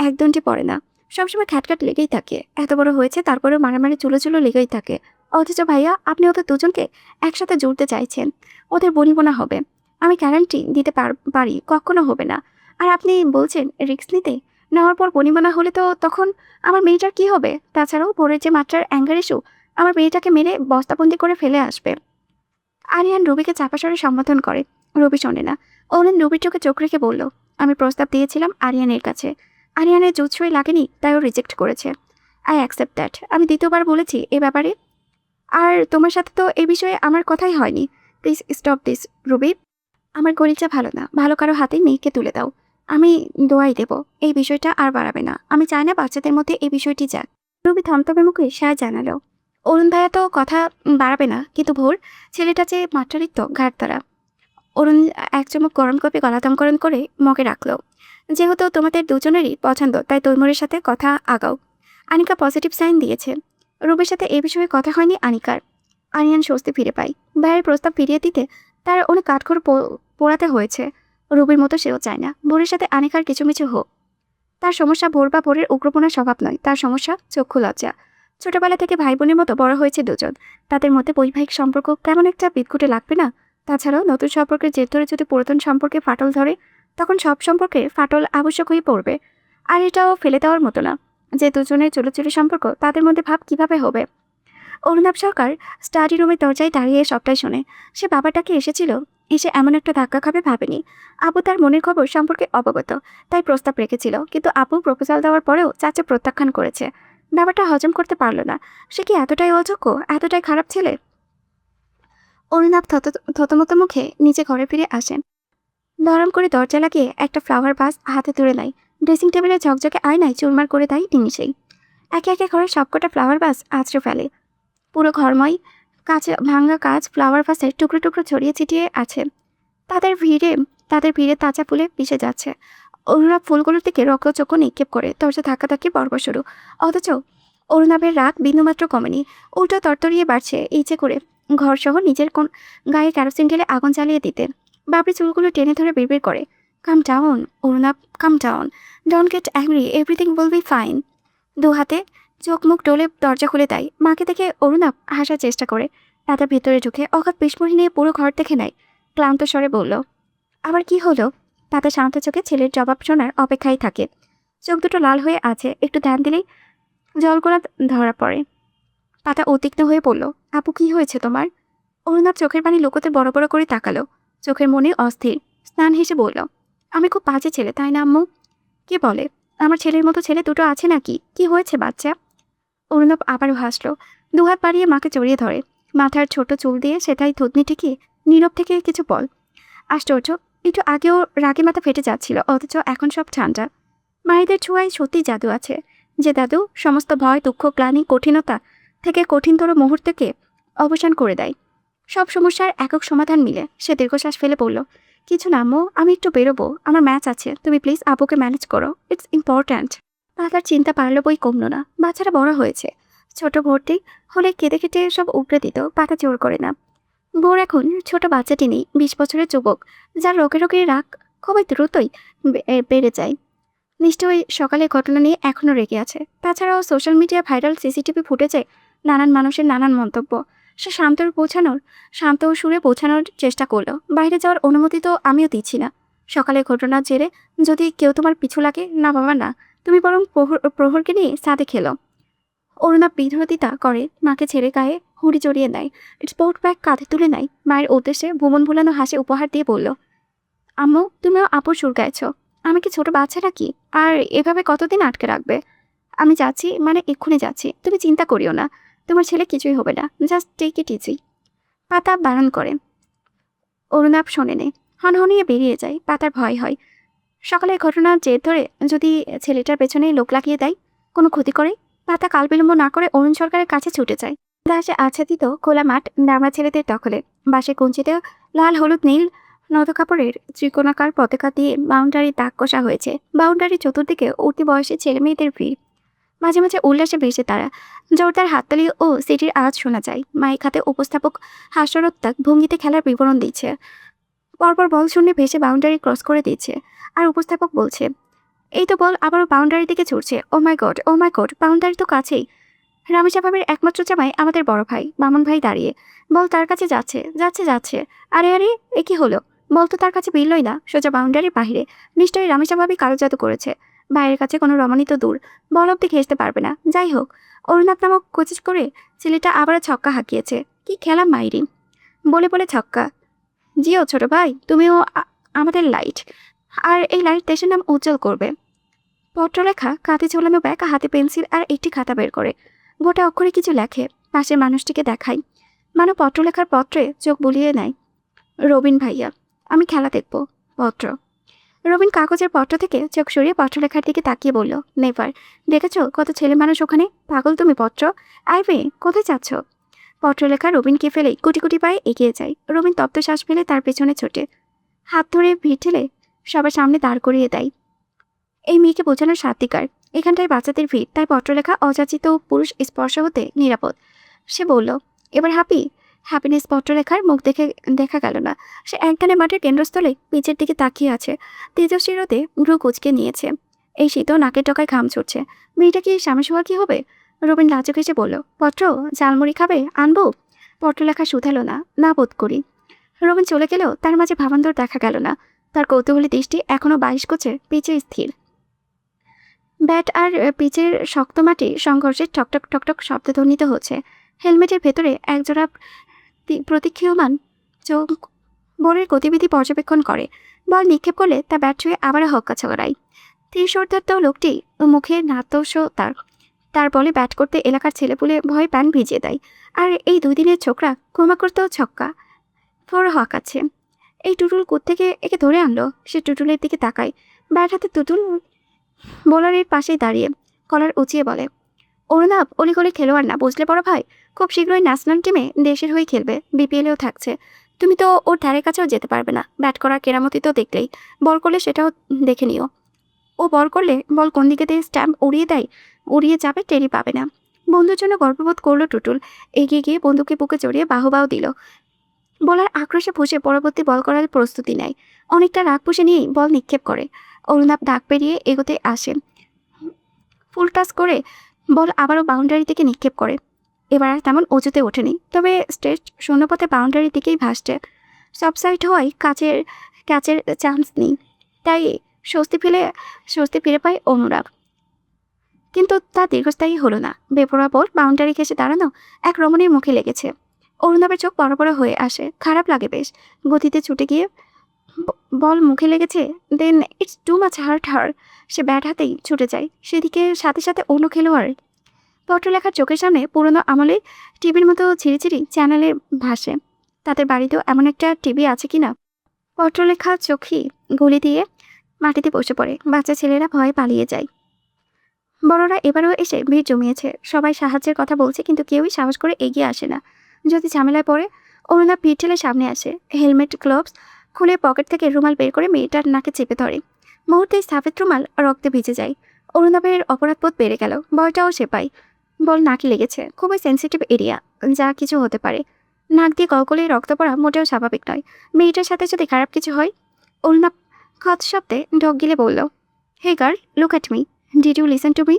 একদমটি পড়ে না। সবসময় খ্যাটখ্যাট লেগেই থাকে। এত বড় হয়েছে তারপরেও মারামারি চুলো লেগেই থাকে। অথচ ভাইয়া, আপনি ওদের দুজনকে একসাথে জুড়তে চাইছেন। ওদের বনিবনা হবে। আমি গ্যারান্টি দিতে পারি কখনো হবে না। আর আপনি বলছেন রিস্ক নিতে। নেওয়ার পর বনিবনা হলে তো তখন আমার মেয়েটার কি হবে? তাছাড়াও ভোরের যে মাত্রার অ্যাঙ্গার ইস্যু, আমার মেয়েটাকে মেরে বস্তাবন্দি করে ফেলে আসবে। আরিয়ান রুবিকে চাপা স্বরে সম্বোধন করে। রুবি শোনে না। অরুণ রুবির চোখে চোখ রেখে বলল, আমি প্রস্তাব দিয়েছিলাম আরিয়ানের কাছে। আরিয়ানের জুৎসই লাগেনি, তাই ও রিজেক্ট করেছে। I accept that. আমি দ্বিতীয়বার বলেছি এ ব্যাপারে। আর তোমার সাথে তো এ বিষয়ে আমার কথাই হয়নি। Please stop this Ruby. আমার গরিবটা ভালো না। ভালো কারো হাতে মেয়েকে তুলে দাও। আমি দোয়াই দেব। এই বিষয়টা আর বাড়াবে না। আমি চাই না বাচ্চাদের মধ্যে এই বিষয়টি যাক। রুবি থমথমে মুখে সায় জানালো। অরুণ ভাইয়া তো কথা বাড়াবে না, কিন্তু ভোর ছেলেটা যে মাত্রারিক্ত ঘাট তারা। অরুণ এক চুমুক গরম কপি গলাধমকরণ করে মগে রাখলো। যেহেতু তোমাদের দুজনেরই পছন্দ, তাই তৈমুরের সাথে কথা আগাও। আনিকা পজিটিভ সাইন দিয়েছে। রুবির সাথে এ বিষয়ে কথা হয়নি আনিকার। আরিয়ান স্বস্তি ফিরে পায়। ভাইয়ের প্রস্তাব ফিরিয়ে দিতে তার অনেক কাঠখড় পোড়াতে হয়েছে। রুবির মতো সেও চায় না ভোরের সাথে আনিকার কিছুমিছু হোক। তার সমস্যা ভোর বা ভোরের উগ্রপনার স্বভাব নয়, তার সমস্যা চক্ষু লজ্জা। ছোটবেলা থেকে ভাই বোনের মতো বড় হয়েছে দুজন। তাদের মধ্যে বৈবাহিক সম্পর্ক কেমন একটা বিদঘুটে লাগবে না? তাছাড়াও নতুন সম্পর্কের জের ধরে যদি পুরাতন সম্পর্কে ফাটল ধরে, তখন সব সম্পর্কে ফাটল আবশ্যক হয়ে পড়বে। আর এটাও ফেলে দেওয়ার মতো না যে দুজনের চুলোচুলি সম্পর্ক, তাদের মধ্যে ভাব কিভাবে হবে। অরুণাভ সরকার স্টাডি রুমের দরজায় দাঁড়িয়ে সবটাই শোনে। সে বাবাটাকে এসেছিল, এসে এমন একটা ধাক্কা খাবে ভাবেনি। আবু তার মনের খবর সম্পর্কে অবগত, তাই প্রস্তাব রেখেছিল। কিন্তু আপু প্রপোজাল দেওয়ার পরেও চাচা প্রত্যাখ্যান করেছে। ব্যাপারটা হজম করতে পারল না। সে কি এতটাই অযোগ্য, এতটাই খারাপ ছেলে? অরুণাভ থতমত মুখে নিচে ঘরে ফিরে আসেন। নরম করে দরজা লাগিয়ে একটা ফ্লাওয়ার ভাস হাতে তুলে নেয়। ড্রেসিং টেবিলে ঝকঝকে আয়নায় চুরমার করে দেয় নিমিষেই। একে একে ঘরের সবকটা ফ্লাওয়ার ভাস আছড়ে ফেলে। পুরো ঘরময় ভাঙা কাজ ফ্লাওয়ার ভাসের টুকরো টুকরো ছড়িয়ে ছিটিয়ে আছে। তাদের ভিড়ে তাজা ফুলে মিশে যাচ্ছে। অরুণাভ ফুলগুলোর দিকে রক্তচক্ষু নিক্ষেপ করে দরজা ধাক্কাধাক্কি পর্ব শুরু। অথচ অরুণাভের রাগ বিন্দুমাত্র কমেনি, উল্টো তরতরিয়ে বাড়ছে ইচ্ছে করে ঘরসহ নিজের কোন গায়ে কেরোসিন ঢেলে আগুন জ্বালিয়ে দিতে। বাবরি চুলগুলো টেনে ধরে বিড়বিড় করে, come down Arunabh, come down, don't get angry, everything will be fine. দু হাতে চোখ মুখ ডলে দরজা খুলে দেয়। মাকে দেখে অরুণাভ হাসার চেষ্টা করে। তাদের ভেতরে ঢুকে অগাধ বিস্ময় নিয়ে পুরো ঘর দেখে নেয়। ক্লান্ত স্বরে বলল, আবার কি হলো? তাতে শান্ত চোখে ছেলের জবাব শোনার অপেক্ষায় থাকে। চোখ দুটো লাল হয়ে আছে, একটু ধ্যান দিলেই জলগোলা ধরা পড়ে। পাতা উদ্বিগ্ন হয়ে পড়ল, আপু কি হয়েছে তোমার? অরুণাভ চোখের পানি লুকোতে বড় বড় করে তাকালো, চোখের মনে অস্থির। স্নান হেসে বলল, আমি খুব বাজে ছেলে, তাই না আম্মু? কে বলে? আমার ছেলের মতো ছেলে দুটো আছে নাকি? কি হয়েছে বাচ্চা? অরুণাভ আবারও হাসল, দুহাত বাড়িয়ে মাকে জড়িয়ে ধরে। মাথার ছোট চুল দিয়ে সেটাই থুতনি ঠেকিয়ে নীরব থেকে কিছু বল। আশ্চর্য, একটু আগেও রাগে মাথা ফেটে যাচ্ছিল, অথচ এখন সব ঠান্ডা। মায়েদের ছোঁয়ায় সত্যি জাদু আছে, যে দাদু সমস্ত ভয়, দুঃখ, গ্লানি, কঠিনতা থেকে কঠিনতর মুহূর্তকে অবসান করে দেয়। সব সমস্যার একক সমাধান মিলে। সে দীর্ঘশ্বাস ফেলে বলল, কিছু না আম্মু, আমি একটু বেরোবো, আমার ম্যাচ আছে, তুমি প্লিজ আপুকে ম্যানেজ করো, ইটস ইম্পর্ট্যান্ট। পাতার চিন্তা পারল বই কমল না। বাচ্চারা বড় হয়েছে, ছোট ভর্তি হলে কেঁদে কেটে সব উপড়ে দিত, পাতা জোর করে না। বোর এখন ছোট বাচ্চাটি নেই, 20 বছরের যুবক, যার রোগে রোগে রাগ খুবই দ্রুতই বেড়ে যায়। নিশ্চয়ই সকালের ঘটনা নিয়ে এখনও রেগে আছে। তাছাড়াও সোশ্যাল মিডিয়া ভাইরাল সিসিটিভি ফুটেজে নানান মানুষের নানান মন্তব্য। সে শান্ত সুরে বোঝানোর চেষ্টা করলো, বাইরে যাওয়ার অনুমতি তো আমিও দিচ্ছি না। সকালের ঘটনার জেরে যদি কেউ তোমার পিছু লাগে, না বাবা না, তুমি বরং প্রহরকে নিয়ে সাথে খেলো। অরুণা বিরোধিতা করে, মাকে ছেড়ে গায়ে হুড়ি জড়িয়ে নেয়, স্পোর্ট ব্যাগ কাঁধে তুলে নেয়। মায়ের উদ্দেশ্যে ভুবন ভুলানো হাসি উপহার দিয়ে বলল, আম্মু তুমিও আপুর সুর গাইছ, আমি কি ছোট বাচ্চা নাকি? আর এভাবে কতদিন আটকে রাখবে? আমি যাচ্ছি, মানে এক্ষুনি যাচ্ছি, তুমি চিন্তা করিও না, তোমার ছেলে কিছুই হবে না, জাস্ট টেক ইট ইজি। পাতা বারণ করে। অরুণাভ শোনে নেই, হনহনিয়ে বেরিয়ে যায়। পাতার ভয় হয়, সকালের ঘটনার জের ধরে যদি ছেলেটার পেছনে লোক লাগিয়ে দেয়, কোনো ক্ষতি করে। পাতা কাল বিলম্ব না করে অরুণ সরকারের কাছে ছুটে যায়। দাসে আচ্ছাদিত খোলা মাঠ, দামড়া ছেলেদের দখলে। বাসে কুঞ্চিতে লাল হলুদ নীল নদ কাপড়ের ত্রিকোণাকার পতাকা দিয়ে বাউন্ডারি দাগ কষা হয়েছে। বাউন্ডারির চতুর্দিকে উঠতি বয়সী ছেলে মেয়েদের ভিড়। মাঝে মাঝে উল্লাসে ভেসে তারা। জোরদার হাততালি ও সিটির আওয়াজ শোনা যায়। মাইক হাতে উপস্থাপক হাস্যরোত্তাক ভঙ্গিতে খেলার বিবরণ দিচ্ছে। পরপর বল শূন্যে ভেসে বাউন্ডারি ক্রস করে দিচ্ছে। আর উপস্থাপক বলছে, এই তো বল আবারও বাউন্ডারির দিকে ছুটছে, ও মাই গড, ও মাই গড, বাউন্ডারি তো কাছেই। রামেশা ভাবির একমাত্র জামাই আমাদের বড় ভাই মামুন ভাই দাঁড়িয়ে, বল তার কাছে যাচ্ছে যাচ্ছে যাচ্ছে। আরে আরে, এ কি হলো? বল তো তার কাছে বিললই না, সোজা বাউন্ডারির বাহিরে। নিশ্চয়ই রামেশা ভাবি কালো জাদু করেছে। ভাইয়ের কাছে কোনো রমণী তো দূর, বল অব্দি ঘেঁষতে পারবে না। যাই হোক, অরুণাভ নামক কোচিস করে ছেলেটা আবারও ছক্কা হাঁকিয়েছে। কি খেলা মাইরি! বলে বলে ছক্কা। জিও ছোট ভাই, তুমিও আমাদের লাইট, আর এই লাইট দেশের নাম উজ্জ্বল করবে। পত্রলেখা কাঁধে ঝোলানো ব্যাগ, হাতে পেন্সিল আর একটি খাতা বের করে গোটা অক্ষরে কিছু লেখে। পাশের মানুষটিকে দেখাই। মানুষ পত্রলেখার পত্রে চোখ বুলিয়ে নেয়। রবিন ভাইয়া, আমি খেলা দেখব। পত্র। রবিন কাগজের পত্র থেকে চোখ সরিয়ে পত্রলেখার দিকে তাকিয়ে বলল, নেভার। দেখেছ কত ছেলে মানুষ ওখানে? পাগল তুমি পত্র। আইবে, কোথায় যাচ্ছ? পত্রলেখা রবিনকে ফেলে কুটি কুটি পায়ে এগিয়ে যায়। রবিন তপ্ত শ্বাস ফেলে তার পেছনে ছোটে, হাত ধরে ভিড় ঠেলে সবার সামনে দাঁড় করিয়ে দেয়। এই মেয়েকে বোঝানোর সাত্বিকার, এখানটায় বাচ্চাদের ভিড়, তাই পত্রলেখা অযাচিত পুরুষ স্পর্শ হতে নিরাপদ। সে বলল, এবার হ্যাপিনেস। পত্রলেখার মুখ দেখা গেল না। সে একখানে মাঠের কেন্দ্রস্থলে পিচের দিকে তাকিয়ে আছে। তেজস্বিরতে ভ্রু কুচকে নিয়েছে। এই শীত নাকের টকায় ঘাম ছুটছে। মেয়েটা কি স্বামী সোহা কি হবে? রবিন লাজুক এসে বলল, পত্র ঝালমুড়ি খাবে, আনবো? পত্রলেখা শুধালো না, না বোধ করি। রবিন চলে গেলেও তার মাঝে ভাবান্তর দেখা গেল না। তার কৌতূহলী দৃষ্টি এখনো 22 কোচে পিচে স্থির। ব্যাট আর পিচের শক্ত মাটি সংঘর্ষের ঠকঠক ঠকঠক শব্দ ধ্বনিত হচ্ছে। হেলমেটের ভেতরে একজোড়া প্রতীক্ষীয়মান চোখ বলের গতিবিধি পর্যবেক্ষণ করে। বল নিক্ষেপ করলে তা ব্যাট ছুঁয়ে আবারও হক্কা ছড়ায়। ত্রিশোর্ধার্ত লোকটি মুখে নাতস্য তার বলে ব্যাট করতে এলাকার ছেলেপুলে ভয়ে প্যান ভিজিয়ে দেয়। আর এই 2 দিনের ছোকরা ক্রমাগত ছক্কা ফোর হাঁকাচ্ছে। এই টুটুল কোত্থেকে একে ধরে আনলো? সে টুটুলের দিকে তাকায়। ব্যাট হাতে টুটুল বোলারের পাশেই দাঁড়িয়ে কলার উঁচিয়ে বলে, অরুণাভ অলিগলি খেলোয়াড় না, বুঝলে বড় ভাই? খুব শীঘ্রই ন্যাশনাল টিমে দেশের হয়ে খেলবে, বিপিএলেও থাকছে। তুমি তো ওর ধারে কাছেও যেতে পারবে না। ব্যাট করার কেরামতি তো দেখলেই, বল করলে সেটাও দেখে নিও। ও বল করলে বল কোন দিকে দিয়ে স্ট্যাম্প উড়িয়ে দেয়, উড়িয়ে যাবে টেরি পাবে না। বন্ধুর জন্য গর্ববোধ করলো টুটুল। এগিয়ে গিয়ে বন্ধুকে বুকে জড়িয়ে বাহুবাহু দিল। বলার আক্রোশে ফুঁসে পরবর্তী বল করার প্রস্তুতি নেয়। অনেকটা রাগ পুষে নিয়েই বল নিক্ষেপ করে। অরুণাভ ডাক পেরিয়ে এগোতে আসে, ফুল টাচ করে বল আবারও বাউন্ডারি থেকে নিক্ষেপ করে। এবার আর তেমন অজুতে ওঠেনি, তবে স্টেজ শূন্যপথে বাউন্ডারির দিকেই ভাসছে। সব সাইড হওয়ায় ক্যাচের চান্স নেই, তাই স্বস্তি ফিরে পায় অনুরাগ। কিন্তু তা দীর্ঘস্থায়ী হলো না। বেপরোয়া বল বাউন্ডারি ঘেঁষে দাঁড়ানো এক রমণীর মুখে লেগেছে। অরুণাবের চোখ বড় বড় হয়ে আসে, খারাপ লাগে বেশ। গতিতে ছুটে গিয়ে বল মুখে লেগেছে, then it's too much hurt her. সে ব্যাট হাতেই ছুটে যায় সেদিকে, সাথে সাথে অন্য খেলোয়াড়। পত্রলেখার চোখের সামনে পুরনো আমলে টিভির মতো ছিঁড়ি চ্যানেলে ভাসে। তাদের বাড়িতেও এমন একটা টিভি আছে কিনা। পত্রলেখা চোখে গুলি দিয়ে মাটিতে বসে পড়ে। বাচ্চা ছেলেরা ভয়ে পালিয়ে যায়। বড়রা এবারও এসে ভিড় জমিয়েছে। সবাই সাহায্যের কথা বলছে, কিন্তু কেউই সাহস করে এগিয়ে আসে না। যদি ঝামেলায় পড়ে অরুণা পিঠ ঠেলে সামনে আসে, হেলমেট গ্লোভস খুলে পকেট থেকে রুমাল বের করে মেয়েটার নাকে চেপে ধরে। মুহূর্তে সাফেদ রুমাল রক্তে ভিজে যায়। অরুণাবের অপরাধবোধ বেড়ে গেল, ভয়টাও সে পায়। বল নাকে লেগেছে, খুবই সেন্সিটিভ এরিয়া, যা কিছু হতে পারে। নাক দিয়ে কলকলে রক্ত পড়া মোটেও স্বাভাবিক নয়। মেয়েটার সাথে যদি খারাপ কিছু হয়। অরুণা খত শব্দে ঢোক গিলে বলল, hey girl, look at me, did you listen to me?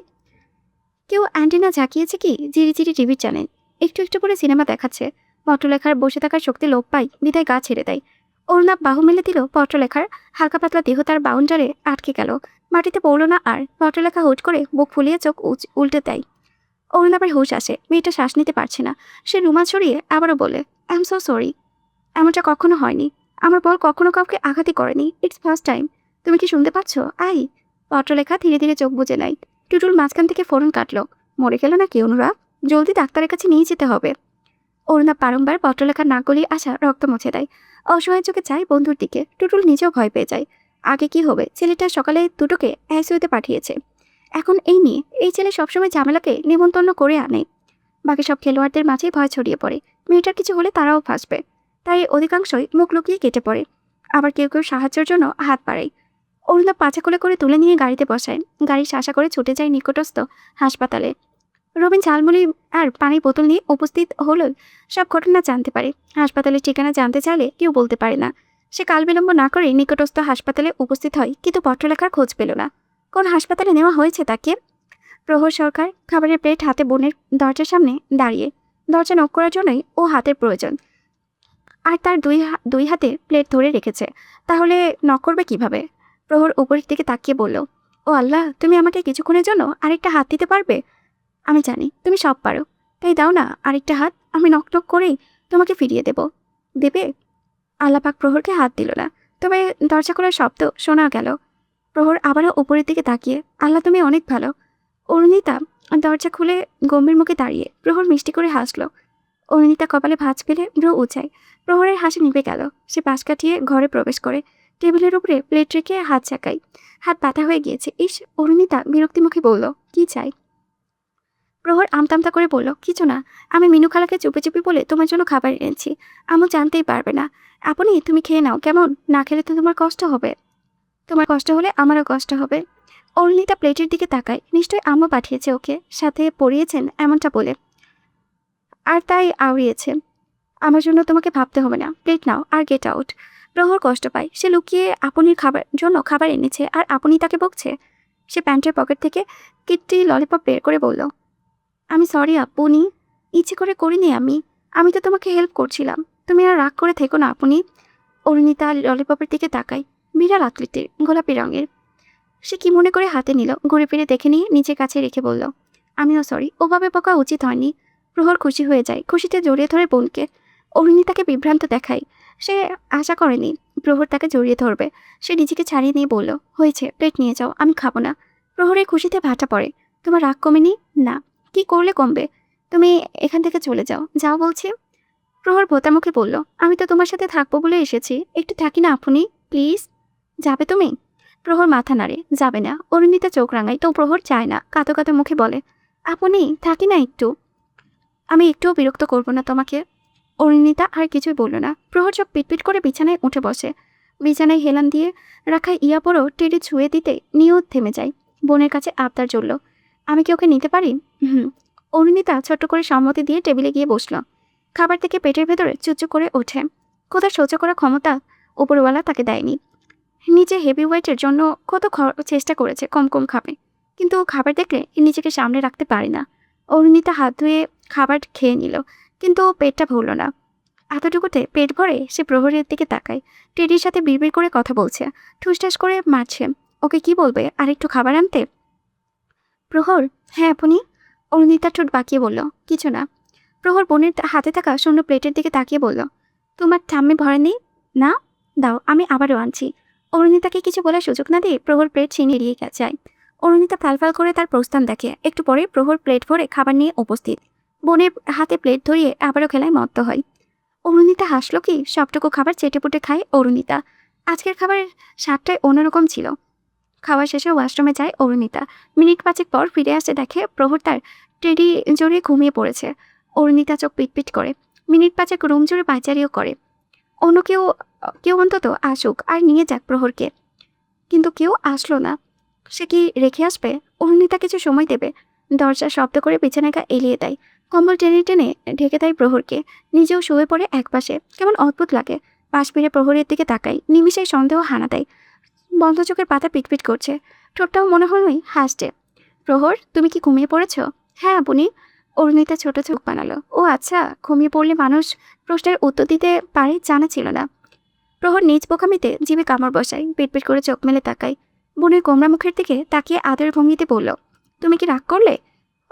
কেউ অ্যান্টিনা ঝাঁকিয়েছে কি? জিরি টিভির চ্যানেল একটু একটু করে সিনেমা দেখাচ্ছে। পত্রলেখার বসে থাকার শক্তি লোপ পাই, বিদায় গা ছেড়ে দেয়। অরুণাব বাহু মেলে দিল পত্রলেখার। হালকা পাতলা দেহ তার বাউন্ডারে আটকে গেল, মাটিতে পড়ল না আর। পত্রলেখা হুট করে বুক ফুলিয়ে চোখ উল্টে দেয়। অরুণাবের হুঁশ আসে, মেয়েটা শ্বাস নিতে পারছে না। সে রুমাল ছড়িয়ে আবারও বলে, আই এম সো সরি। এমনটা কখনো হয়নি। আমার বল কখনো কাউকে আঘাতই করেনি। Its first time. তুমি কি শুনতে পাচ্ছ? আই। পত্রলেখা ধীরে ধীরে চোখ বুজে নেয়। টুটুল মাঝখান থেকে ফোরন কাটলো। মরে গেল নাকি অনুরাগ? জলদি ডাক্তারের কাছে নিয়ে যেতে হবে। অরুণাব বারংবার পত্রলেখার নাক গলিয়ে আসা রক্ত মুছে দেয়। অসহায় চোখে চায় বন্ধুর দিকে। টুটুল নিজেও ভয় পেয়ে যায়। আগে কি হবে? ছেলেটা সকালে দুটোকে আইসিইউতে পাঠিয়েছে। এখন এই নিয়ে এই ছেলে সবসময় ঝামেলাকে নিমন্ত্রণ করে আনে। বাকি সব খেলোয়াড়দের মাঝেই ভয় ছড়িয়ে পড়ে। মেয়েটার কিছু হলে তারাও ফাঁসবে, তাই অধিকাংশই মুখ লুকিয়ে কেটে পড়ে। আবার কেউ কেউ সাহায্যের জন্য হাত বাড়ায়। অরুণাব পাছা করে তুলে নিয়ে গাড়িতে বসায়। গাড়ি শাসা করে ছুটে যায় নিকটস্থ হাসপাতালে। রবিন ঝালমুড়ি আর পানির বোতল নিয়ে উপস্থিত হলেও সব ঘটনা জানতে পারে। হাসপাতালের ঠিকানা জানতে চাইলে কেউ বলতে পারে না। সে কাল বিলম্ব না করে নিকটস্থ হাসপাতালে উপস্থিত হয়, কিন্তু পত্রলেখার খোঁজ পেল না। কোন হাসপাতালে নেওয়া হয়েছে তাকে? প্রহর সরকার খাবারের প্লেট হাতে বোনের দরজার সামনে দাঁড়িয়ে। দরজা নক করার জন্যই ও হাতের প্রয়োজন, আর তার দুই হাতে প্লেট ধরে রেখেছে। তাহলে নক করবে কিভাবে? প্রহর উপরের দিকে তাকিয়ে বলল, ও আল্লাহ, তুমি আমাকে কিছুক্ষণের জন্য আরেকটা হাত দিতে পারবে? আমি জানি তুমি সব পারো, তাই দাও না আরেকটা হাত। আমি নক নক করেই তোমাকে ফিরিয়ে দেব। দেবে? আল্লাপাক প্রহরকে হাত দিল না, তবে দরজা খোলার শব্দ শোনা গেল। প্রহর আবারও উপরের দিকে তাকিয়ে, আল্লাহ তুমি অনেক ভালো। অরুণিতা দরজা খুলে গম্ভীর মুখে দাঁড়িয়ে। প্রহর মিষ্টি করে হাসলো। অরুণিতা কপালে ভাঁজ ফেলে ভ্রু উঁচায়। প্রহরের হাসি নিভে গেল। সে পাশ কাটিয়ে ঘরে প্রবেশ করে টেবিলের উপরে প্লেট রেখে হাত চাকায়। হাত ব্যথা হয়ে গিয়েছে। ইস! অরুণিতা বিরক্তি মুখে বলল, কি চাই? প্রহর আমতামতা করে বলল, কিছু না। আমি মিনু খালাকে চুপি বলে তোমার জন্য খাবার এনেছি। আম্মু জানতেই পারবে না। আপনি তুমি খেয়ে নাও কেমন? না খেলে তো তোমার কষ্ট হবে। তোমার কষ্ট হলে আমারও কষ্ট হবে। অরুণিতা প্লেটের দিকে তাকায়। নিশ্চয়ই আম্মু পাঠিয়েছে ওকে, সাথে পড়িয়েছেন এমনটা বলে, আর তাই আওড়িয়েছে। আমার জন্য তোমাকে ভাবতে হবে না। প্লেট নাও আর গেট আউট। প্রহর কষ্ট পায়। সে লুকিয়ে আপনির খাবার এনেছে, আর আপনি তাকে বকছে। সে প্যান্টের পকেট থেকে কিটটি ললিপপ বের করে বলল, আমি সরি আপনি, ইচ্ছে করে করিনি আমি। আমি তো তোমাকে হেল্প করছিলাম। তুমি আর রাগ করে থেকো না আপনি। অরুণিতা ললিপপের দিকে তাকায়। বিড়াল আকৃতির, গোলাপি রঙের। সে কি মনে করে হাতে নিল, ঘুরে ফিরে দেখে নিয়ে নিজের কাছে রেখে বলল, আমিও সরি, ওভাবে বকা উচিত হয়নি। প্রহর খুশি হয়ে যায়, খুশিতে জড়িয়ে ধরে বোনকে। অরুণিতাকে বিভ্রান্ত দেখায়। সে আশা করেনি প্রহর তাকে জড়িয়ে ধরবে। সে নিজেকে ছাড়িয়ে নিয়ে বলল, হয়েছে, প্লেট নিয়ে যাও, আমি খাবো না। প্রহরের খুশিতে ভাটা পড়ে। তোমার রাগ কমেনি? না। কি করলে কমবে? তুমি এখান থেকে চলে যাও, যাও বলছি। প্রহর ভোতা মুখে বলল, আমি তো তোমার সাথে থাকবো বলে এসেছি, একটু থাকি না আপনি, প্লিজ। যাবে তুমি? প্রহর মাথা নাড়ে, যাবে না। অরুণিতা চোখ রাঙায়, তো প্রহর চায় না। কাতো কাতো মুখে বলে, আপনি থাকি না একটু। আমি একটুও বিরক্ত করব না তোমাকে। অরুণিতা আর কিছুই বলল না। প্রহর চোখ পিটপিট করে বিছানায় উঠে বসে। বিছানায় হেলান দিয়ে রাখা ইয়াপরও টেডি ছুঁয়ে দিতে নিয়েও থেমে যায়। বোনের কাছে আবদার চলল, আমি কি ওকে নিতে পারি? হুম। অরুণিতা ছোট্ট করে সম্মতি দিয়ে টেবিলে গিয়ে বসল। খাবার থেকে পেটের ভেতরে চুচু করে ওঠে। কোথাও সহ্য করার ক্ষমতা উপরওয়ালা তাকে দেয়নি। নিজে হেভি ওয়েটের জন্য কত চেষ্টা করেছে কম কম খাবে, কিন্তু খাবার দেখলে নিজেকে সামনে রাখতে পারে না। অরুণিতা হাত ধুয়ে খাবার খেয়ে নিল, কিন্তু পেটটা ভরল না। এতটুকুতে পেট ভরে সে প্রহরের দিকে তাকায়। টেডির সাথে বিড়বিড় করে কথা বলছে, ঠুসঠাস করে মারছে। ওকে কি বলবে, আরেকটু খাবার আনতে? প্রহর, হ্যাঁ আপনি? অরুণিতা ঠোঁট বাঁকিয়ে বলল, কিছু না। প্রহর বোনের হাতে থাকা শূন্য প্লেটের দিকে তাকিয়ে বলল, তোমার ঠাম্মে ভরে নেই? না, দাও, আমি আবারও আনছি। অরুণিতাকে কিছু বলার সুযোগ না দিয়ে প্রহর প্লেট ছিনিয়ে এড়িয়ে যায়। অরুণিতা ফালফাল করে তার প্রস্থান দেখে। একটু পরে প্রহর প্লেট ভরে খাবার নিয়ে উপস্থিত। বোনের হাতে প্লেট ধরিয়ে আবারও খেলায় মত্ত হয়। অরুণিতা হাসলো কি, সবটুকু খাবার চেটেপুটে খায় অরুণিতা। আজকের খাবারের স্বাদটাই অন্যরকম ছিল। খাওয়া শেষে ওয়াশরুমে যায় অরুণিতা। মিনিট পাঁচেক পর ফিরে আসে, দেখে প্রহর তার টেডি জড়িয়ে ঘুমিয়ে পড়েছে। অরুণিতা চোখ পিটপিট করে। মিনিট পাঁচেক রুম জুড়ে পায়চারিও করে, অন্য কেউ কেউ অন্তত আসুক আর নিয়ে যাক প্রহরকে। কিন্তু কেউ আসলো না। সে কি রেখে আসবে? অরুণিতা কিছু সময় দেবে। দরজা শব্দ করে বিছানায় গা এলিয়ে দেয়। কম্বল টেনে টেনে ঢেকে দেয় প্রহরকে। নিজেও শুয়ে পড়ে একপাশে। কেমন অদ্ভুত লাগে। পাশ ফিরে প্রহরের দিকে তাকায়। নিমিষেই সন্দেহ হানা দেয়। বন্ধ চোখের পাতা পিটপিট করছে, ঠোঁটটাও মনে হলোই হাসছে। প্রহর, তুমি কি ঘুমিয়ে পড়েছ? হ্যাঁ আপনি। অরুণিতা ছোট চোখ বানালো। ও আচ্ছা, ঘুমিয়ে পড়লে মানুষ প্রশ্নের উত্তর দিতে পারে জানা ছিল না। প্রহর নিজ বোকামিতে জিভে কামড় বসায়, পিটপিট করে চোখ মেলে তাকায়। বোনের কোমরা মুখের দিকে তাকিয়ে আদর ভঙ্গিতে বলল, তুমি কি রাগ করলে?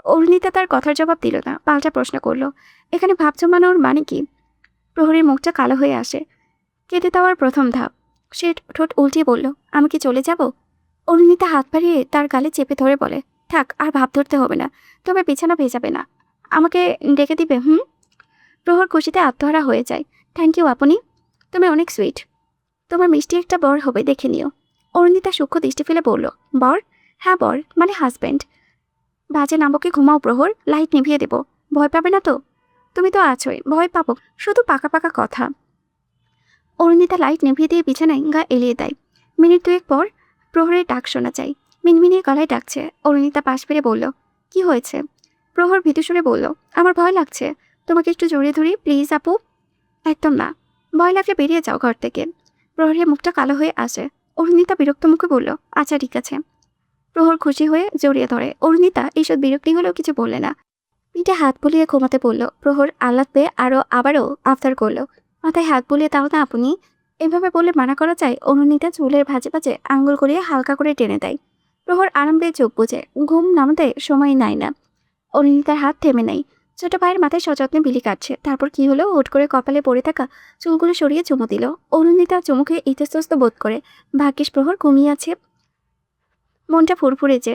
অরুণিতা তার কথার জবাব দিল না, পাল্টা প্রশ্ন করলো, এখানে ভাব জমানোর মানে কি? প্রহরের মুখটা কালো হয়ে আসে। কেটে দেওয়ার প্রথম ধাপ। সে ঠোঁট উল্টিয়ে বলল, আমি কি চলে যাব? অরুণিতা হাত বাড়িয়ে তার গালে চেপে ধরে বলে, থাক, আর ভাব ধরতে হবে না, তবে বিছানা ভেজাবে না। আমাকে ডেকে দিবে? হুম। প্রহর খুশিতে আত্মহারা হয়ে যায়। থ্যাংক ইউ আপনি, তুমি অনেক সুইট। তোমার মিষ্টি একটা বর হবে, দেখে নিও। অরুণিতা সূক্ষ্ম দৃষ্টি ফেলে বলল, বর? হ্যাঁ বর, মানে হাজব্যান্ড। বাজে নামকে ঘুমাও প্রহর, লাইট নিভিয়ে দেব। ভয় পাবে না তো? তুমি তো আছোই, ভয় পাবো? শুধু পাকা পাকা কথা। অরুণিতা লাইট নিভিয়ে দিয়ে বিছানায় গা এলিয়ে দেয়। মিনিট দুয়েক পর প্রহরের ডাক শোনা যায়। মিনমিনিয়ে গলায় ডাকছে। অরুণিতা পাশ ফিরে বলল, কি হয়েছে? প্রহর ভীতু সুরে বলল, আমার ভয় লাগছে, তোমাকে একটু জড়িয়ে ধরি প্লিজ আপু। একদম না, ভয় লাগলে বেরিয়ে যাও ঘর থেকে। প্রহরের মুখটা কালো হয়ে আসে। অরুণিতা বিরক্ত মুখে বলল, আচ্ছা ঠিক আছে। প্রহর খুশি হয়ে জড়িয়ে ধরে। অরুণিতা এইসব বিরক্তি হলেও কিছু বললে না। পিঠে হাত বুলিয়ে ঘুমাতে বলল। প্রহর আহ্লাদ পেয়ে আবারও আফতার করল, মাথায় হাত বুলিয়ে দাও না আপনি। এভাবে বলে মানা করা যায়? অরুণিতা চুলের ভাঁজে ভাঁজে আঙ্গুল করিয়ে হালকা করে টেনে দেয়। প্রহর আরাম পেয়ে চোখ বুঝে। ঘুম নামাতে সময় নাই না। অরুণিতার হাত থেমে নেই। ছোট ভাইয়ের মাথায় সযত্নে বিলি কাটছে। তারপর কি হলো, হুট করে কপালে পড়ে থাকা চুলগুলো সরিয়ে চুমু দিল। অরুণিতা চুমুকে ইতস্তত বোধ করে। ভাগ্যিস প্রহর ঘুমিয়ে আছে, মনটা ফুরফুরে যে।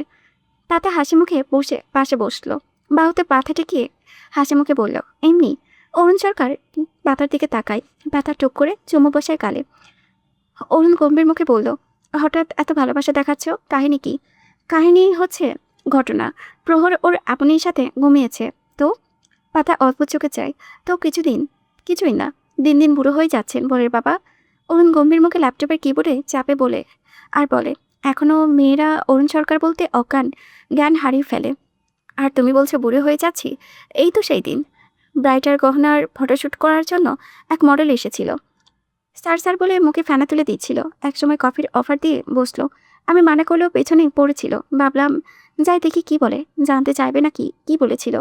তাতে হাসি মুখে বসে পাশে বসলো। বাহুতে পাথা টেকিয়ে হাসি মুখে বলল, এমনি। অরুণ সরকার পাতার দিকে তাকায়। পাতা টুক করে চুমু বসায় গালে। অরুণ গম্ভীর মুখে বলল, হঠাৎ এত ভালোবাসা দেখাচ্ছ, কাহিনী কি? কাহিনী হচ্ছে ঘটনা। প্রহর ওর আপনির সাথে ঘুমিয়েছে তো। পাতা অল্প চোখে চায়। তো কিছুই না, দিন দিন বুড়ো হয়ে যাচ্ছেন বরের বাবা। অরুণ গম্ভীর মুখে ল্যাপটপের কিবোর্ডে চাপে বলে এখনো মেয়েরা অরুণ সরকার বলতে অজ্ঞান, জ্ঞান হারিয়ে ফেলে। আর তুমি বলছো বুড়ো হয়ে যাচ্ছি। এই তো সেই দিন ব্রাইটার গহনার ফটোশ্যুট করার জন্য এক মডেল এসেছিল। স্যার বলে মুখে ফেনা তুলে দিচ্ছিল। একসময় কফির অফার দিয়ে বসলো। আমি মানা করলেও পেছনে পড়েছিল। ভাবলাম যাই দেখি কি বলে, জানতে চাইবে নাকি কি বলেছিল।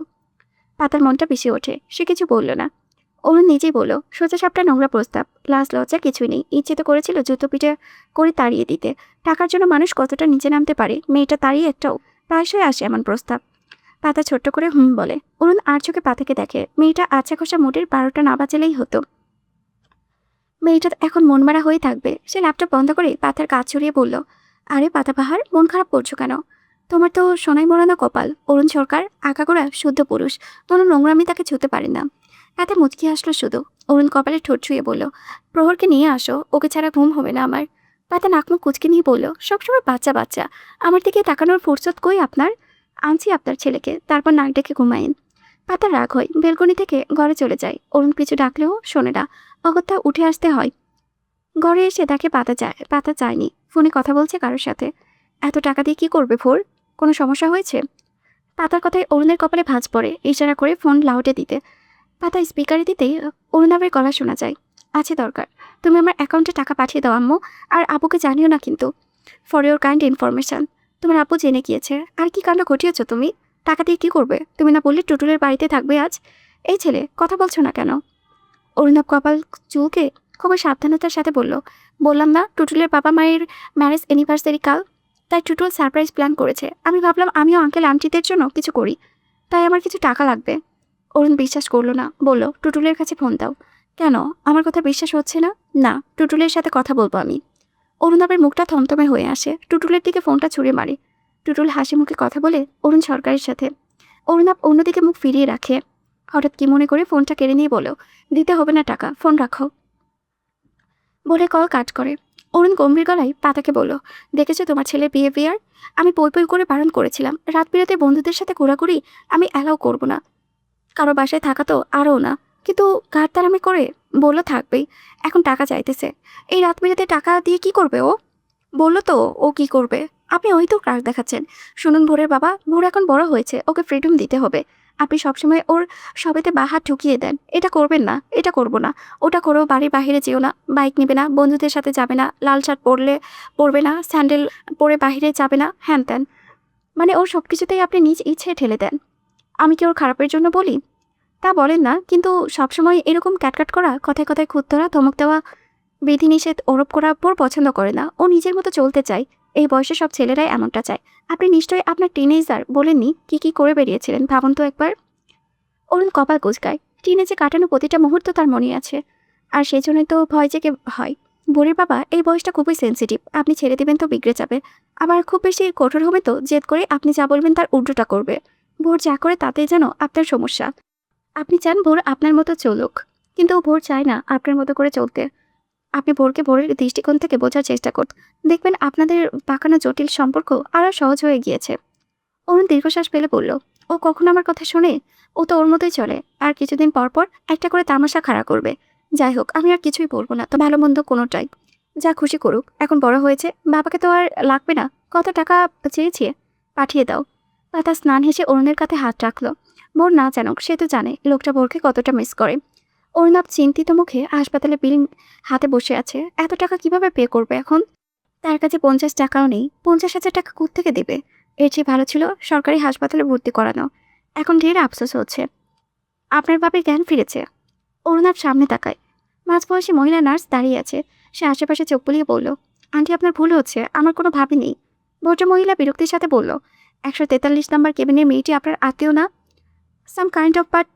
পাতার মনটা পিছিয়ে ওঠে। সে কিছু বলল না। অরুণ নিজেই বলল, সোজা সাপটা নোংরা প্রস্তাব, লাজ লজ্জা কিছুই নেই। ইচ্ছে তো করেছিল জুতো পিঠে করে তাড়িয়ে দিতে। টাকার জন্য মানুষ কতটা নিচে নামতে পারে, মেয়েটা তাড়িয়ে একটাও। প্রায়শই আসে এমন প্রস্তাব। পাতা ছোট্ট করে হুম বলে। অরুণ আর চোখে পাতাকে দেখে। মেয়েটা আচ্ছা খসা মোটের 12টা না বাজালেই হতো। মেয়েটা এখন মন মারা হয়ে থাকবে। সে ল্যাপটপ বন্ধ করে পাতার কাজ ছড়িয়ে বলল, আরে পাতা বাহার, মন খারাপ করছো কেন? তোমার তো সোনাই মোড়ানো কপাল। অরুণ সরকার আগাগোড়া শুদ্ধ পুরুষ, কোনো নোংরামি তাকে ছুতে পারে না। পাতা মুচকি আসলো শুধু। অরুণ কপালে ঠোঁট ছুঁয়ে বলল, প্রহরকে নিয়ে আসো, ওকে ছাড়া ঘুম হবে না আমার। পাতা নাকমুখ কুচকে নিয়ে বলল, সবসময় বাচ্চা বাচ্চা, আমার দিকে তাকানোর ফুরসত কই আপনার? আনছি আপনার ছেলেকে, তারপর নাক ডেকে ঘুমায়েন। পাতা রাগ হয়, বেলকনি থেকে ঘরে চলে যায়। অরুণ পিছু ডাকলেও শোনে না, অগত্যা উঠে আসতে হয়। ঘরে এসে দেখে পাতা চায়নি, ফোনে কথা বলছে কারোর সাথে। এত টাকা দিয়ে কি করবে ভোর? কোনো সমস্যা হয়েছে? পাতার কথায় অরুণের কপালে ভাঁজ পড়ে, ইশারা করে ফোন লাউডে দিতে। পাতা স্পিকারে দিতেই অরুণাবের গলা শোনা যায়। আছে দরকার, তুমি আমার অ্যাকাউন্টে টাকা পাঠিয়ে দাও আম্মু, আর আব্বুকে জানিও না কিন্তু। For your kind information. তোমার আব্বু জেনে গিয়েছে। আর কি কাণ্ড ঘটিয়েছ তুমি? টাকা দিয়ে কি করবে? তুমি না বললে টুটুলের বাড়িতে থাকবে আজ? এই ছেলে, কথা বলছো না কেন? অরুণাব কপাল চুলকে খুবই সাবধানতার সাথে বলল, বললাম না টুটুলের বাবা মায়ের ম্যারেজ অ্যানিভার্সারি কাল, তাই টুটুল সারপ্রাইজ প্ল্যান করেছে। আমি ভাবলাম আমিও আঙ্কেল আন্টিদের জন্য কিছু করি, তাই আমার কিছু টাকা লাগবে। অরুণ বিশ্বাস করলো না, বলল, টুটুলের কাছে ফোন দাও। কেন? আমার কথা বিশ্বাস হচ্ছে না? না, টুটুলের সাথে কথা বলবো আমি। অরুণাবের মুখটা থমথমে হয়ে আসে, টুটুলের দিকে ফোনটা ছুঁড়ে মারে। টুটুল হাসি মুখে কথা বলে অরুণ সরকারের সাথে। অরুণাব অন্যদিকে মুখ ফিরিয়ে রাখে। হঠাৎ কি মনে করে ফোনটা কেড়ে নিয়ে বলো, দিতে হবে না টাকা, ফোন রাখো বলে কল কাট করে। অরুণ গম্ভীর গলায় পাতাকে বলল, দেখেছো তোমার ছেলের বিহেভিয়ার? আমি পই পই করে বারণ করেছিলাম, রাত বিরাতে বন্ধুদের সাথে ঘোরাঘুরি আমি অ্যালাউ করব না, কারো বাসায় থাকা তো আরও না। কিন্তু গাড়তারামি করে বললো থাকবেই, এখন টাকা চাইতেছে। এই রাত বিরাতে টাকা দিয়ে কি করবে ও? বললো তো ও কি করবে। আপনি ওই তো কাজ দেখাচ্ছেন। শুনুন ভোরের বাবা, ভোর এখন বড় হয়েছে, ওকে ফ্রিডম দিতে হবে। আপনি সবসময় ওর সবেতে বাহাত ঢুকিয়ে দেন, এটা করবেন না, এটা করব না, ওটা করো, বাড়ির বাইরে যেও না, বাইক নেবে না, বন্ধুদের সাথে যাবে না, লাল শার্ট পরবে না, স্যান্ডেল পরে বাইরে যাবে না, হ্যান ত্যান। মানে ওর সব কিছুতেই আপনি নিজ ইচ্ছে ঠেলে দেন। আমি কি ওর খারাপের জন্য বলি? তা বলেন না, কিন্তু সবসময় এরকম ক্যাটক্যাট করা, কথায় কথায় খুঁত ধরা, ধমক দেওয়া, বিধিনিষেধ আরোপ করা বোর পছন্দ করে না। ও নিজের মতো চলতে চায়। এই বয়সে সব ছেলেরাই এমনটা চায়। আপনি নিশ্চয়ই আপনার টিনেজার বলেননি কি কি করে বেরিয়েছিলেন, ভাবুন তো একবার। অরুণ কপাল কুঁচকায়। টিনেজে কাটানো প্রতিটা মুহূর্ত তার মনে আছে, আর সেই জন্যই তো ভয় জেগে হয়। বোরের বাবা, এই বয়সটা খুবই সেন্সিটিভ, আপনি ছেড়ে দেবেন তো বিগড়ে যাবে। আবার খুব বেশি কঠোর হবে তো জেদ করে আপনি যা বলবেন তার উল্টোটা করবে। ভোর যা করে তাতেই যেন আপনার সমস্যা। আপনি চান ভোর আপনার মতো চলুক, কিন্তু ভোর চায় না আপনার মতো করে চলতে। আপনি ভোরকে ভোরের দৃষ্টিকোণ থেকে বোঝার চেষ্টা করুন, দেখবেন আপনাদের পাকানো জটিল সম্পর্ক আরও সহজ হয়ে গিয়েছে। অরুণ দীর্ঘশ্বাস ফেলে বলল, ও কখনো আমার কথা শোনে? ও তো ওর মতোই চলে, আর কিছুদিন পর পর একটা করে তামাশা খাড়া করবে। যাই হোক, আমি আর কিছুই বলবো না, তো ভালো মন্দ কোনোটাই, যা খুশি করুক। এখন বড় হয়েছে, বাবাকে তো আর লাগবে না। কত টাকা চেয়েছি, পাঠিয়ে দাও। পাতা স্নান হেসে অরুণের কাছে হাত রাখলো। ভোর না জানুক, সে তো জানে লোকটা ভোরকে কতটা মিস করে। অরুণাব চিন্তিত মুখে হাসপাতালে বিল হাতে বসে আছে। এত টাকা কিভাবে পে করবে এখন? তার কাছে 50 টাকাও নেই। 50,000 টাকা কোত্থেকে দেবে? এর চেয়ে ভালো ছিল সরকারি হাসপাতালে ভর্তি করানো। এখন ঢের আফসোস হচ্ছে। আপনার বাপের জ্ঞান ফিরেছে। অরুণাব সামনে তাকায়। মাঝবয়সী মহিলা নার্স দাঁড়িয়ে আছে। সে আশেপাশে চোখ বুলিয়ে বলল, আন্টি আপনার ভুল হচ্ছে, আমার কোনো ভাবি নেই। ভদ্রমহিলা বিরক্তির সাথে বলল, 143 নম্বর কেবিনের মেয়েটি আপনার আত্মীয় না? সাম কাইন্ড অফ, বাট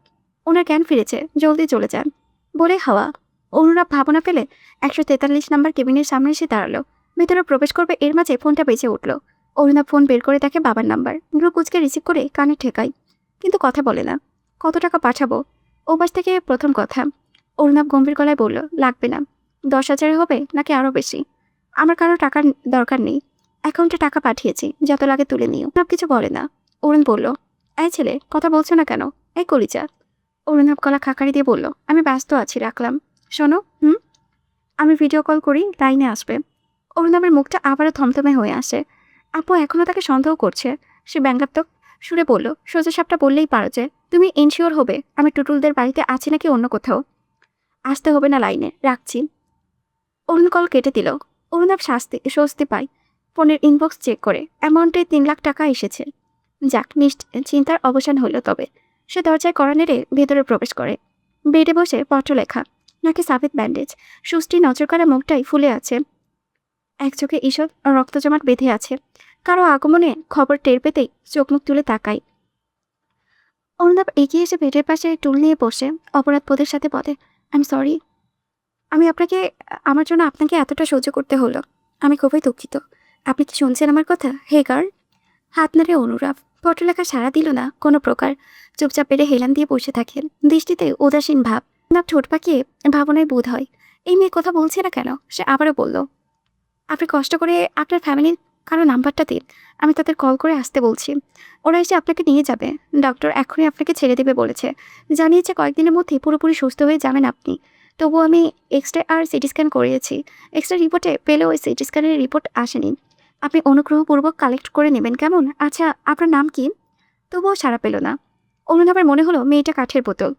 ওনার জ্ঞান ফিরেছে, জলদি চলে যান বলে হাওয়া। অরুণাব ভাবনা পেলে 143 নম্বর কেবিনের সামনে এসে দাঁড়ালো। ভেতরে প্রবেশ করবে এর মাঝে ফোনটা বেঁচে উঠল। অরুণাব ফোন বের করে দেখে বাবার নাম্বার। ভ্রু কুচকে রিসিভ করে কানে ঠেকাই, কিন্তু কথা বলে না। কত টাকা পাঠাবো? ও বাস থেকে প্রথম কথা। অরুণাব গম্ভীর গলায় বলল, লাগবে না। 10,000 হবে নাকি আরও বেশি? আমার কারো টাকার দরকার নেই। অ্যাকাউন্টে টাকা পাঠিয়েছি, যত লাগে তুলে নিও। অরুণাব কিছু বলে না। অরুণ বলল, এই ছেলে, কথা বলছো না কেন? এই কলিজা। অরুণাব গলা খাকারি দিয়ে বলল, আমি ব্যস্ত আছি, রাখলাম। শোনো, আমি ভিডিও কল করি, লাইনে আসবে। অরুণাবের মুখটা আবারও থমথমে হয়ে আসে। আপু এখনও তাকে সন্দেহ করছে। সে ব্যঙ্গাত্মক সুরে বলল, সোজা সাপটা বললেই পারো যে তুমি ইনশিওর হবে আমি টুটুলদের বাড়িতে আছি নাকি অন্য কোথাও। আসতে হবে না লাইনে, রাখছি। অরুণ কল কেটে দিল। অরুণাব স্বস্তি পায়। ফোনের ইনবক্স চেক করে অ্যামাউন্টে 3 লাখ টাকা এসেছে। যাক, চিন্তার অবসান হইল। তবে সে দরজায় কড়া নেড়ে ভেতরে প্রবেশ করে। বেডে বসে পত্র লেখা, নাকি সাফেদ ব্যান্ডেজ, সুষ্টি নজর করা মুখটাই ফুলে আছে। এক চোখে ঈষৎ রক্ত জমাট বেঁধে আছে। কারো আগমনে খবর টের পেতেই চোখ মুখ তুলে তাকায়। অরুণাব এগিয়ে এসে বেডের পাশে টুল নিয়ে বসে অপরাধ বোধের সাথে বলে, আই এম সরি। আমার জন্য আপনাকে এতটা সহ্য করতে হলো। আমি খুবই দুঃখিত। আপনি কি শুনছেন আমার কথা? হে গার্ল। হাত নাড়ে অনুরাগ। পত্রলেখা সাড়া দিল না কোনো প্রকার। চুপচাপ পেরে হেলান দিয়ে বসে থাকেন, দৃষ্টিতে উদাসীন ভাব। না ঠোঁট পাকিয়ে ভাবনায় বোধ হয়, এই মেয়ে কথা বলছে না কেন। সে আবারও বলল, আপনি কষ্ট করে আপনার ফ্যামিলির কারো নাম্বারটা দিন, আমি তাদের কল করে আসতে বলছি। ওরা এসে আপনাকে নিয়ে যাবে। ডক্টর এখনই আপনাকে ছেড়ে দেবে বলেছে। জানিয়েছে কয়েকদিনের মধ্যেই পুরোপুরি সুস্থ হয়ে যাবেন আপনি। তবু আমি এক্স-রে আর সিটি স্ক্যান করিয়েছি। এক্স-রে রিপোর্টে পেলেও ওই সিটি স্ক্যানের রিপোর্ট আসেনি। আপনি অনুগ্রহপূর্বক কালেক্ট করে নেবেন কেমন? আচ্ছা, আপনার নাম কি? তবুও সাড়া পেল না। অরুণাবের মনে হলো মেয়েটা কাঠের বোতল।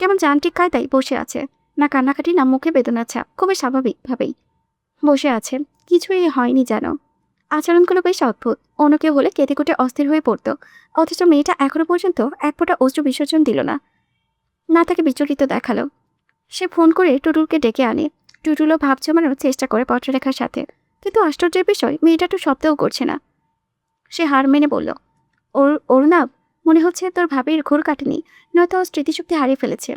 কেমন যান্ত্রিক কায়দায় বসে আছে। না কান্নাকাটি না মুখে বেদনার ছাপ, খুবই স্বাভাবিকভাবেই বসে আছে। কিছুই হয়নি যেন। আচরণগুলো বেশ অদ্ভুত। অন্য কেউ হলে কেঁদে কুটে অস্থির হয়ে পড়ত, অথচ মেয়েটা এখনো পর্যন্ত এক ফোঁটা অশ্রু বিসর্জন দিল না। না তাকে বিচলিত দেখালো। সে ফোন করে টুটুলকে ডেকে আনে। টুটুলও ভাব জমানোর চেষ্টা করে পত্রলেখার সাথে, কিন্তু আশ্চর্যের বিষয় মেয়েটা তো শব্দও করছে না। সে হার মেনে বলল, অরুণাব, মনে হচ্ছে তোর ভাবির ঘোর কাটেনি, নয়তো ওর স্মৃতিশক্তি হারিয়ে ফেলেছে।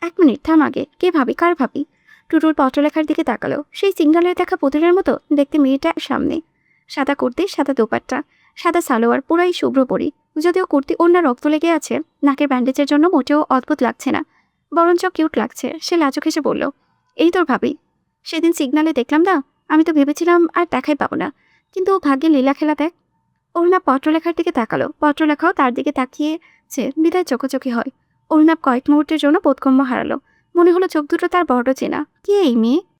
1 মিনিট থাম আগে, কে ভাবি, কার ভাবি? টুটুল পত্রলেখার দিকে তাকালো। সেই সিগনালের দেখা পুতুলের মতো দেখতে মেয়েটা সামনে। সাদা কুর্তি, সাদা দোপাট্টা, সাদা সালোয়ার, পুরাই শুভ্র পরি। যদিও কুর্তি ওড়না রক্ত লেগে আছে, নাকের ব্যান্ডেজের জন্য মোটেও অদ্ভুত লাগছে না, বরঞ্চ কিউট লাগছে। সে লাজুক হেসে বলল, এই তোর ভাবি। সেদিন সিগনালে দেখলাম না, আমি তো ভেবেছিলাম আর দেখাই পাবো না, কিন্তু ভাগ্যে লীলা খেলা দেখ। অরুণাব পত্রলেখার দিকে তাকালো। পত্রলেখাও তার দিকে তাকিয়েছে, বিদায় চোখাচোখি হয়। অরুণাব কয়েক মুহূর্তের জন্য বোধগম্য হারালো। মনে হলো চোখ দুটো তার বড় চেনা। কে এই মেয়ে?